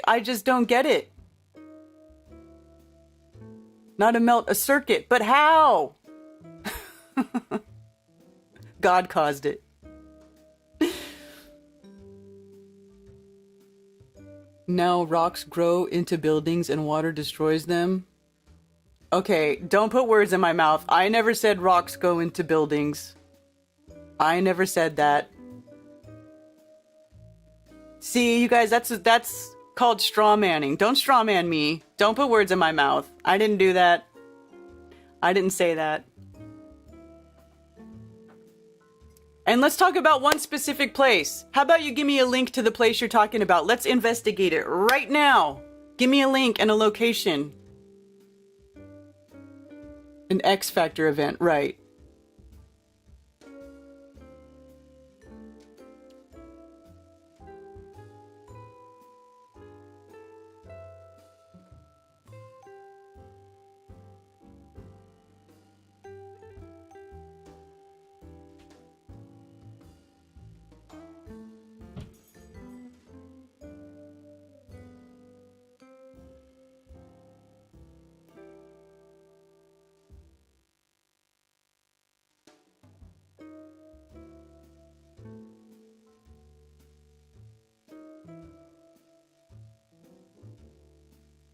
I just don't get it. Not a melt, a circuit, but how? God caused it. Now rocks grow into buildings and water destroys them. Okay, don't put words in my mouth. I never said rocks go into buildings. I never said that. See, you guys, that's called straw manning. Don't straw man me. Don't put words in my mouth. I didn't do that. I didn't say that. And let's talk about one specific place. How about you give me a link to the place you're talking about? Let's investigate it right now. Give me a link and a location. An X Factor event, right.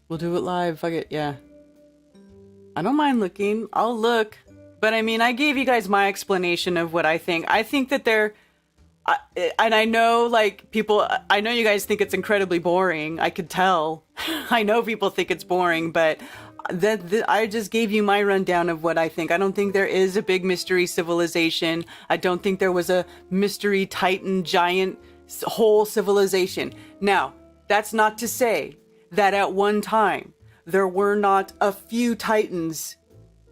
We'll do it live. Fuck it. Yeah. I don't mind looking. I'll look. But I mean, I gave you guys my explanation of what I think. I think that and I know, like, people, I know you guys think it's incredibly boring. I could tell. I know people think it's boring, but I just gave you my rundown of what I think. I don't think there is a big mystery civilization. I don't think there was a mystery titan giant whole civilization. Now, that's not to say that at one time there were not a few titans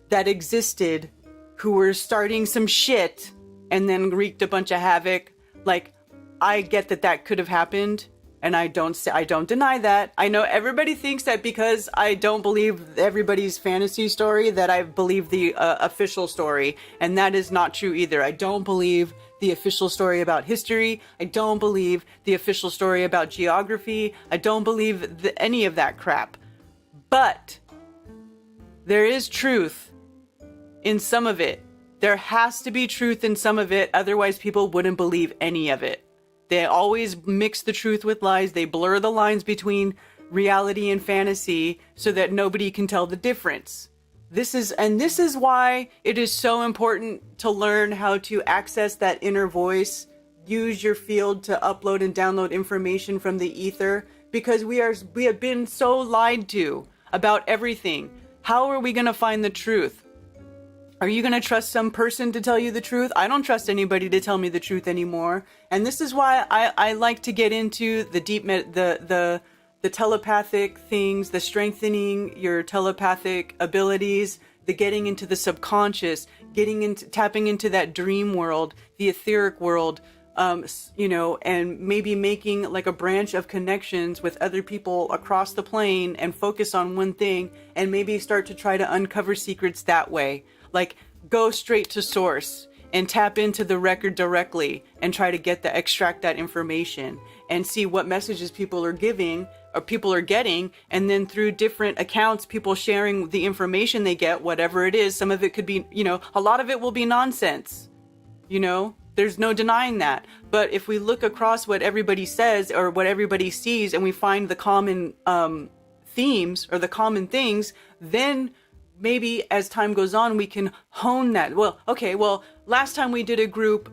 that existed who were starting some shit and then wreaked a bunch of havoc. Like, I get that could have happened, and I don't deny that. I know everybody thinks that because I don't believe everybody's fantasy story that I believe the official story, and that is not true either. I don't believe the official story about history. I don't believe the official story about geography. I don't believe any of that crap. But there is truth in some of it. There has to be truth in some of it, otherwise people wouldn't believe any of it. They always mix the truth with lies. They blur the lines between reality and fantasy so that nobody can tell the difference. This is why it is so important to learn how to access that inner voice, use your field to upload and download information from the ether, because we have been so lied to about everything. How are we going to find the truth? Are you going to trust some person to tell you the truth? I don't trust anybody to tell me the truth anymore. And this is why I like to get into the deep, the telepathic things, the strengthening your telepathic abilities, the getting into the subconscious, tapping into that dream world, the etheric world, and maybe making like a branch of connections with other people across the plane and focus on one thing and maybe start to try to uncover secrets that way. Like, go straight to source and tap into the record directly and try to extract that information and see what messages people are giving or people are getting. And then through different accounts, people sharing the information they get, whatever it is. Some of it could be, a lot of it will be nonsense, there's no denying that. But if we look across what everybody says or what everybody sees and we find the common themes or the common things, then maybe as time goes on, we can hone that. Last time we did a group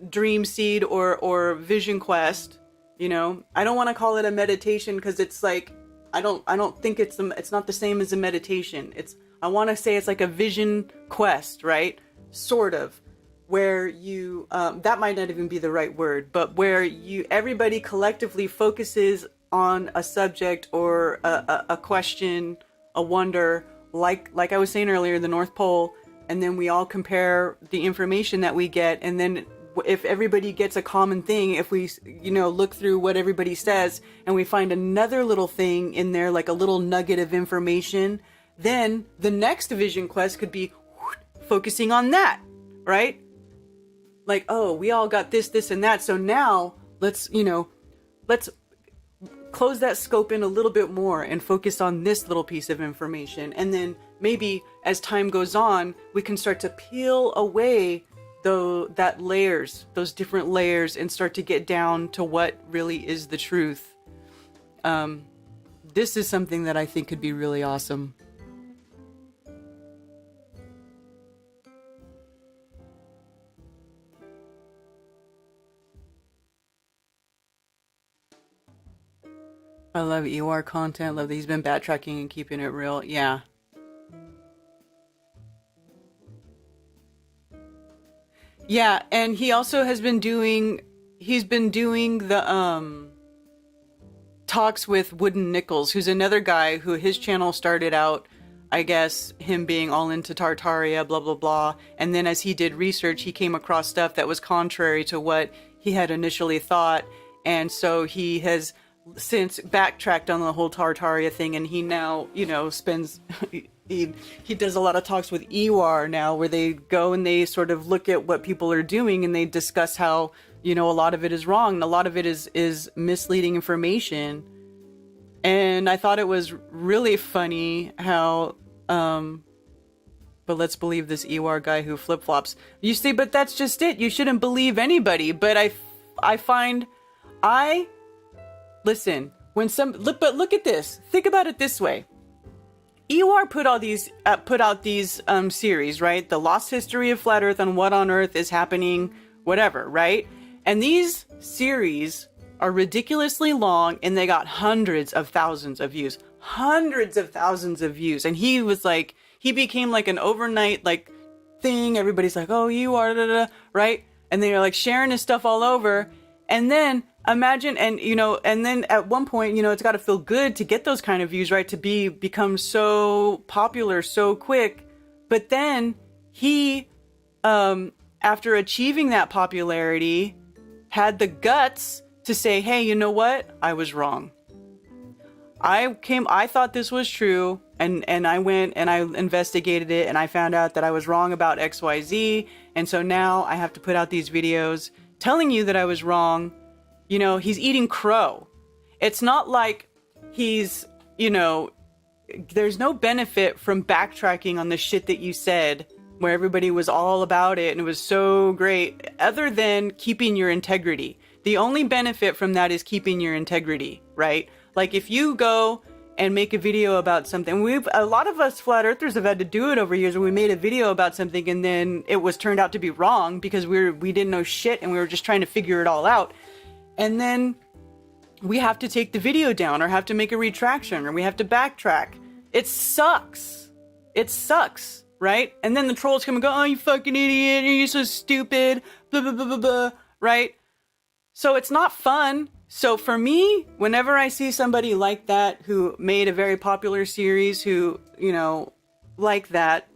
dream seed or vision quest, I don't want to call it a meditation because it's like, I don't think it's not the same as a meditation. I want to say it's like a vision quest, right? Sort of, where you, that might not even be the right word, but where everybody collectively focuses on a subject or a question, a wonder, like I was saying earlier, the North Pole, and then we all compare the information that we get, and then if everybody gets a common thing, if we look through what everybody says and we find another little thing in there, like a little nugget of information, then the next vision quest could be focusing on that, right? Like, oh, we all got this and that, so now let's close that scope in a little bit more and focus on this little piece of information. And then maybe as time goes on, we can start to peel away those different layers and start to get down to what really is the truth. This is something that I think could be really awesome. I love EWAR content. Love that he's been backtracking and keeping it real. Yeah. Yeah, and he also has been doing the talks with Wooden Nichols, who's another guy who his channel started out, I guess, him being all into Tartaria, blah, blah, blah. And then as he did research, he came across stuff that was contrary to what he had initially thought. And so he has since backtracked on the whole Tartaria thing, and he now, spends he does a lot of talks with EWAR now, where they go and they sort of look at what people are doing and they discuss how, a lot of it is wrong and a lot of it is misleading information. And I thought it was really funny how but let's believe this EWAR guy who flip-flops. You see, but that's just it. You shouldn't believe anybody. But listen, but look at this. Think about it this way. EWAR put out these series, right? The Lost History of Flat Earth and What on Earth is Happening, whatever, right? And these series are ridiculously long, and they got hundreds of thousands of views. Hundreds of thousands of views. And he was like, he became like an overnight like thing. Everybody's like, oh, you are, da, da, da, right? And they're like sharing his stuff all over. And then imagine, and you know, and then at one point, you know, it's got to feel good to get those kind of views, right? To become so popular so quick. But then he, after achieving that popularity, had the guts to say, hey, you know what? I was wrong. I thought this was true, and I went and I investigated it, and I found out that I was wrong about XYZ, and so now I have to put out these videos telling you that I was wrong. You know, he's eating crow. It's not like he's, you know, there's no benefit from backtracking on the shit that you said, where everybody was all about it and it was so great, other than keeping your integrity. The only benefit from that is keeping your integrity, right? Like if you go and make a video about something, a lot of us flat earthers have had to do it over years, where we made a video about something and then it was turned out to be wrong because we didn't know shit and we were just trying to figure it all out. And then we have to take the video down or have to make a retraction or we have to backtrack. It sucks. It sucks, right? And then the trolls come and go, oh, you fucking idiot, you're so stupid, blah, blah, blah, blah, blah, right? So it's not fun. So for me, whenever I see somebody like that who made a very popular series, who, you know, like that,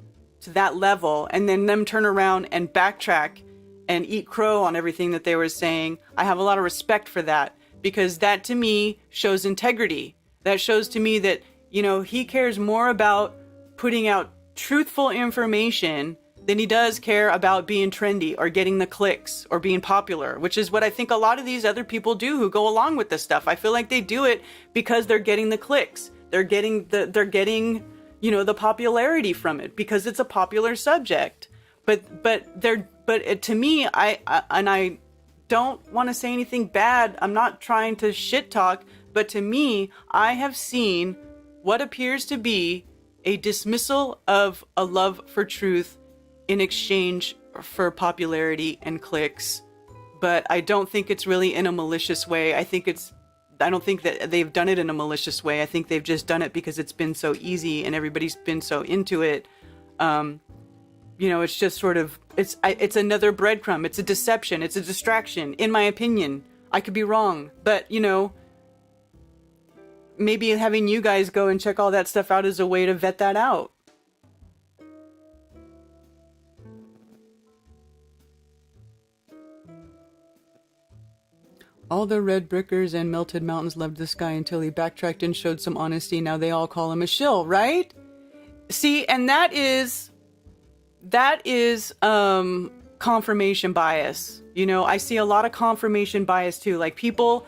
to that level, and then them turn around and backtrack and eat crow on everything that they were saying, I have a lot of respect for that, because that to me shows integrity. That shows to me that, you know, he cares more about putting out truthful information than he does care about being trendy or getting the clicks or being popular, which is what I think a lot of these other people do who go along with this stuff. I feel like they do it because they're getting the clicks. They're getting, you know, the popularity from it because it's a popular subject. But to me, I don't want to say anything bad. I'm not trying to shit talk, but to me, I have seen what appears to be a dismissal of a love for truth in exchange for popularity and clicks. But I don't think it's really in a malicious way. I don't think that they've done it in a malicious way. I think they've just done it because it's been so easy and everybody's been so into it. You know, it's just sort of, it's another breadcrumb. It's a deception. It's a distraction, in my opinion. I could be wrong, but you know, maybe having you guys go and check all that stuff out is a way to vet that out. All the red brickers and melted mountains loved this guy until he backtracked and showed some honesty. Now they all call him a shill, right? See, and that is confirmation bias. You know, I see a lot of confirmation bias too. Like people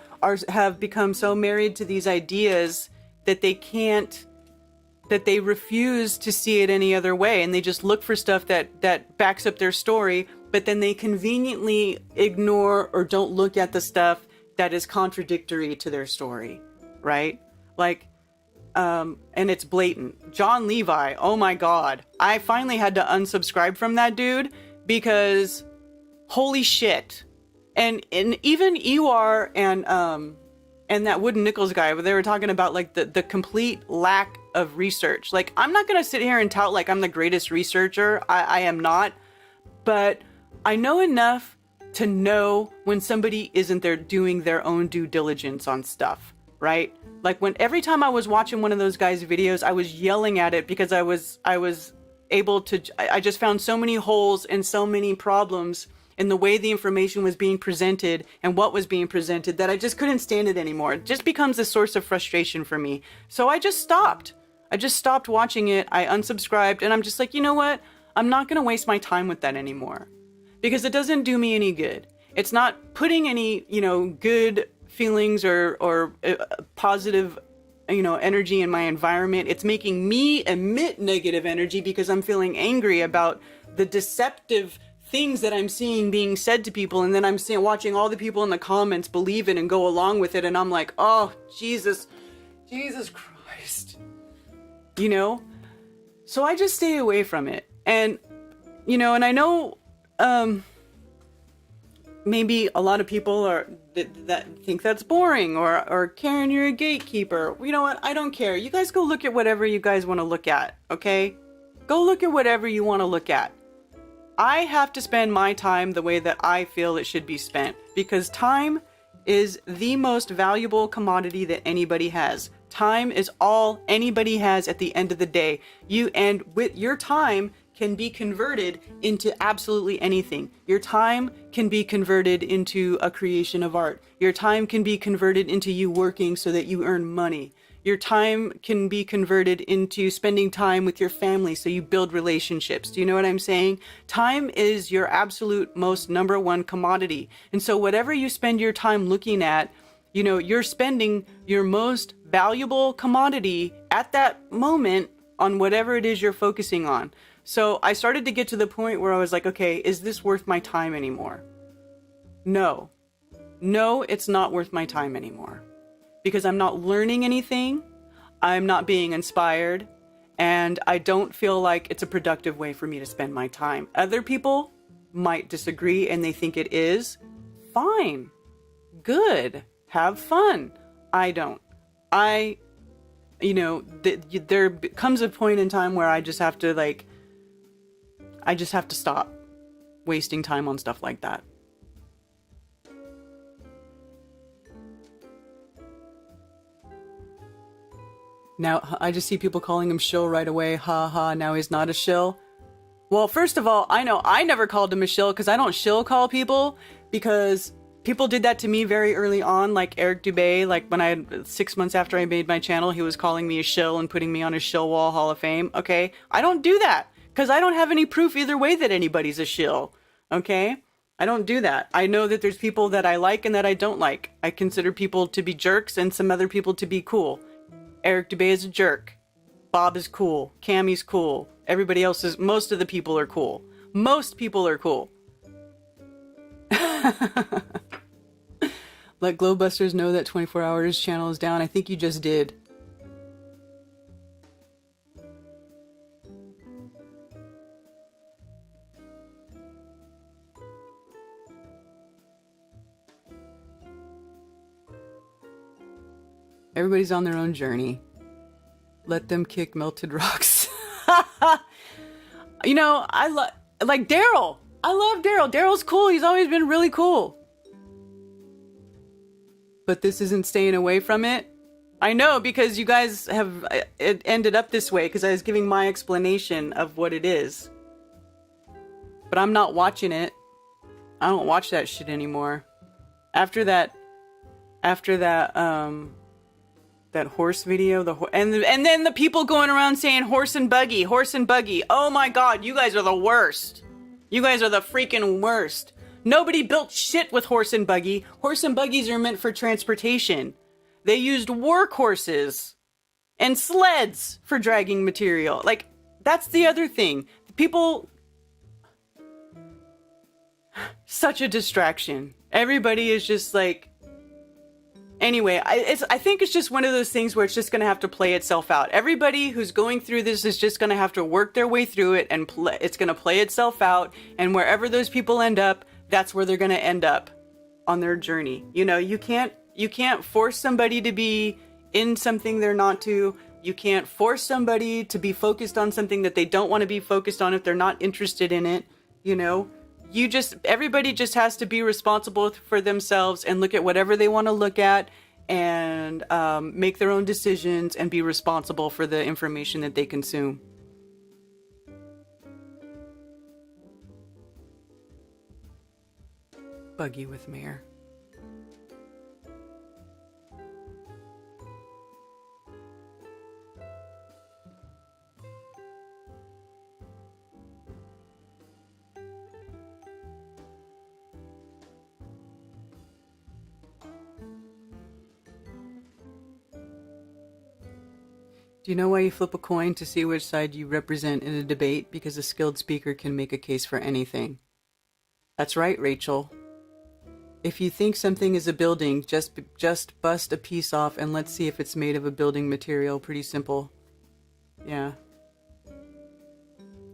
have become so married to these ideas that they refuse to see it any other way, and they just look for stuff that backs up their story, but then they conveniently ignore or don't look at the stuff that is contradictory to their story, right? Like, and it's blatant. John Levi, oh my God. I finally had to unsubscribe from that dude because holy shit. And even Ewar and that Wooden Nichols guy, where they were talking about like the complete lack of research. Like, I'm not going to sit here and tout like I'm the greatest researcher. I am not, but I know enough to know when somebody isn't there doing their own due diligence on stuff, right? Like every time I was watching one of those guys' videos, I was yelling at it because I was able to, I just found so many holes and so many problems in the way the information was being presented and what was being presented that I just couldn't stand it anymore. It just becomes a source of frustration for me. So I just stopped. I just stopped watching it. I unsubscribed, and I'm just like, you know what? I'm not going to waste my time with that anymore because it doesn't do me any good. It's not putting any, you know, good feelings or positive, you know, energy in my environment. It's making me emit negative energy because I'm feeling angry about the deceptive things that I'm seeing being said to people, and then I'm watching all the people in the comments believe it and go along with it, and I'm like, oh, Jesus Christ, you know? So I just stay away from it. And, you know, and I know, maybe a lot of people are that think that's boring, or Karen, you're a gatekeeper. You know what? I don't care. You guys go look at whatever you guys want to look at, okay? Go look at whatever you want to look at. I have to spend my time the way that I feel it should be spent, because time is the most valuable commodity that anybody has. Time is all anybody has at the end of the day. And with your time can be converted into absolutely anything. Your time can be converted into a creation of art. Your time can be converted into you working so that you earn money. Your time can be converted into spending time with your family so you build relationships. Do you know what I'm saying? Time is your absolute most number one commodity. And so whatever you spend your time looking at, you know, you're spending your most valuable commodity at that moment on whatever it is you're focusing on. So I started to get to the point where I was like, okay, is this worth my time anymore? No, it's not worth my time anymore. Because I'm not learning anything, I'm not being inspired, and I don't feel like it's a productive way for me to spend my time. Other people might disagree and they think it is. Fine. Good. Have fun. I don't. There comes a point in time where I just have to stop wasting time on stuff like that. Now, I just see people calling him shill right away. Ha ha, now he's not a shill. Well, first of all, I know I never called him a shill because I don't shill call people, because people did that to me very early on, like Eric Dubay. Like when I had 6 months after I made my channel, he was calling me a shill and putting me on his shill wall Hall of Fame. Okay, I don't do that because I don't have any proof either way that anybody's a shill. Okay, I don't do that. I know that there's people that I like and that I don't like. I consider people to be jerks and some other people to be cool. Eric Dubay is a jerk. Bob is cool. Cammy's cool. Everybody else is, most of the people are cool. Most people are cool. Let Glowbusters know that 24 Hours channel is down. I think you just did. Everybody's on their own journey. Let them kick melted rocks. You know, like Daryl. I love Daryl. Daryl's cool. He's always been really cool. But this isn't staying away from it. I know, because you guys have it ended up this way because I was giving my explanation of what it is. But I'm not watching it. I don't watch that shit anymore. After that horse video, and then the people going around saying horse and buggy. Oh my god, you guys are the worst. You guys are the freaking worst. Nobody built shit with horse and buggy. Horse and buggies are meant for transportation. They used workhorses and sleds for dragging material. Like, that's the other thing. People... Such a distraction. Everybody is just like... Anyway, I think it's just one of those things where it's just going to have to play itself out. Everybody who's going through this is just going to have to work their way through it, and it's going to play itself out. And wherever those people end up, that's where they're going to end up on their journey. You know, you can't force somebody to be in something they're not to. You can't force somebody to be focused on something that they don't want to be focused on if they're not interested in it. You know, everybody just has to be responsible for themselves and look at whatever they want to look at and make their own decisions and be responsible for the information that they consume. Buggy with Mayor. Do you know why you flip a coin to see which side you represent in a debate? Because a skilled speaker can make a case for anything. That's right, Rachel. If you think something is a building, just bust a piece off and let's see if it's made of a building material. Pretty simple. Yeah.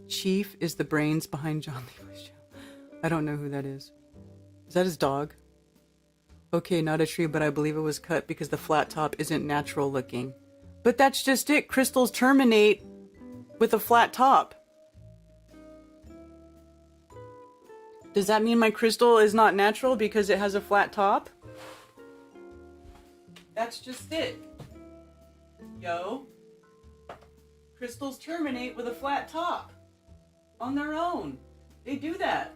Chief is the brains behind John Lewis's show. I don't know who that is. Is that his dog? Okay, not a tree, but I believe it was cut because the flat top isn't natural looking. But that's just it. Crystals terminate with a flat top. Does that mean my crystal is not natural because it has a flat top? That's just it. Yo. Crystals terminate with a flat top. On their own. They do that.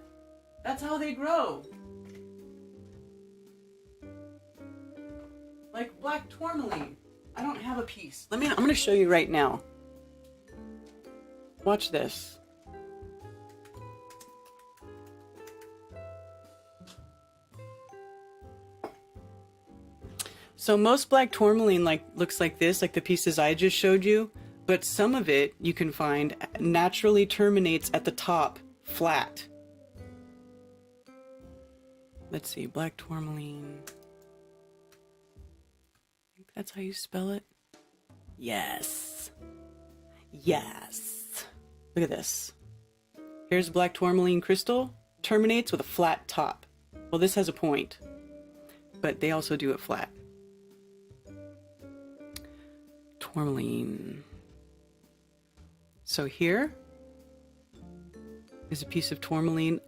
That's how they grow. Like black tourmaline. I don't have a piece. I'm going to show you right now. Watch this. So most black tourmaline looks like this, like the pieces I just showed you, but some of it you can find naturally terminates at the top, flat. Let's see, black tourmaline. I think that's how you spell it. Yes. Yes. Look at this. Here's black tourmaline crystal. Terminates with a flat top. Well, this has a point, but they also do it flat. Tourmaline. So here is a piece of tourmaline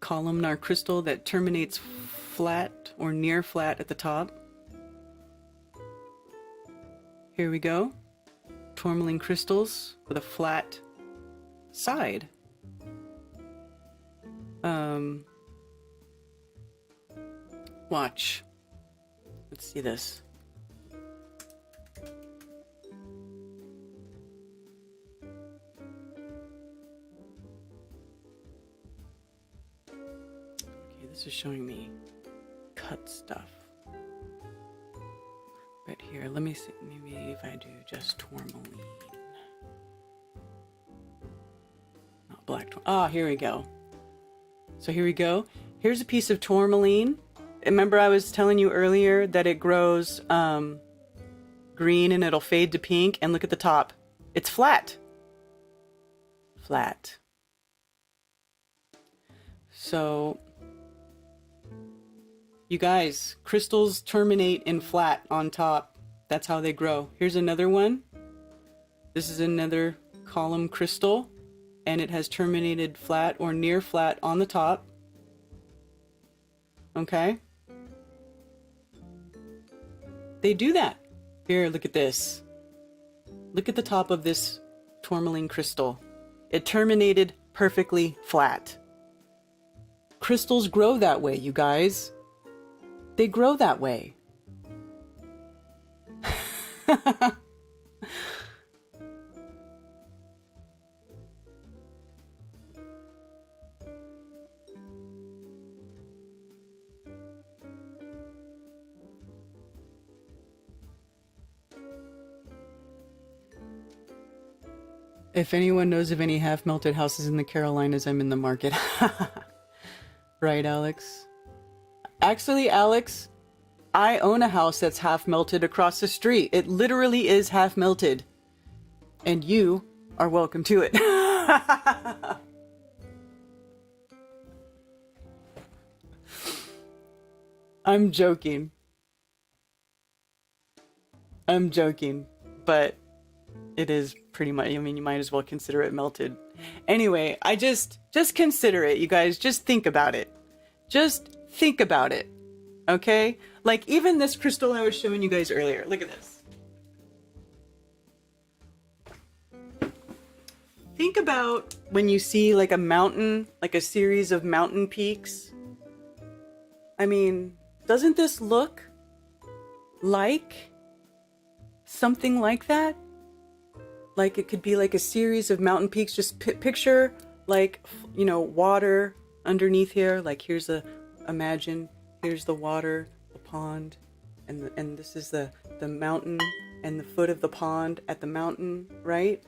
columnar crystal that terminates flat or near flat at the top. Here we go. Tourmaline crystals with a flat side. Watch. Let's see this. Okay, this is showing me cut stuff. But here, let me see, maybe if I do just tourmaline. Not black here we go. So here we go. Here's a piece of tourmaline. Remember I was telling you earlier that it grows green and it'll fade to pink, and look at the top. It's flat. Flat. So you guys, crystals terminate in flat on top. That's how they grow. Here's another one. This is another column crystal, and it has terminated flat or near flat on the top. Okay? They do that. Here, look at this. Look at the top of this tourmaline crystal. It terminated perfectly flat. Crystals grow that way, you guys. They grow that way. If anyone knows of any half-melted houses in the Carolinas, I'm in the market. Right, Alex? Actually, Alex, I own a house that's half-melted across the street. It literally is half-melted. And you are welcome to it. I'm joking. I'm joking, but it is pretty much, I mean, you might as well consider it melted. Anyway, I just consider it, you guys. Just think about it. Just think about it. Okay? Like even this crystal I was showing you guys earlier. Look at this. Think about when you see like a mountain, like a series of mountain peaks. I mean, doesn't this look like something like that? Like it could be like a series of mountain peaks. Just picture like, you know, water underneath here. Like imagine here's the water, the pond, and this is the mountain and the foot of the pond at the mountain, right?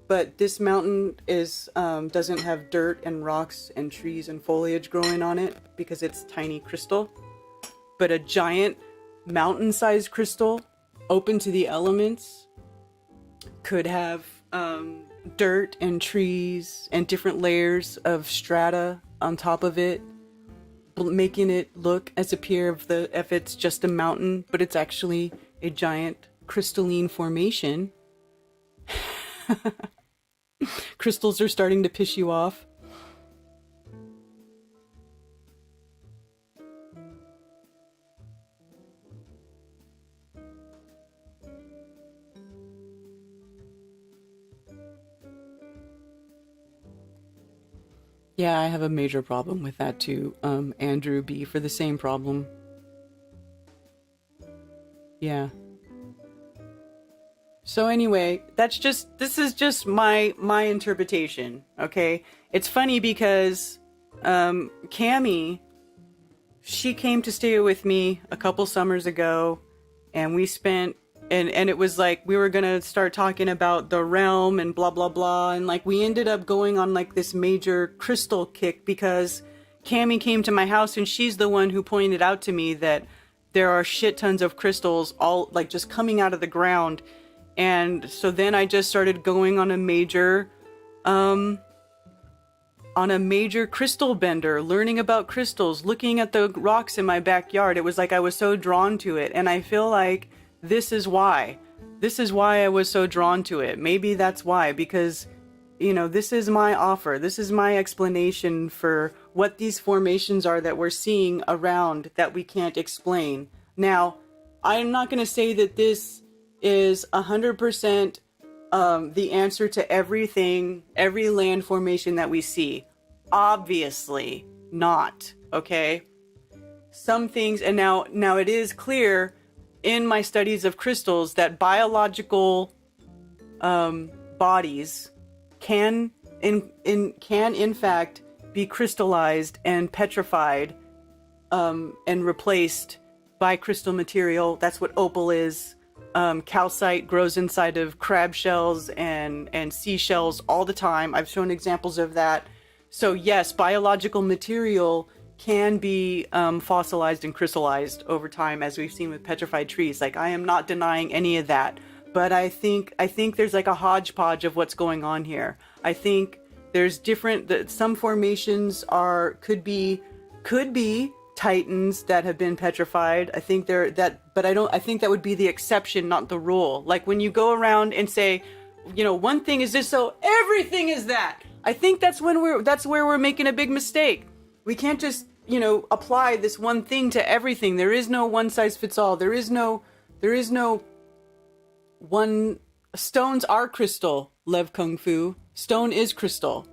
But this mountain is doesn't have dirt and rocks and trees and foliage growing on it because it's tiny crystal. But a giant mountain-sized crystal open to the elements could have dirt and trees and different layers of strata on top of it, making it look as if it's just a mountain, but it's actually a giant crystalline formation. Crystals are starting to piss you off. Yeah, I have a major problem with that too, Andrew B, for the same problem. Yeah. So anyway, this is just my interpretation, okay? It's funny because Cammie, she came to stay with me a couple summers ago, and we spent and it was like we were gonna start talking about the realm and blah blah blah, and like we ended up going on like this major crystal kick because Cammie came to my house and she's the one who pointed out to me that there are shit tons of crystals all like just coming out of the ground. And so then I just started going on a major crystal bender, learning about crystals, looking at the rocks in my backyard. It was like I was so drawn to it, and I feel like this is why I was so drawn to it. Maybe that's why, because, you know, this is my offer. This is my explanation for what these formations are that we're seeing around that we can't explain. Now, I'm not going to say that this is 100% the answer to everything, every land formation that we see. Obviously not, okay? Some things, and now it is clear in my studies of crystals that biological bodies can in fact be crystallized and petrified and replaced by crystal material. That's what opal is. Calcite grows inside of crab shells and seashells all the time. I've shown examples of that. So yes, biological material can be fossilized and crystallized over time, as we've seen with petrified trees. Like, I am not denying any of that, but I think there's like a hodgepodge of what's going on here. I think there's some formations could be titans that have been petrified. I think I think that would be the exception, not the rule. Like when you go around and say, you know, one thing is this, so everything is that. I think that's where we're making a big mistake. We can't just, you know, apply this one thing to everything. There is no one size fits all. There is no one. Stones are crystal, Lev Kung Fu. Stone is crystal.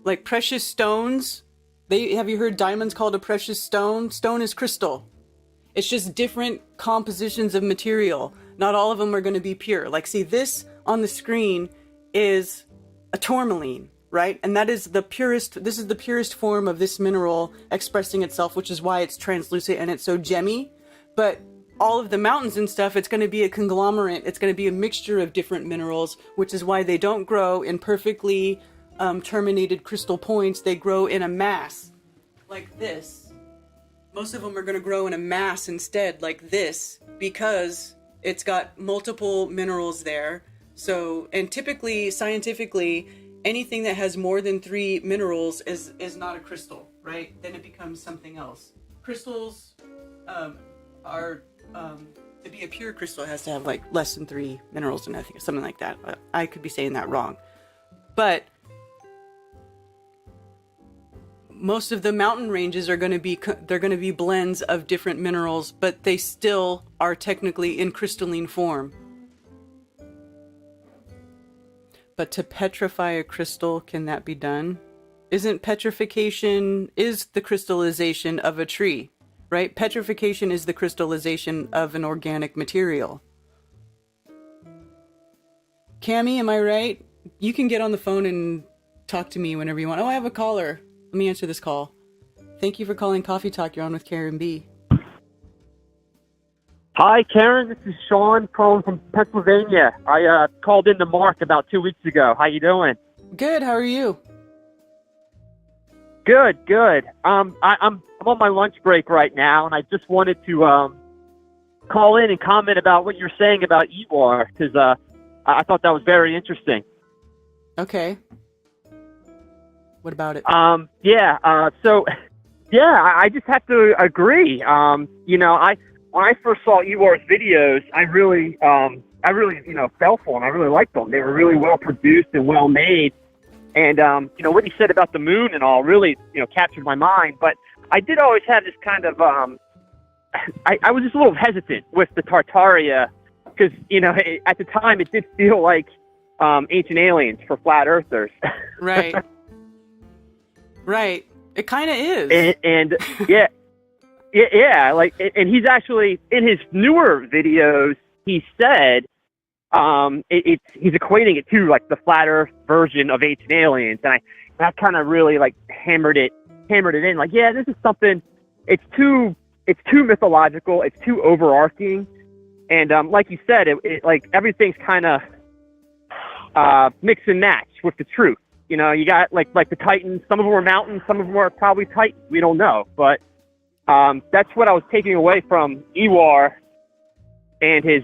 Like precious stones. Have you heard diamonds called a precious stone? Stone is crystal. It's just different compositions of material. Not all of them are going to be pure. Like, see, this on the screen is a tourmaline, right? And that is the purest, this is the purest form of this mineral expressing itself, which is why it's translucent and it's so gemmy. But all of the mountains and stuff, it's going to be a conglomerate. It's going to be a mixture of different minerals, which is why they don't grow in perfectly terminated crystal points. They grow in a mass like this. Most of them are going to grow in a mass instead like this, because it's got multiple minerals there. So, and typically, scientifically, anything that has more than 3 minerals is not a crystal, right? Then it becomes something else. Crystals are, to be a pure crystal, it has to have like less than 3 minerals, and I think something like that. I could be saying that wrong. But most of the mountain ranges are going to be blends of different minerals, but they still are technically in crystalline form. But to petrify a crystal, can that be done? Isn't petrification is the crystallization of a tree, right? Petrification is the crystallization of an organic material. Cammie, am I right? You can get on the phone and talk to me whenever you want. Oh, I have a caller. Let me answer this call. Thank you for calling Coffee Talk. You're on with Karen B. Hi, Karen. This is Sean calling from Pennsylvania. I called in to Mark about 2 weeks ago. How you doing? Good. How are you? Good. I'm on my lunch break right now, and I just wanted to call in and comment about what you're saying about Iwar, because I thought that was very interesting. Okay. What about it? I just have to agree. When I first saw Ewar's videos, I really fell for them. I really liked them. They were really well produced and well made. And, what he said about the moon and all really, captured my mind. But I did always have this kind of, I was just a little hesitant with the Tartaria because, at the time it did feel like ancient aliens for flat earthers. Right. Right. It kind of is. And and he's actually, in his newer videos, he said, he's equating it to like the flat Earth version of ancient aliens, and that kind of really like hammered it in. Like, yeah, this is something. It's too mythological. It's too overarching, and like you said, it like everything's kind of mix and match with the truth. You got like the Titans. Some of them are mountains. Some of them are probably Titans. We don't know, but that's what I was taking away from Ewar and his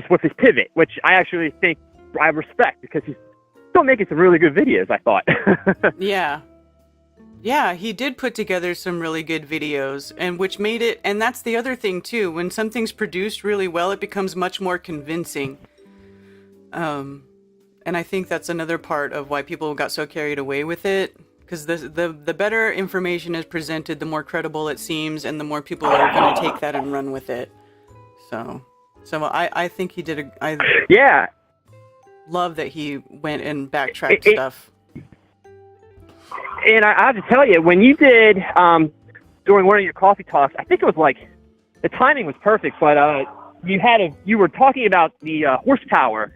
with his pivot, which I actually think I respect because he's still making some really good videos, I thought. Yeah, he did put together some really good videos, and which made it, and that's the other thing too, when something's produced really well, it becomes much more convincing. And I think that's another part of why people got so carried away with it, because the better information is presented, the more credible it seems, and the more people are going to take that and run with it. So I think he did love that he went and backtracked stuff. And I have to tell you, when you did during one of your coffee talks, I think it was like the timing was perfect, but you were talking about the horsepower,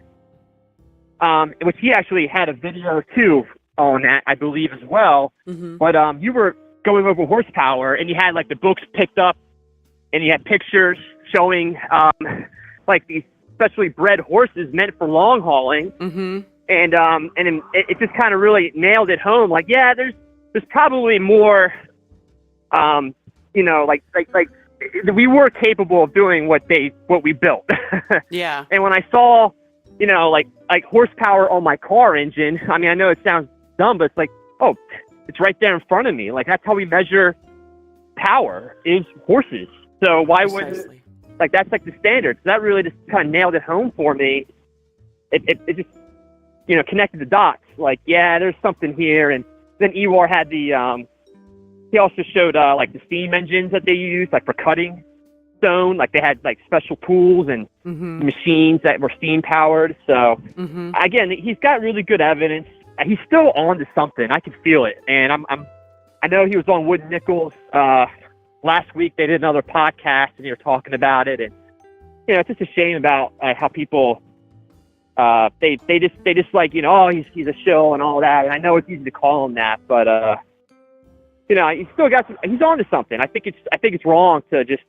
which he actually had a video too on that, I believe, as well. Mm-hmm. But you were going over horsepower, and you had like the books picked up, and you had pictures showing like these specially bred horses meant for long hauling. Mm-hmm. And it just kind of really nailed it home. Like, yeah, there's probably more, like we were capable of doing what we built. Yeah. And when I saw, like horsepower on my car engine, I mean, I know it sounds dumb, but it's like, oh, it's right there in front of me. Like, that's how we measure power, is horses. So why wouldn't, like, that's like the standard. So that really just kind of nailed it home for me. It just, connected the dots. Like, yeah, there's something here. And then Ewar had he also showed like the steam engines that they used, like for cutting stone. Like they had like special tools and machines that were steam powered. So again, he's got really good evidence. He's still on to something. I can feel it. And I know he was on Wood Nichols last week. They did another podcast and they were talking about it. And it's just a shame about how people they just like, oh, he's a shill and all that. And I know it's easy to call him that, but he's still got he's on to something. I think it's wrong to just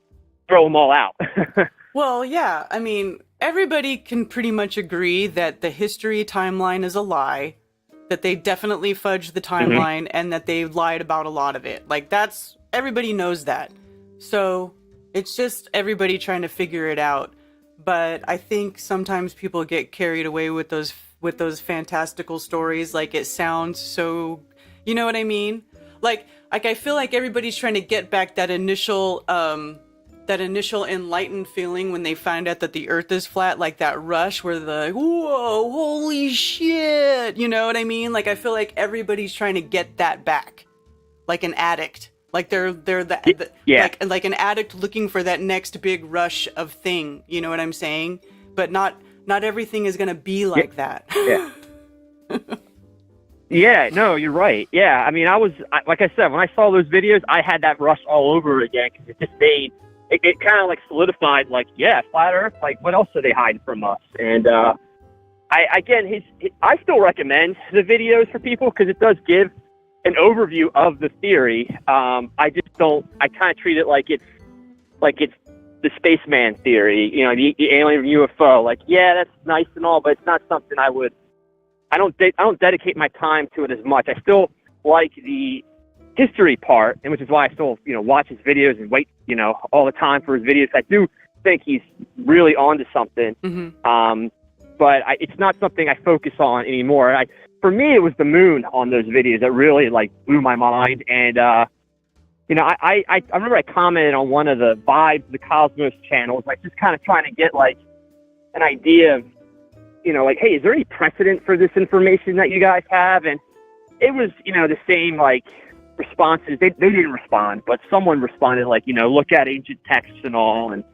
throw them all out. Well, yeah. I mean, everybody can pretty much agree that the history timeline is a lie, that they definitely fudged the timeline, and that they lied about a lot of it. Like, everybody knows that. So it's just everybody trying to figure it out. But I think sometimes people get carried away with those fantastical stories. Like, it sounds so, you know what I mean? Like I feel like everybody's trying to get back that initial enlightened feeling when they find out that the Earth is flat, like that rush where they're like, whoa, holy shit, you know what I mean? Like, I feel like everybody's trying to get that back, like an addict. Like they're like an addict looking for that next big rush of thing, you know what I'm saying? But not everything is gonna be like that. Yeah. Yeah, no, you're right. Yeah, I mean, like I said, when I saw those videos, I had that rush all over again because it just made it kind of like solidified. Like, yeah, flat Earth. Like, what else are they hiding from us? And I still recommend the videos for people because it does give an overview of the theory. I kind of treat it like it's the spaceman theory, the alien UFO. Like, yeah, that's nice and all, but it's not something I don't dedicate my time to it as much. I still like the history part, and which is why I still, watch his videos and wait, all the time for his videos. I do think he's really onto something. but it's not something I focus on anymore. For me, it was the moon on those videos that really like blew my mind. And, you know, I remember I commented on one of the Vibes, the Cosmos channels, like just kind of trying to get like an idea of, you know, like, hey, is there any precedent for this information that you guys have? And it was, you know, the same like responses. They didn't respond, but someone responded like, you know, look at ancient texts and all. And,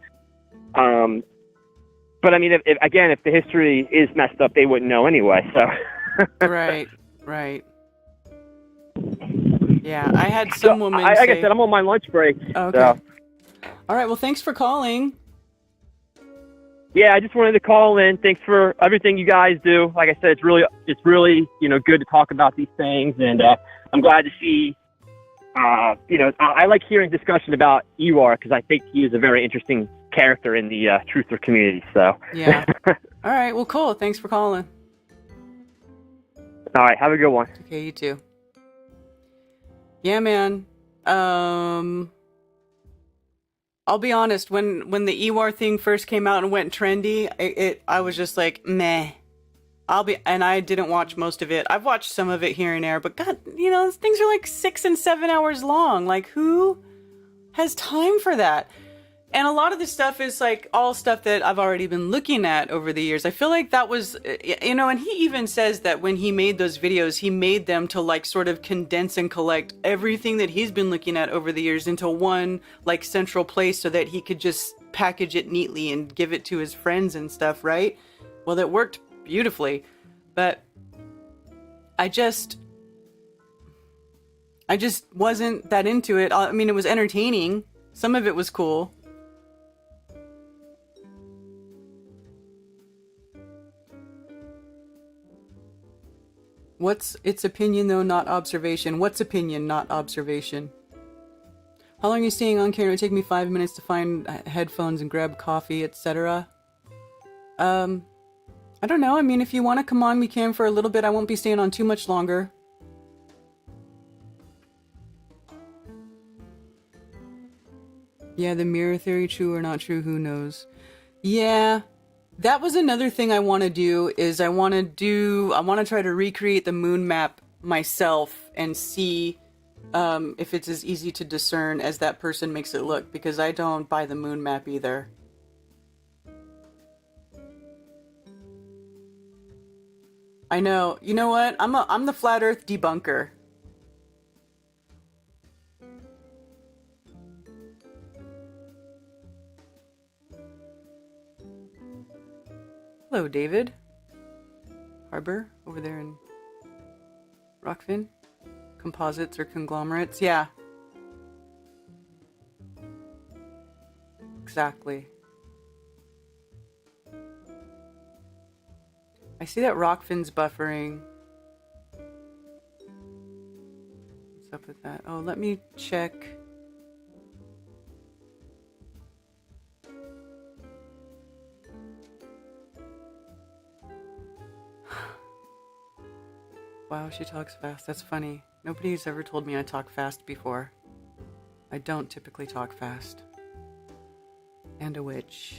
but I mean, if the history is messed up, they wouldn't know anyway. So. Right. Yeah, I had some woman like say... I said, I'm on my lunch break. Okay. So. All right, well, thanks for calling. Yeah, I just wanted to call in. Thanks for everything you guys do. Like I said, it's really, you know, good to talk about these things. And I'm glad to see, you know, I like hearing discussion about Ewar because I think he is a very interesting character in the truther community. So. Yeah. All right, well, cool. Thanks for calling. All right, have a good one. Okay, you too. Yeah, man. I'll be honest. When the Ewar thing first came out and went trendy, I was just like, meh. And I didn't watch most of it. I've watched some of it here and there, but God, you know, those things are like 6 and 7 hours long. Like, who has time for that? And a lot of the stuff is like all stuff that I've already been looking at over the years. I feel like that was, you know, and he even says that when he made those videos, he made them to like sort of condense and collect everything that he's been looking at over the years into one like central place so that he could just package it neatly and give it to his friends and stuff, right? Well, that worked beautifully, but I just wasn't that into it. I mean, it was entertaining. Some of it was cool. What's its opinion, though, not observation? What's opinion, not observation? How long are you staying on, Karen? It would take me 5 minutes to find headphones and grab coffee, etc. I don't know. I mean, if you want to come on, we can for a little bit. I won't be staying on too much longer. Yeah, the mirror theory, true or not true, who knows? Yeah. That was another thing I want to do, is I want to try to recreate the moon map myself and see if it's as easy to discern as that person makes it look, because I don't buy the moon map either. I know. You know what? I'm the flat earth debunker. Hello, David. Harbor, over there in Rockfin. Composites or conglomerates, yeah. Exactly. I see that Rockfin's buffering. What's up with that? Oh, let me check. Wow, she talks fast. That's funny. Nobody's ever told me I talk fast before. I don't typically talk fast. And a witch.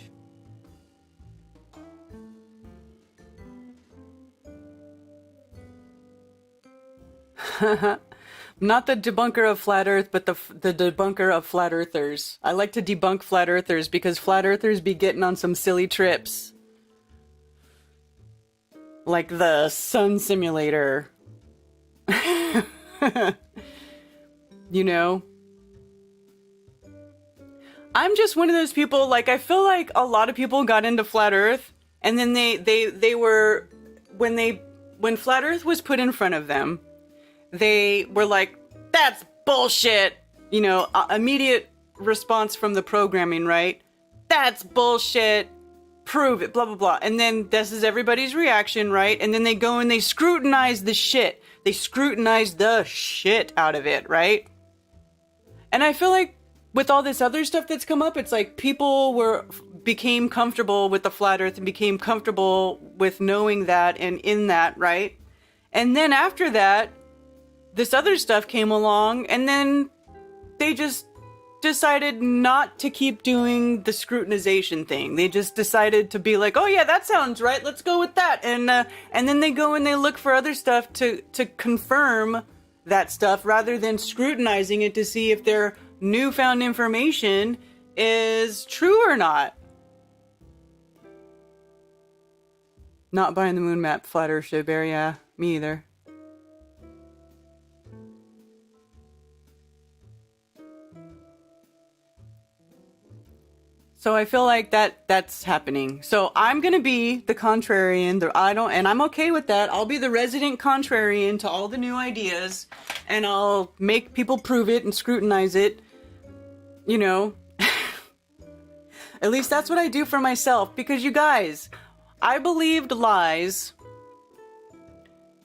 Not the debunker of flat earth, but the debunker of flat earthers. I like to debunk flat earthers because flat earthers be getting on some silly trips. Like the sun simulator. You know? I'm just one of those people, like, I feel like a lot of people got into flat earth, and then they were, when flat earth was put in front of them, they were like, that's bullshit! You know, immediate response from the programming, right? That's bullshit! Prove it, blah, blah, blah. And then this is everybody's reaction, right? And then they go and they scrutinize the shit. They scrutinize the shit out of it, right? And I feel like with all this other stuff that's come up, it's like people became comfortable with the flat earth and became comfortable with knowing that and in that, right? And then after that, this other stuff came along, and then they just decided not to keep doing the scrutinization thing. They just decided to be like, oh yeah, that sounds right, let's go with that. And then they go and they look for other stuff to confirm that stuff rather than scrutinizing it to see if their newfound information is true or not. Not buying the moon map, flat earth ship bear, yeah, me either. So I feel like that's happening. So I'm gonna be the contrarian. And I'm okay with that. I'll be the resident contrarian to all the new ideas, and I'll make people prove it and scrutinize it. You know, at least that's what I do for myself. Because you guys, I believed lies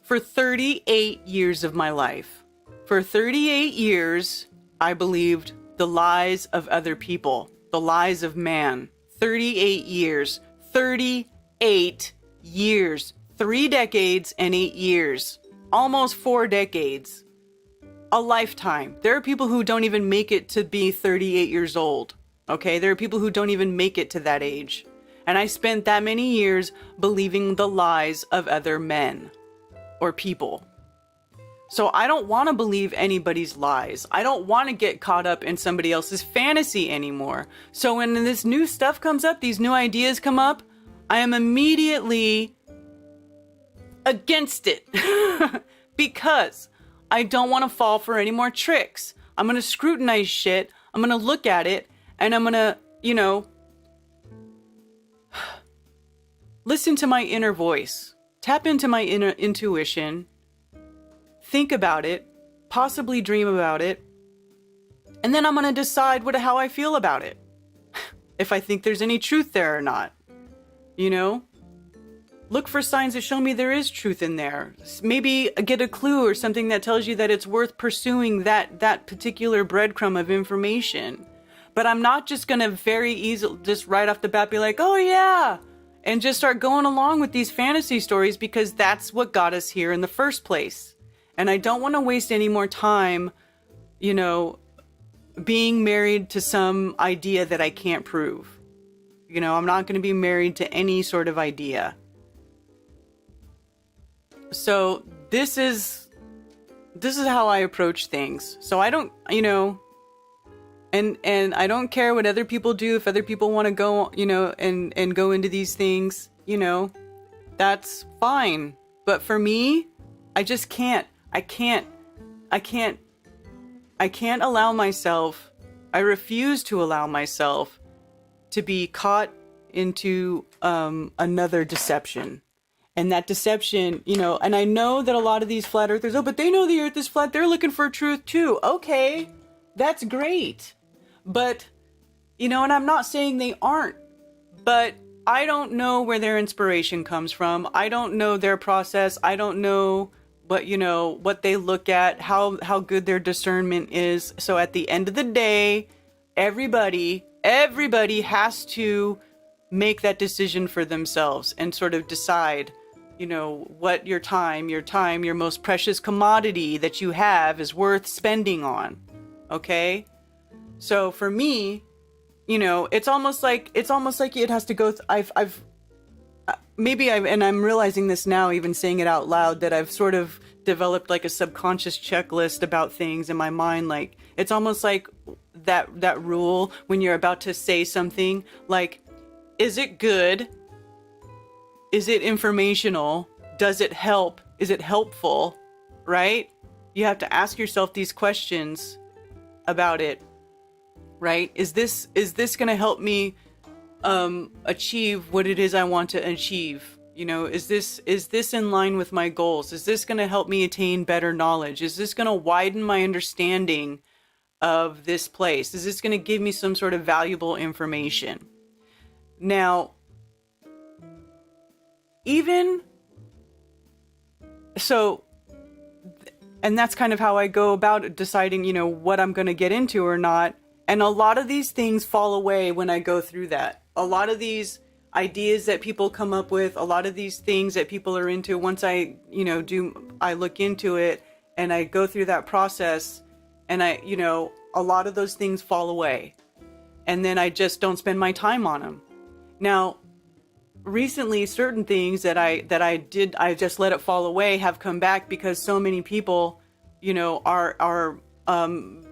for 38 years of my life. For 38 years, I believed the lies of other people. The lies of man. 38 years. 38 years. 3 decades and 8 years. Almost 4 decades. A lifetime. There are people who don't even make it to be 38 years old. Okay? There are people who don't even make it to that age. And I spent that many years believing the lies of other men. Or people. So I don't want to believe anybody's lies. I don't want to get caught up in somebody else's fantasy anymore. So when this new stuff comes up, these new ideas come up, I am immediately against it. Because I don't want to fall for any more tricks. I'm going to scrutinize shit. I'm going to look at it. And I'm going to, listen to my inner voice. Tap into my inner intuition. Think about it, possibly dream about it, and then I'm going to decide how I feel about it. If I think there's any truth there or not. Look for signs that show me there is truth in there. Maybe get a clue or something that tells you that it's worth pursuing that particular breadcrumb of information. But I'm not just going to very easily, just right off the bat be like, oh yeah, and just start going along with these fantasy stories because that's what got us here in the first place. And I don't want to waste any more time, being married to some idea that I can't prove. I'm not going to be married to any sort of idea. So this is how I approach things. So I don't, and I don't care what other people do. If other people want to go, and go into these things, that's fine. But for me, I just can't. I can't allow myself, I refuse to allow myself to be caught into another deception. And that deception, and I know that a lot of these flat earthers, but they know the earth is flat, they're looking for truth too. Okay, that's great. But, and I'm not saying they aren't, but I don't know where their inspiration comes from. I don't know their process. I don't know what they look at, how good their discernment is. So at the end of the day, everybody has to make that decision for themselves and sort of decide, what your time, your most precious commodity that you have is worth spending on. Okay? So for me, it's almost like it has to go. And I'm realizing this now, even saying it out loud, that I've sort of developed like a subconscious checklist about things in my mind. Like, it's almost like that rule when you're about to say something, like, is it good? Is it informational? Does it help? Is it helpful? Right? You have to ask yourself these questions about it, right? Is this going to help me achieve what it is I want to achieve? Is this in line with my goals? Is this going to help me attain better knowledge? Is this going to widen my understanding of this place? Is this going to give me some sort of valuable information? Now, even so, and that's kind of how I go about deciding, what I'm going to get into or not. And a lot of these things fall away when I go through that. A lot of these ideas that people come up with, a lot of these things that people are into, once I look into it and I go through that process, and a lot of those things fall away, and then I just don't spend my time on them. Now, recently, certain things that I just let it fall away have come back because so many people, are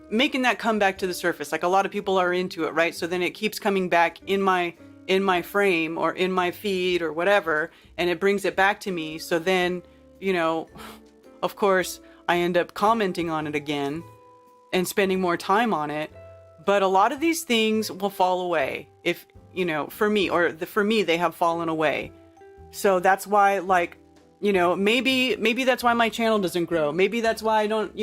making that come back to the surface. Like, a lot of people are into it, right? So then it keeps coming back in my frame or in my feed or whatever, and it brings it back to me. So then, of course, I end up commenting on it again and spending more time on it. But a lot of these things will fall away if, for me, they have fallen away. So that's why, like, maybe that's why my channel doesn't grow. Maybe that's why I don't,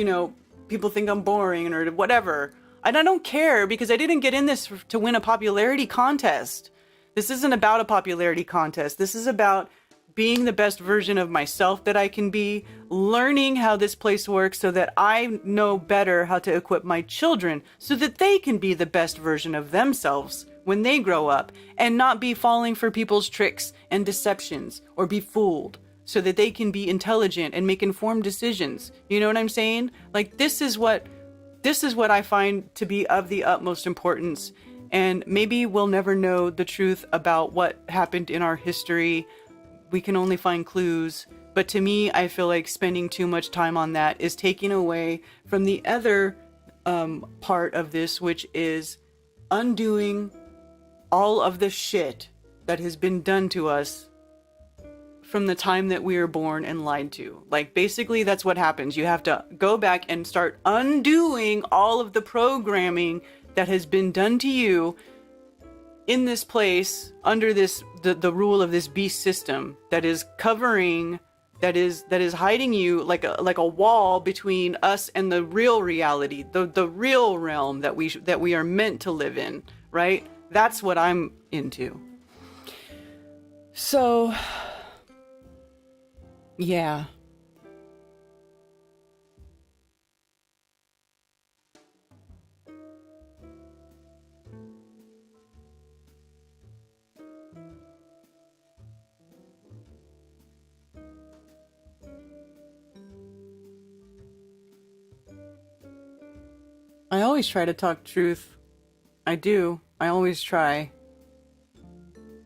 people think I'm boring or whatever. And I don't care, because I didn't get in this to win a popularity contest. This isn't about a popularity contest. This is about being the best version of myself that I can be, learning how this place works so that I know better how to equip my children so that they can be the best version of themselves when they grow up, and not be falling for people's tricks and deceptions or be fooled, so that they can be intelligent and make informed decisions. You know what I'm saying? Like, this is what I find to be of the utmost importance. And maybe we'll never know the truth about what happened in our history. We can only find clues. But to me, I feel like spending too much time on that is taking away from the other part of this, which is undoing all of the shit that has been done to us from the time that we were born and lied to. Like, basically, that's what happens. You have to go back and start undoing all of the programming that has been done to you in this place, under the rule of this beast system that is covering, that is hiding you like a wall between us and the real reality, the real realm that we are meant to live in, right? That's what I'm into. So, yeah. I always try to talk truth. I do. I always try.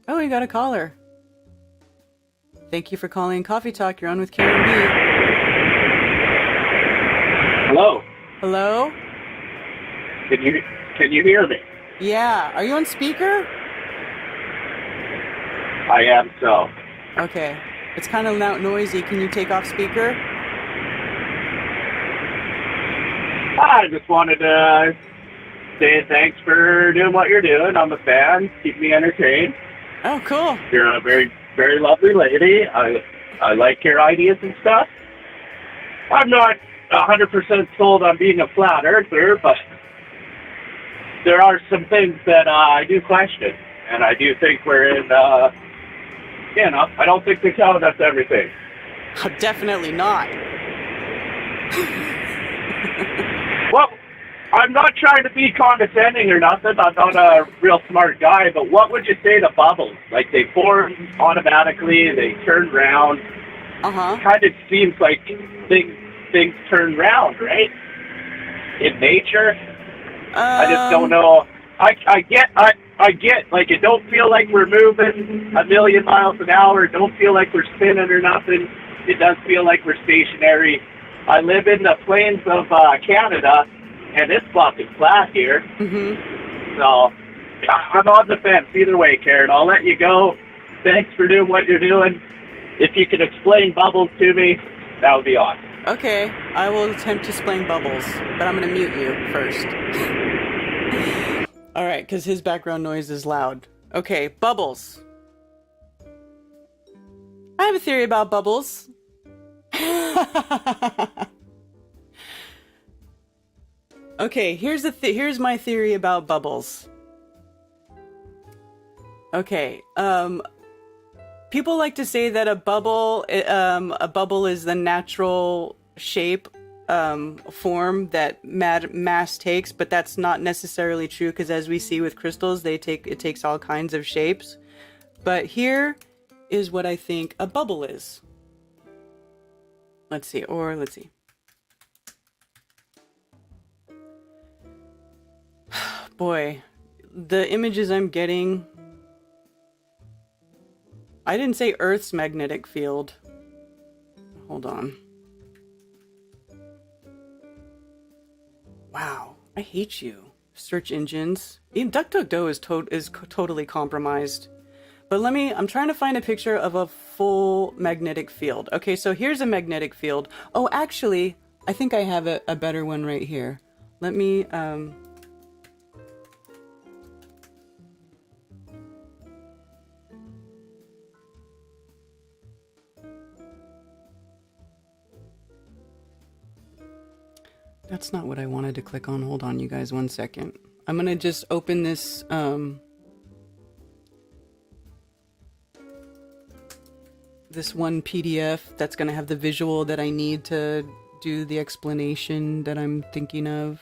Oh, you got a caller. Thank you for calling Coffee Talk. You're on with Karen B. Hello. Hello? Can you hear me? Yeah. Are you on speaker? I am so. Okay. It's kind of noisy. Can you take off speaker? I just wanted to say thanks for doing what you're doing. I'm a fan. Keep me entertained. Oh, cool. You're a very, very lovely lady. I like your ideas and stuff. I'm not 100% sold on being a flat earther, but there are some things that I do question. And I do think we're in, I don't think they're telling us everything. Definitely not. Well, I'm not trying to be condescending or nothing. I'm not a real smart guy, but what would you say to bubbles? Like, they form automatically, they turn round. Kind of seems like things turn round, right? In nature. I just don't know. I get, like, it don't feel like we're moving a million miles an hour. It don't feel like we're spinning or nothing. It does feel like we're stationary. I live in the plains of Canada, and it's fucking flat here. So I'm on the fence either way, Karen. I'll let you go. Thanks for doing what you're doing. If you could explain bubbles to me, that would be awesome. Okay, I will attempt to explain bubbles, but I'm going to mute you first. All right, because his background noise is loud. Okay, bubbles. I have a theory about bubbles. Okay, here's my theory about bubbles. Okay, people like to say that a bubble is the natural shape, form that mass takes, but that's not necessarily true, because as we see with crystals, it takes all kinds of shapes. But here is what I think a bubble is. Let's see. Boy, the images I'm getting... I didn't say Earth's magnetic field. Hold on. Wow, I hate you. Search engines. Even DuckDuckGo is totally compromised. But I'm trying to find a picture of a full magnetic field. Okay, so here's a magnetic field. Oh, actually, I think I have a better one right here. Let me, That's not what I wanted to click on. Hold on, you guys, 1 second. I'm gonna just open this, this one PDF that's gonna have the visual that I need to do the explanation that I'm thinking of.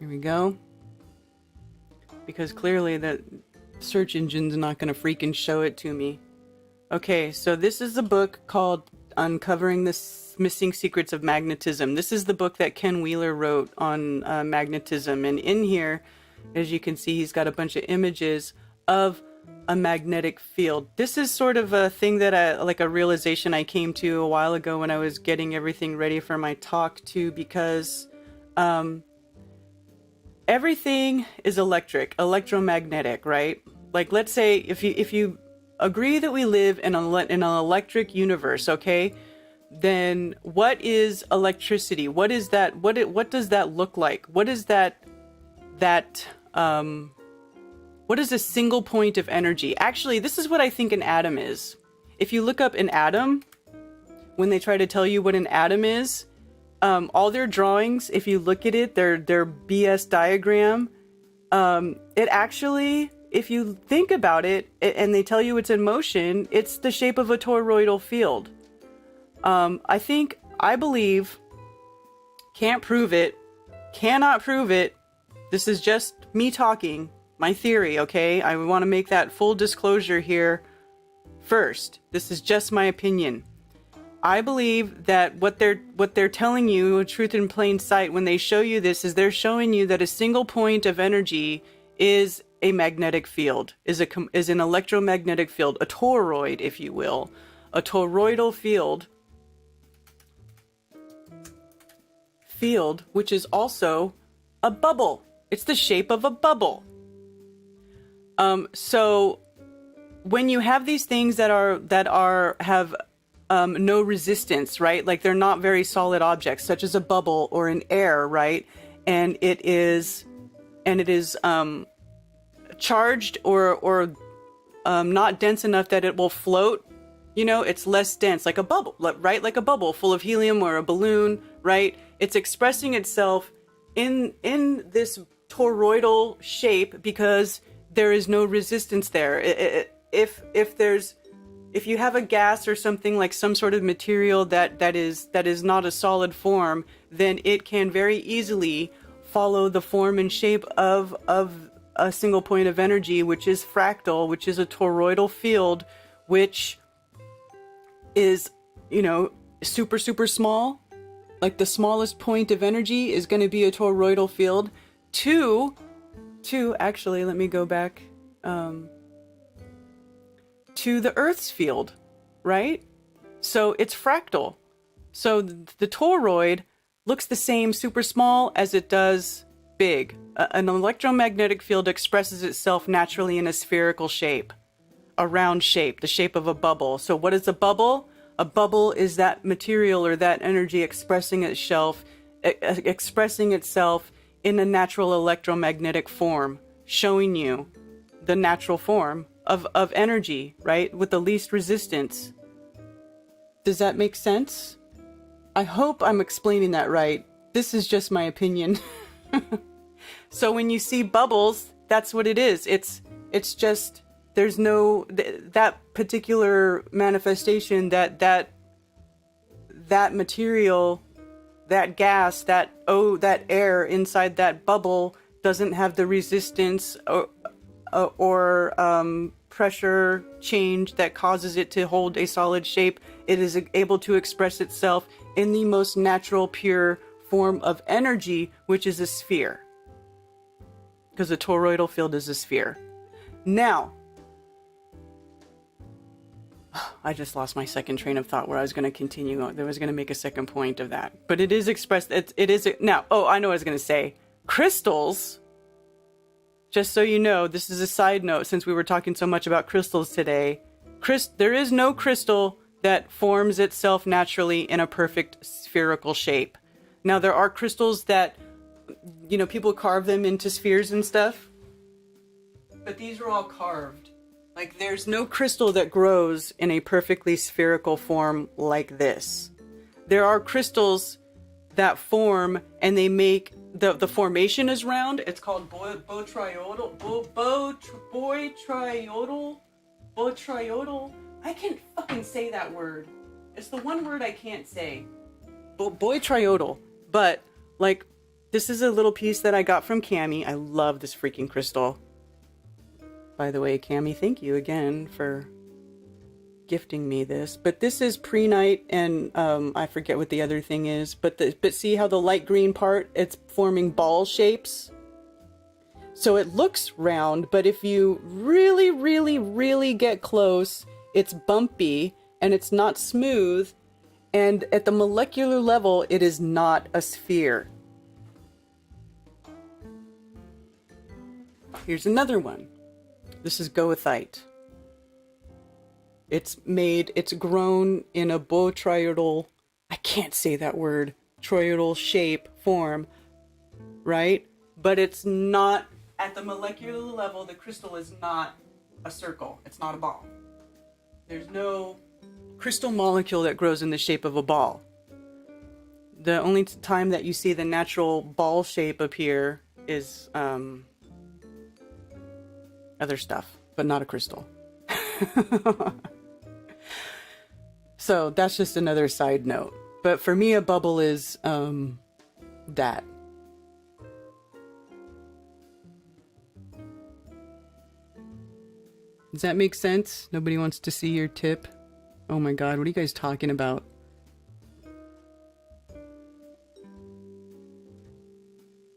Here we go. Because clearly that search engine's not gonna freaking show it to me. Okay, so this is a book called Uncovering the Missing Secrets of Magnetism. This is the book that Ken Wheeler wrote on magnetism. And in here, as you can see, he's got a bunch of images of a magnetic field. This is sort of a thing that like a realization I came to a while ago when I was getting everything ready for my talk too, because everything is electromagnetic, right? Like, let's say if you agree that we live in an electric universe, okay? Then what is electricity? What is that? What does that look like? What is that what is a single point of energy? Actually, this is what I think an atom is. If you look up an atom, when they try to tell you what an atom is, all their drawings, if you look at it, their BS diagram, it actually, if you think about it, and they tell you it's in motion, it's the shape of a toroidal field. I believe, can't prove it, cannot prove it. This is just me talking, my theory, okay? I want to make that full disclosure here first. This is just my opinion. I believe that what they're telling you, truth in plain sight, when they show you this, is they're showing you that a single point of energy is a magnetic field, is an electromagnetic field, a toroid, if you will, a toroidal field, which is also a bubble. It's the shape of a bubble. So when you have these things that have no resistance, right? Like they're not very solid objects, such as a bubble or an air, right? And it is charged or not dense enough that it will float. You know, it's less dense, like a bubble, right? Like a bubble full of helium or a balloon, right? It's expressing itself in this toroidal shape because there is no resistance there. If you have a gas or something, like some sort of material that is not a solid form, then it can very easily follow the form and shape of a single point of energy, which is fractal, which is a toroidal field, which is, you know, super, super small. Like the smallest point of energy is going to be a toroidal field. Actually, let me go back to the Earth's field, right? So it's fractal. So the toroid looks the same super small as it does big. An electromagnetic field expresses itself naturally in a spherical shape, a round shape, the shape of a bubble. So what is a bubble? A bubble is that material or that energy expressing itself in a natural electromagnetic form, showing you the natural form of energy, right? With the least resistance. Does that make sense? I hope I'm explaining that right. This is just my opinion. So when you see bubbles, that's what it is. It's just, there's no, that particular manifestation, that material, that gas, that air inside that bubble doesn't have the resistance or pressure change that causes it to hold a solid shape. It is able to express itself in the most natural, pure form of energy, which is a sphere. Because the toroidal field is a sphere. Now, I just lost my second train of thought where I was going to continue. I was going to make a second point of that. But it is expressed, now, I know what I was going to say. Crystals, just so you know, this is a side note since we were talking so much about crystals today. There is no crystal that forms itself naturally in a perfect spherical shape. Now, there are crystals that, people carve them into spheres and stuff. But these are all carved. Like, there's no crystal that grows in a perfectly spherical form like this. There are crystals that form and they make, the formation is round. It's called botryoidal. I can't fucking say that word. It's the one word I can't say. Botryoidal. But, like, this is a little piece that I got from Cami. I love this freaking crystal. By the way, Cami, thank you again for gifting me this. But this is prehnite, and I forget what the other thing is. But see how the light green part, it's forming ball shapes? So it looks round, but if you really, really, really get close, it's bumpy, and it's not smooth. And at the molecular level, it is not a sphere. Here's another one. This is goethite. It's grown in a botryoidal, I can't say that word, troidal shape form, right? But it's not, at the molecular level, the crystal is not a circle. It's not a ball. There's no crystal molecule that grows in the shape of a ball. The only time that you see the natural ball shape appear is, other stuff, but not a crystal. So that's just another side note. But for me, a bubble is that. Does that make sense? Nobody wants to see your tip? Oh my god, what are you guys talking about?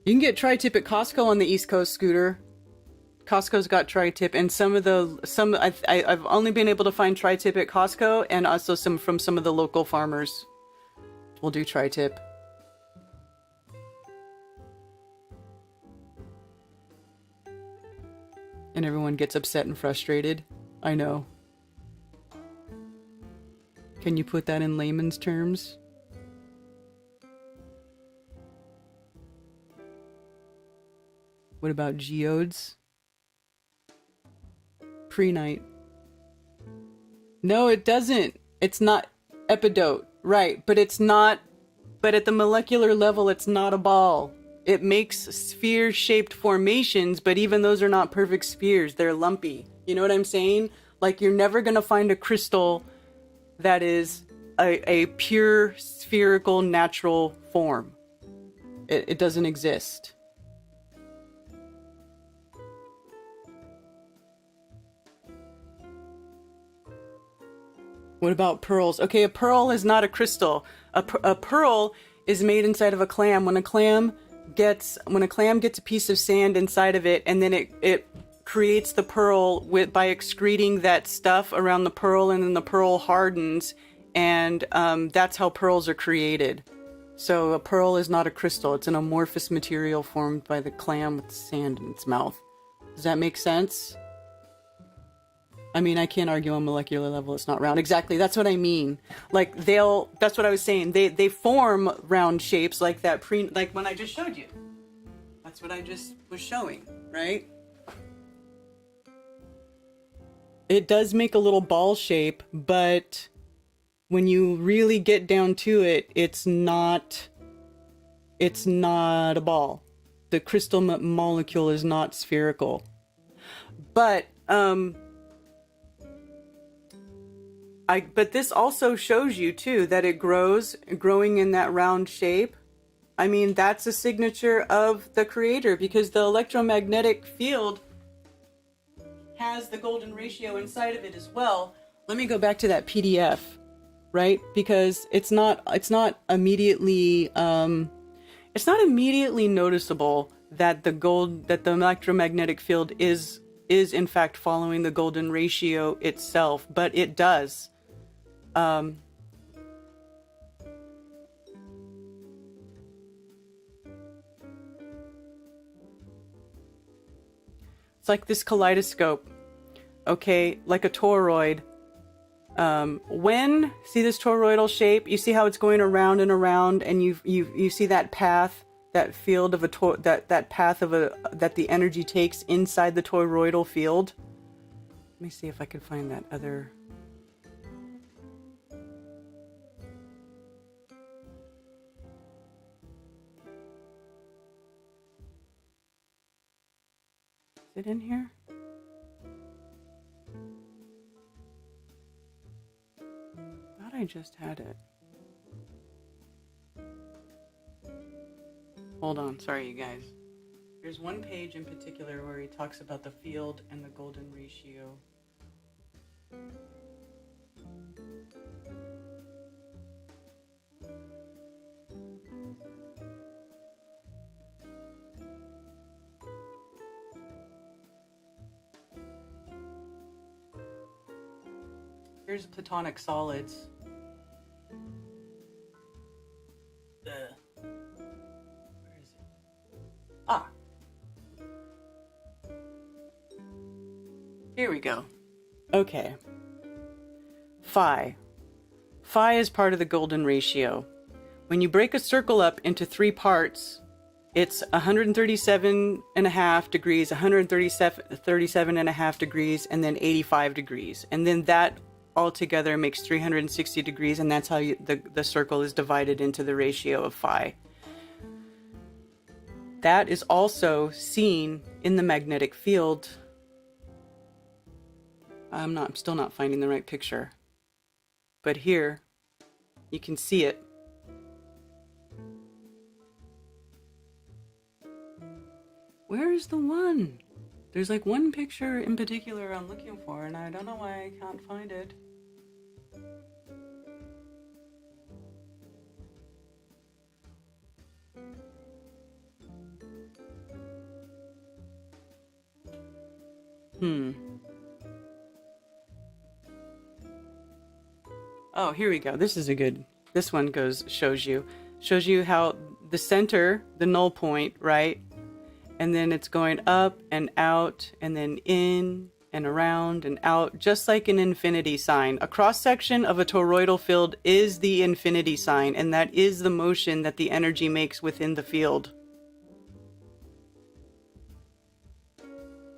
You can get tri-tip at Costco on the East Coast, Scooter. Costco's got tri-tip, and I've only been able to find tri-tip at Costco, and also from some of the local farmers will do tri-tip. And everyone gets upset and frustrated. I know. Can you put that in layman's terms? What about geodes? Prehnite. No, it doesn't. It's not epidote. Right, but it's not. But at the molecular level, it's not a ball. It makes sphere-shaped formations, but even those are not perfect spheres. They're lumpy. You know what I'm saying? Like, you're never going to find a crystal that is a pure spherical natural form. It doesn't exist. What about pearls? Okay, a pearl is not a crystal. A pearl is made inside of a clam. When a clam gets a piece of sand inside of it, and then it creates the pearl by excreting that stuff around the pearl, and then the pearl hardens, and that's how pearls are created. So a pearl is not a crystal. It's an amorphous material formed by the clam with sand in its mouth. Does that make sense? I mean, I can't argue on molecular level it's not round. Exactly, that's what I mean. Like, that's what I was saying. They form round shapes like that like when I just showed you. That's what I just was showing, right? It does make a little ball shape, but when you really get down to it, it's not a ball. The crystal molecule is not spherical. But but this also shows you too that it growing in that round shape. I mean, that's a signature of the creator, because the electromagnetic field has the golden ratio inside of it as well. Let me go back to that PDF, right? Because it's not immediately noticeable that the electromagnetic field is in fact following the golden ratio itself, but it does. It's like this kaleidoscope, okay, like a toroid. See this toroidal shape? You see how it's going around and around, and you see that path, that field of that path that the energy takes inside the toroidal field. Let me see if I can find that other. Is it in here? Thought I just had it. Hold on, sorry you guys. There's one page in particular where he talks about the field and the golden ratio. Here's platonic solids. Where is it? Ah. Here we go. Okay. Phi. Phi is part of the golden ratio. When you break a circle up into 3 parts, it's 137.5 degrees, 137.5 degrees, and then 85 degrees. And then that altogether makes 360 degrees, and that's how the circle is divided into the ratio of phi. That is also seen in the magnetic field. I'm still not finding the right picture. But here, you can see it. Where is the one? There's like one picture in particular I'm looking for, and I don't know why I can't find it. Oh, here we go. This one shows you how the center, the null point, right? And then it's going up and out and then in and around and out, just like an infinity sign. A cross section of a toroidal field is the infinity sign, and that is the motion that the energy makes within the field.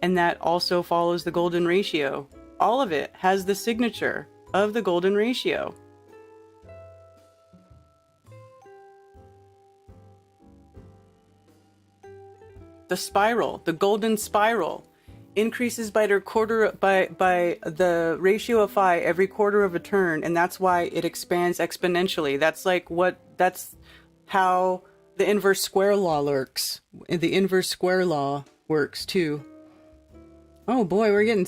And that also follows the golden ratio. All of it has the signature of the golden ratio. The spiral, the golden spiral, increases by the ratio of phi every quarter of a turn, and that's why it expands exponentially. That's how the inverse square law works. The inverse square law works too. Oh boy, we're getting...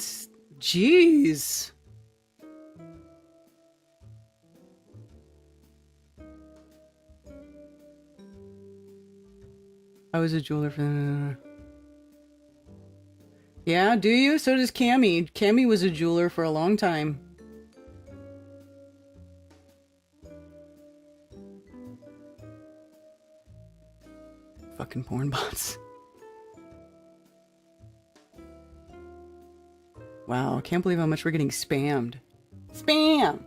Jeez. I was a jeweler for... Yeah, do you? So does Cammy. Cammy was a jeweler for a long time. Fucking porn bots. Wow, I can't believe how much we're getting spammed. Spam!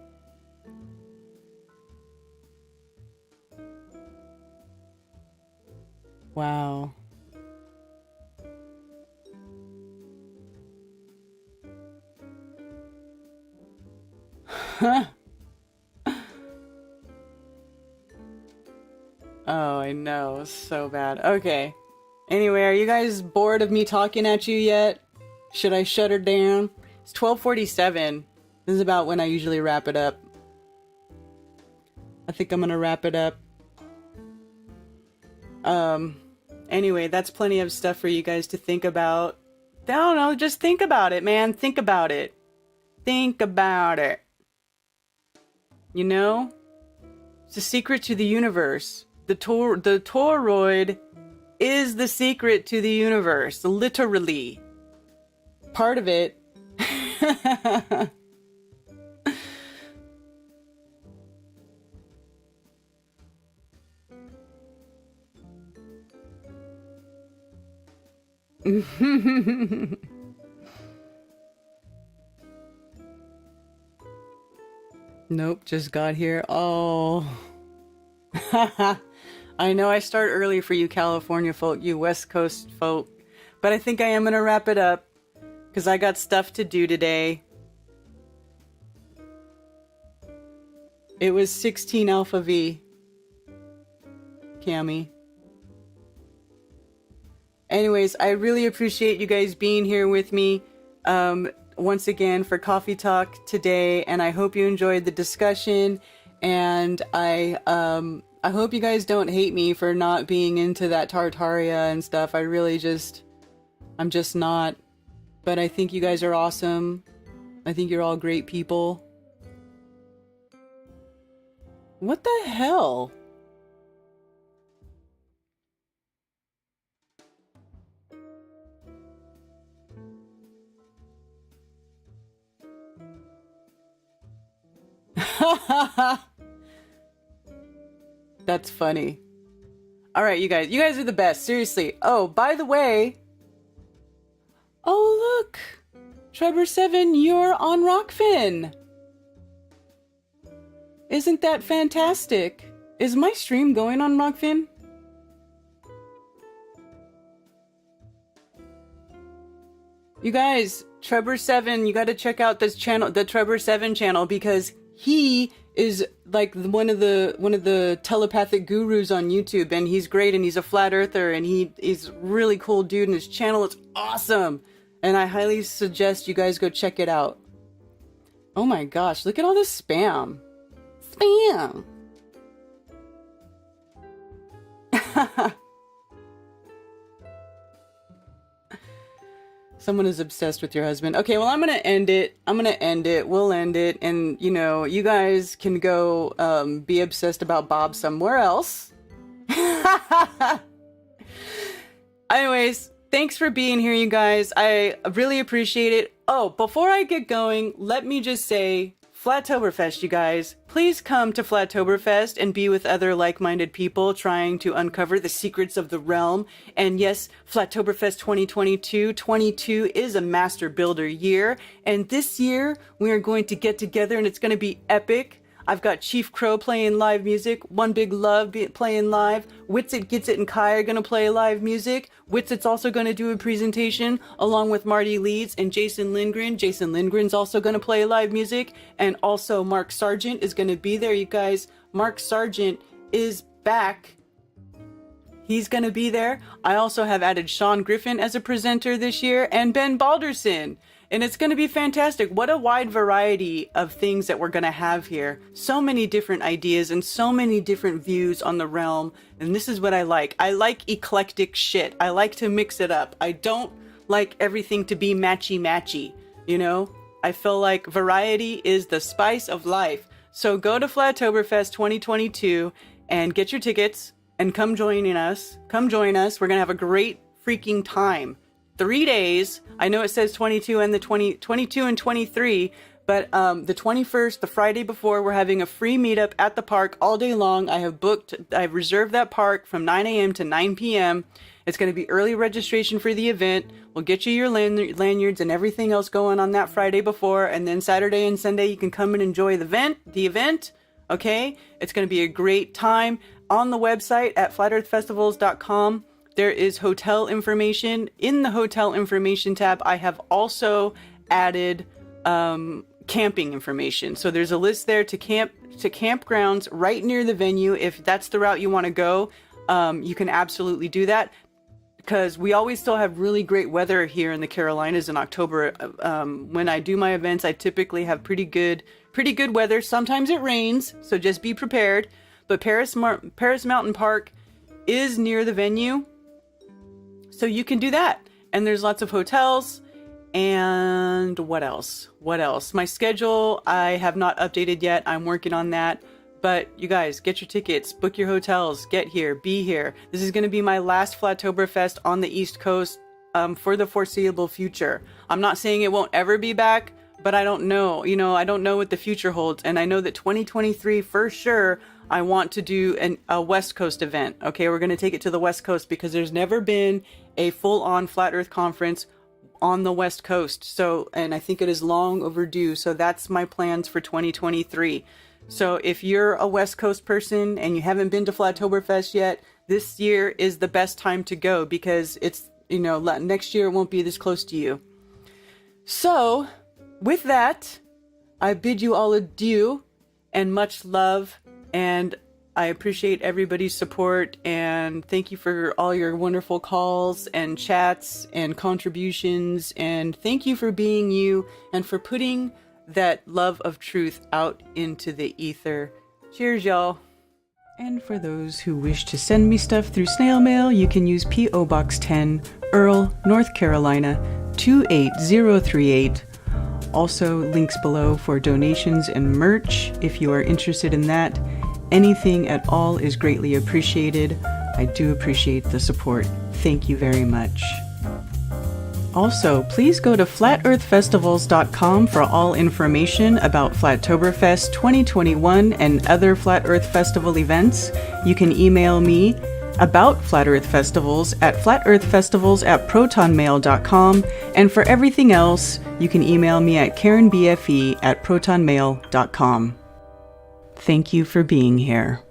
Wow. Huh. Oh, I know. So bad. Okay. Anyway, are you guys bored of me talking at you yet? Should I shut her down? It's 12:47. This is about when I usually wrap it up. I think I'm gonna wrap it up. Anyway, that's plenty of stuff for you guys to think about. don't know, just think about it, man. Think about it. Think about it. You know? It's a secret to the universe. The toroid is the secret to the universe, literally. Part of it. Nope, just got here. Oh. I know I start early for you California folk, you West Coast folk, but I think I am going to wrap it up because I got stuff to do today. It was 16 Alpha V, Cammy. Anyways, I really appreciate you guys being here with me once again for Coffee Talk today, and I hope you enjoyed the discussion, and I hope you guys don't hate me for not being into that Tartaria and stuff. I'm just not, but I think you guys are awesome. I think you're all great people. What the hell? That's funny. All right, you guys are the best. Seriously. Oh, by the way. Oh, look. Trevor7, you're on Rockfin. Isn't that fantastic? Is my stream going on Rockfin? You guys, Trevor7, you got to check out this channel, the Trevor7 channel, because he is like one of the telepathic gurus on YouTube, and he's great, and he's a flat earther, and he's a really cool dude, and his channel is awesome, and I highly suggest you guys go check it out. Oh my gosh, look at all this spam. Spam. Someone is obsessed with your husband. Okay, well, I'm going to end it. We'll end it. And, you know, you guys can go be obsessed about Bob somewhere else. Anyways, thanks for being here, you guys. I really appreciate it. Oh, before I get going, let me just say, Flattoberfest, you guys. Please come to Flattoberfest and be with other like-minded people trying to uncover the secrets of the realm. And yes, Flattoberfest 2022 is a master builder year. And this year, we are going to get together and it's going to be epic. I've got Chief Crow playing live music, One Big Love playing live, Witsit, Gitsit, and Kai are going to play live music. Witsit's also going to do a presentation along with Marty Leeds and Jason Lindgren. Jason Lindgren's also going to play live music, and also Mark Sargent is going to be there, you guys. Mark Sargent is back. He's going to be there. I also have added Sean Griffin as a presenter this year, and Ben Balderson. And it's going to be fantastic. What a wide variety of things that we're going to have here. So many different ideas and so many different views on the realm. And this is what I like. I like eclectic shit. I like to mix it up. I don't like everything to be matchy-matchy, you know? I feel like variety is the spice of life. So go to Flattoberfest 2022 and get your tickets and come join us. Come join us. We're going to have a great freaking time. 3 days. I know it says 22 and 22 and 23, but the 21st, the Friday before, we're having a free meetup at the park all day long. I've reserved that park from 9 a.m. to 9 p.m. It's going to be early registration for the event. We'll get you your lanyards and everything else going on that Friday before, and then Saturday and Sunday you can come and enjoy the event. Okay? It's going to be a great time. On the website at flatearthfestivals.com, there is hotel information. In the hotel information tab, I have also added camping information. So there's a list there to campgrounds right near the venue. If that's the route you want to go, you can absolutely do that. Because we always still have really great weather here in the Carolinas in October. When I do my events, I typically have pretty good weather. Sometimes it rains, so just be prepared. But Paris Mountain Park is near the venue. So you can do that. And there's lots of hotels. And what else? What else? My schedule, I have not updated yet. I'm working on that. But you guys, get your tickets, book your hotels, get here, be here. This is going to be my last Flattoberfest on the East Coast for the foreseeable future. I'm not saying it won't ever be back, but I don't know. You know, I don't know what the future holds. And I know that 2023, for sure, I want to do a West Coast event. Okay, we're going to take it to the West Coast because there's never been a full-on Flat Earth conference on the West Coast. So, and I think it is long overdue. So that's my plans for 2023. So if you're a West Coast person and you haven't been to Flattoberfest yet, this year is the best time to go because it's, you know, next year it won't be this close to you. So with that, I bid you all adieu and much love. And I appreciate everybody's support and thank you for all your wonderful calls and chats and contributions. And thank you for being you and for putting that love of truth out into the ether. Cheers, y'all. And for those who wish to send me stuff through snail mail, you can use P.O. Box 10, Earl, North Carolina, 28038. Also, links below for donations and merch if you are interested in that. Anything at all is greatly appreciated. I do appreciate the support. Thank you very much. Also, please go to flatearthfestivals.com for all information about Flattoberfest 2021 and other Flat Earth Festival events. You can email me about Flat Earth Festivals at flatearthfestivals@protonmail.com, and for everything else, you can email me at karenbfe@protonmail.com. Thank you for being here.